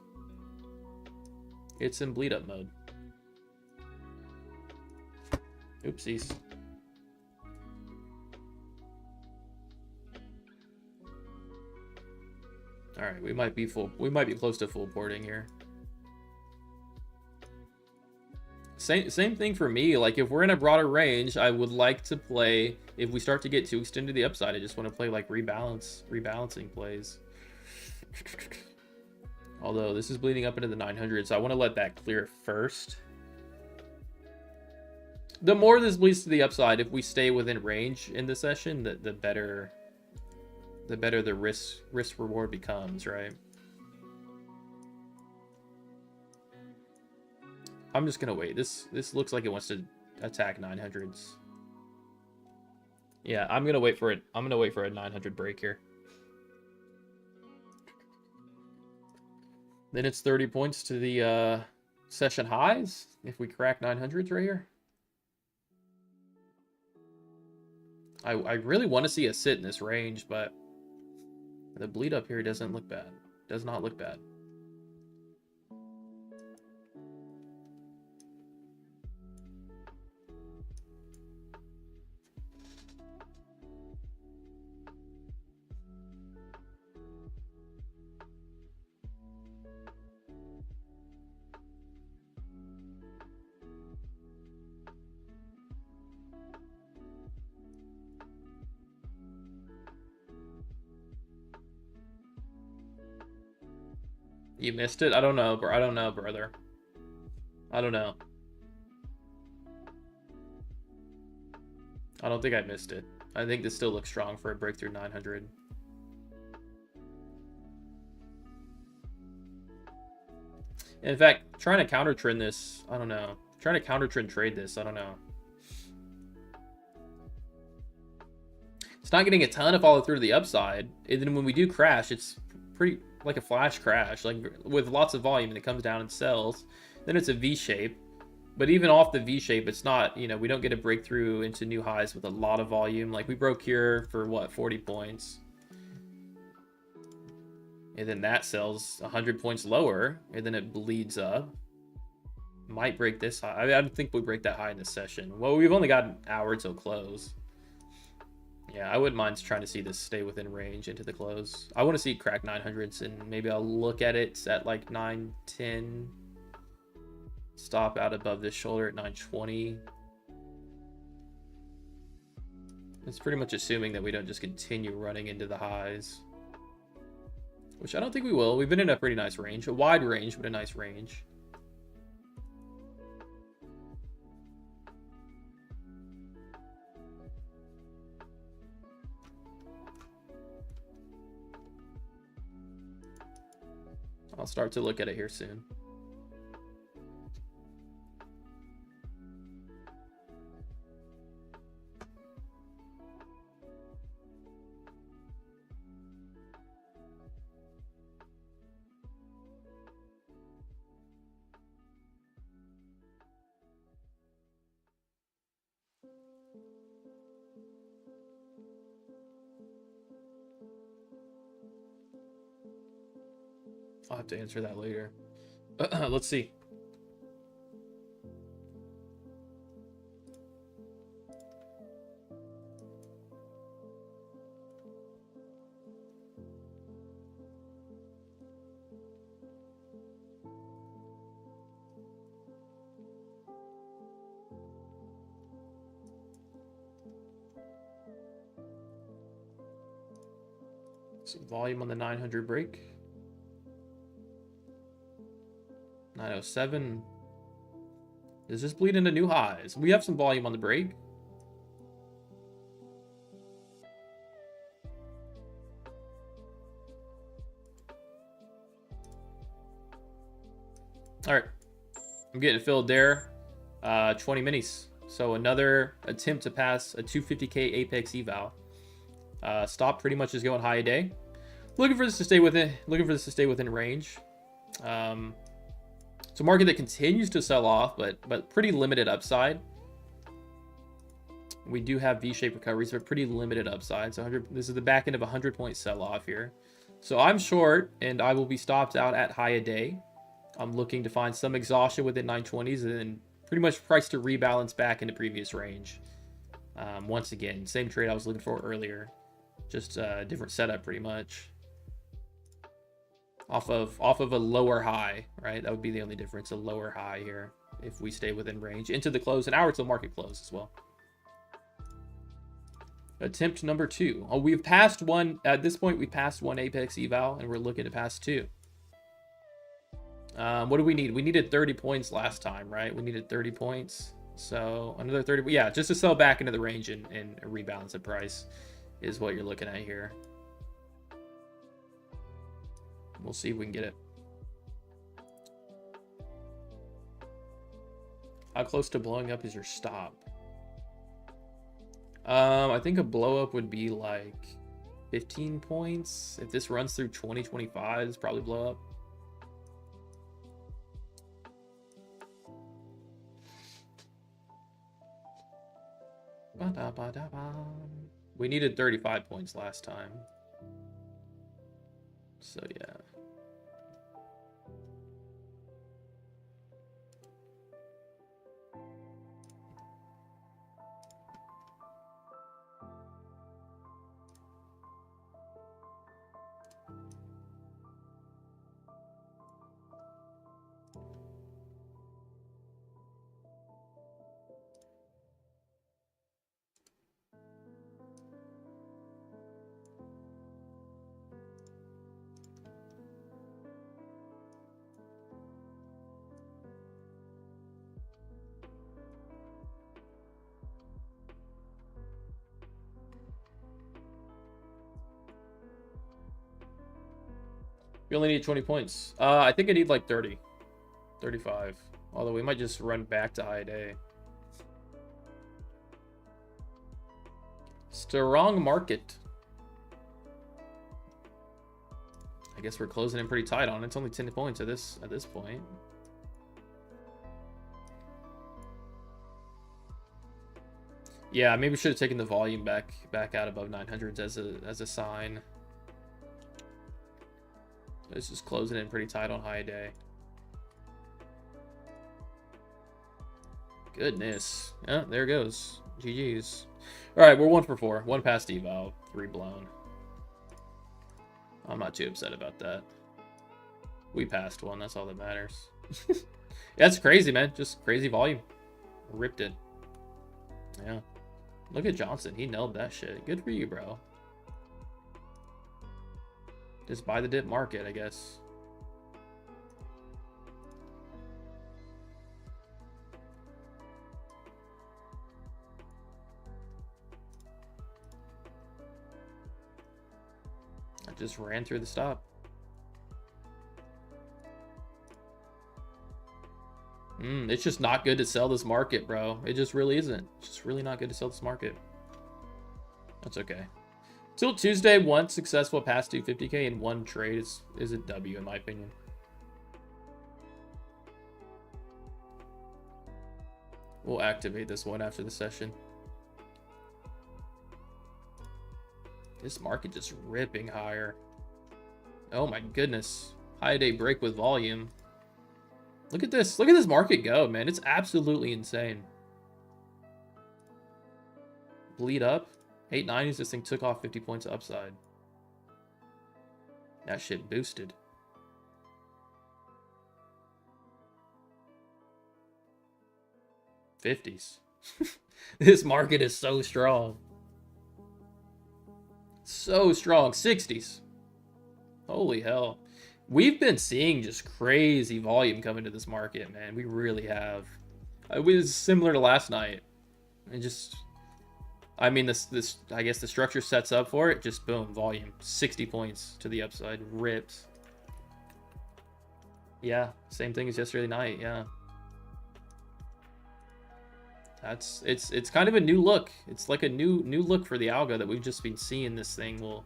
Speaker 1: It's in bleed up mode. Oopsies. All right, we might be close to full porting here. Same thing for me. Like, if we're in a broader range, I would like to play. If we start to get too extended to the upside, I just want to play like rebalancing plays. Although this is bleeding up into the 900s, so I want to let that clear first. The more this bleeds to the upside, if we stay within range in the session, the better the risk reward becomes, right? I'm just gonna wait. This looks like it wants to attack 900s. Yeah, I'm gonna wait for it. I'm gonna wait for a 900 break here. Then it's 30 points to the session highs if we crack 900s right here. I really want to see a sit in this range, but the bleed up here doesn't look bad. Does not look bad. You missed it? I don't know, bro. I don't know, brother. I don't know. I don't think I missed it. I think this still looks strong for a breakthrough 900. In fact, trying to counter trend this, I don't know. Trying to counter trend trade this, I don't know. It's not getting a ton of follow through to the upside. And then when we do crash, it's pretty like a flash crash, like with lots of volume, and it comes down and sells. Then it's a V shape. But even off the V shape, it's not, you know, we don't get a breakthrough into new highs with a lot of volume. Like we broke here for what, 40 points. And then that sells 100 points lower, and then it bleeds up. Might break this high. I don't think we break that high in this session. Well, we've only got an hour till close. Yeah, I wouldn't mind trying to see this stay within range into the close. I want to see it crack 900s, and maybe I'll look at it at like 910. Stop out above this shoulder at 920. It's pretty much assuming that we don't just continue running into the highs. Which I don't think we will. We've been in a pretty nice range. A wide range, but a nice range. I'll start to look at it here soon. I'll have to answer that later. Let's see. Some volume on the 900 break. 907. Does this bleed into new highs? We have some volume on the break. All right, I'm getting it filled there. 20 minis. So another attempt to pass a 250k apex eval. Stop pretty much is going high a day. Looking for this to stay within. Looking for this to stay within range. It's a market that continues to sell off, but pretty limited upside. We do have V-shaped recoveries, but pretty limited upside. So this is the back end of a 100-point sell-off here. So I'm short, and I will be stopped out at high a day. I'm looking to find some exhaustion within 920s, and then pretty much price to rebalance back into previous range. Once again, same trade I was looking for earlier, just a different setup pretty much. Off of a lower high, right? That would be the only difference, a lower high here if we stay within range. Into the close, an hour till market close as well. Attempt number 2. Oh, we've passed one. At this point, we passed one apex eval, and we're looking to pass 2. What do we need? We needed 30 points last time, right? We needed 30 points. So another 30. Yeah, just to sell back into the range and rebalance the price is what you're looking at here. We'll see if we can get it. How close to blowing up is your stop? I think a blow up would be like 15 points. If this runs through 2025, it's probably blow up. We needed 35 points last time. So yeah. We only need 20 points. I think I need like 30. 35. Although we might just run back to high day. Strong market. I guess we're closing in pretty tight on it. It's only 10 points at this point. Yeah, maybe we should have taken the volume back out above 900s as a sign. It's just closing in pretty tight on high day. Goodness. Yeah, there it goes. GG's. All right, we're 1 for 4. 1 past eval, 3 blown. I'm not too upset about that. We passed 1. That's all that matters. That's crazy, man. Just crazy volume. Ripped it. Yeah. Look at Johnson. He nailed that shit. Good for you, bro. Just buy the dip market, I guess. I just ran through the stop. It's just not good to sell this market, bro. It just really isn't. It's just really not good to sell this market. That's okay. Till Tuesday, 1 successful past 250k in 1 trade is a W in my opinion. We'll activate this one after the session. This market just ripping higher. Oh my goodness. High day break with volume. Look at this. Look at this market go, man. It's absolutely insane. Bleed up. 890s. This thing took off 50 points upside. That shit boosted. $50s. This market is so strong. So strong. 60s. Holy hell. We've been seeing just crazy volume come into this market, man. We really have. It was similar to last night. And just, I mean, this I guess the structure sets up for it. Just boom, volume. 60 points to the upside. Rips. Yeah, same thing as yesterday night, yeah. It's kind of a new look. It's like a new look for the algo that we've just been seeing. This thing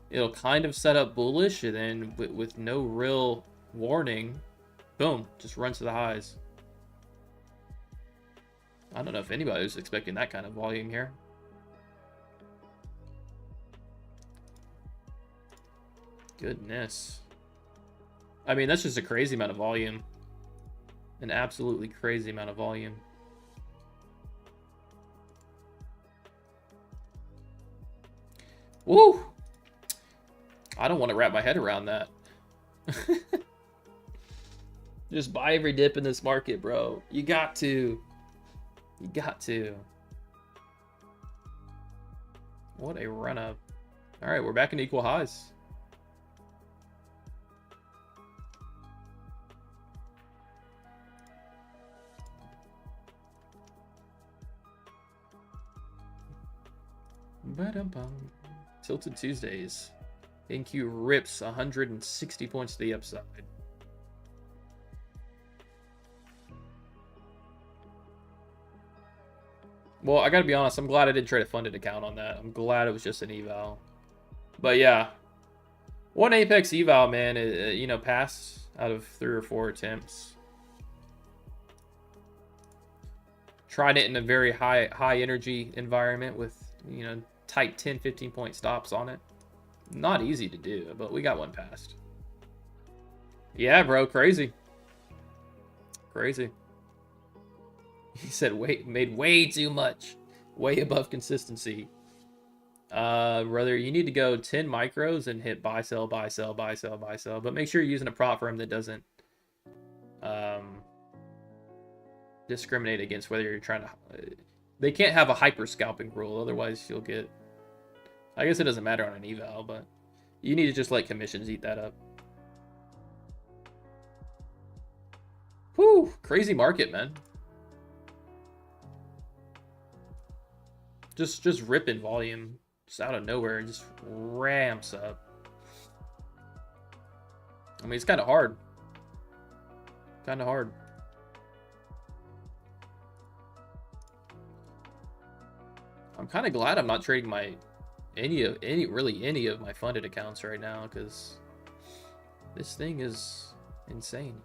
Speaker 1: it'll kind of set up bullish, and then with no real warning, boom, just runs to the highs. I don't know if anybody was expecting that kind of volume here. Goodness. I mean, that's just a crazy amount of volume. An absolutely crazy amount of volume. Woo! I don't want to wrap my head around that. Just buy every dip in this market, bro. You got to. You got to. What a run up. All right, we're back in equal highs. Ba-dum-bum. Tilted Tuesdays. NQ rips 160 points to the upside. Well, I gotta be honest, I'm glad I didn't trade a funded account on that. I'm glad it was just an eval. But yeah, one Apex eval, man, you know, passed out of 3 or 4 attempts. Tried it in a very high energy environment with, you know, tight 10-15 point stops on it. Not easy to do, but we got one passed. Yeah, bro, crazy. Crazy. He said made way too much. Way above consistency. Brother, you need to go 10 micros and hit buy, sell, buy, sell, buy, sell, buy, sell. But make sure you're using a prop firm that doesn't discriminate against whether you're trying to... they can't have a hyper scalping rule, otherwise you'll get... I guess it doesn't matter on an eval, but you need to just let commissions eat that up. Whew, crazy market, man. Just ripping volume, just out of nowhere, just ramps up. I mean, it's kind of hard. Kind of hard. I'm kind of glad I'm not trading any of my funded accounts right now, because this thing is insane.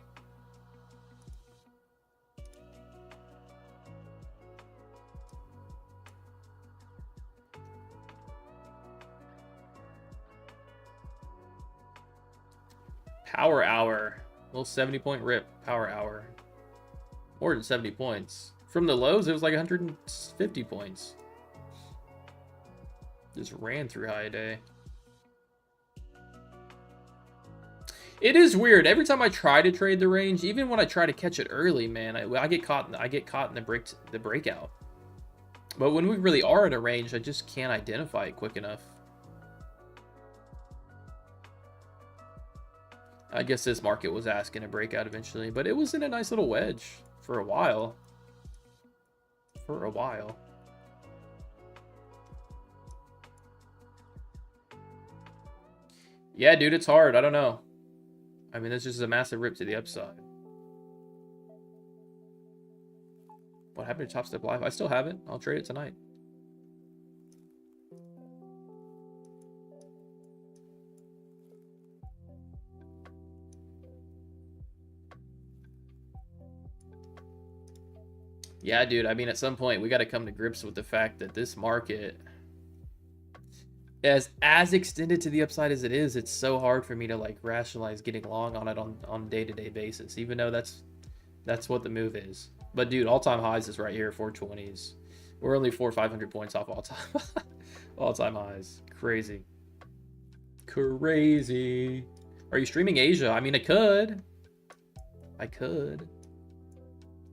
Speaker 1: Power hour. Little 70-point rip. Power hour. More than 70 points. From the lows, it was like 150 points. Just ran through high day. It is weird. Every time I try to trade the range, even when I try to catch it early, man, I get caught in the breakout. But when we really are in a range, I just can't identify it quick enough. I guess this market was asking a breakout eventually, but it was in a nice little wedge for a while. For a while. Yeah, dude, it's hard. I don't know. I mean, this is just a massive rip to the upside. What happened to Top Step Live? I still have it. I'll trade it tonight. Yeah, dude, I mean, at some point, we got to come to grips with the fact that this market... as extended to the upside as it is, it's so hard for me to like rationalize getting long on it on day-to-day basis, even though that's what the move is. But dude, all-time highs is right here, 420s. We're only 400 or 500 points off all-time highs. Crazy. Crazy. Are you streaming Asia? I mean, I could.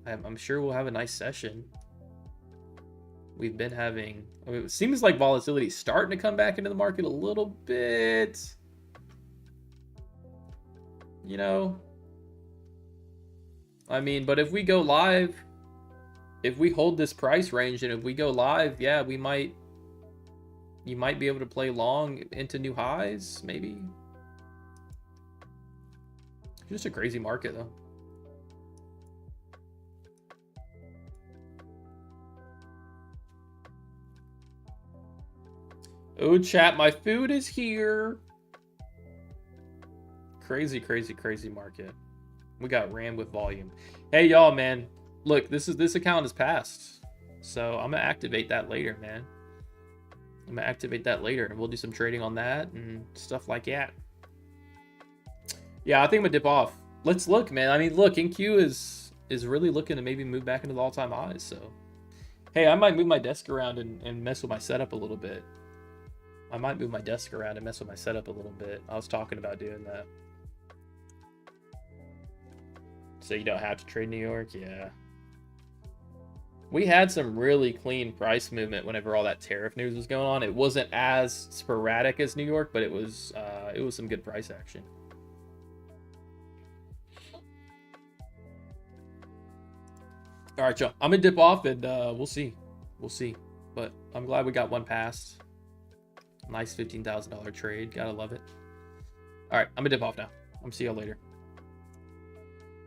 Speaker 1: I'm sure we'll have a nice session. We've been having, I mean, it seems like volatility is starting to come back into the market a little bit. You know, I mean, but if we go live, if we hold this price range and if we go live, yeah, you might be able to play long into new highs, maybe. Just a crazy market though. Oh, chat, my food is here. Crazy, crazy, crazy market. We got rammed with volume. Hey, y'all, man. Look, this account is passed. So I'm going to activate that later, man. I'm going to activate that later, and we'll do some trading on that and stuff like that. Yeah, I think I'm going to dip off. Let's look, man. I mean, look, NQ is really looking to maybe move back into the all-time highs. So, hey, I might move my desk around and mess with my setup a little bit. I might move my desk around and mess with my setup a little bit. I was talking about doing that. So you don't have to trade New York? Yeah. We had some really clean price movement whenever all that tariff news was going on. It wasn't as sporadic as New York, but it was some good price action. All right, y'all. I'm gonna dip off and we'll see. We'll see. But I'm glad we got one passed. Nice $15,000 trade. Gotta love it. All right, I'm gonna dip off now. I'm see y'all later.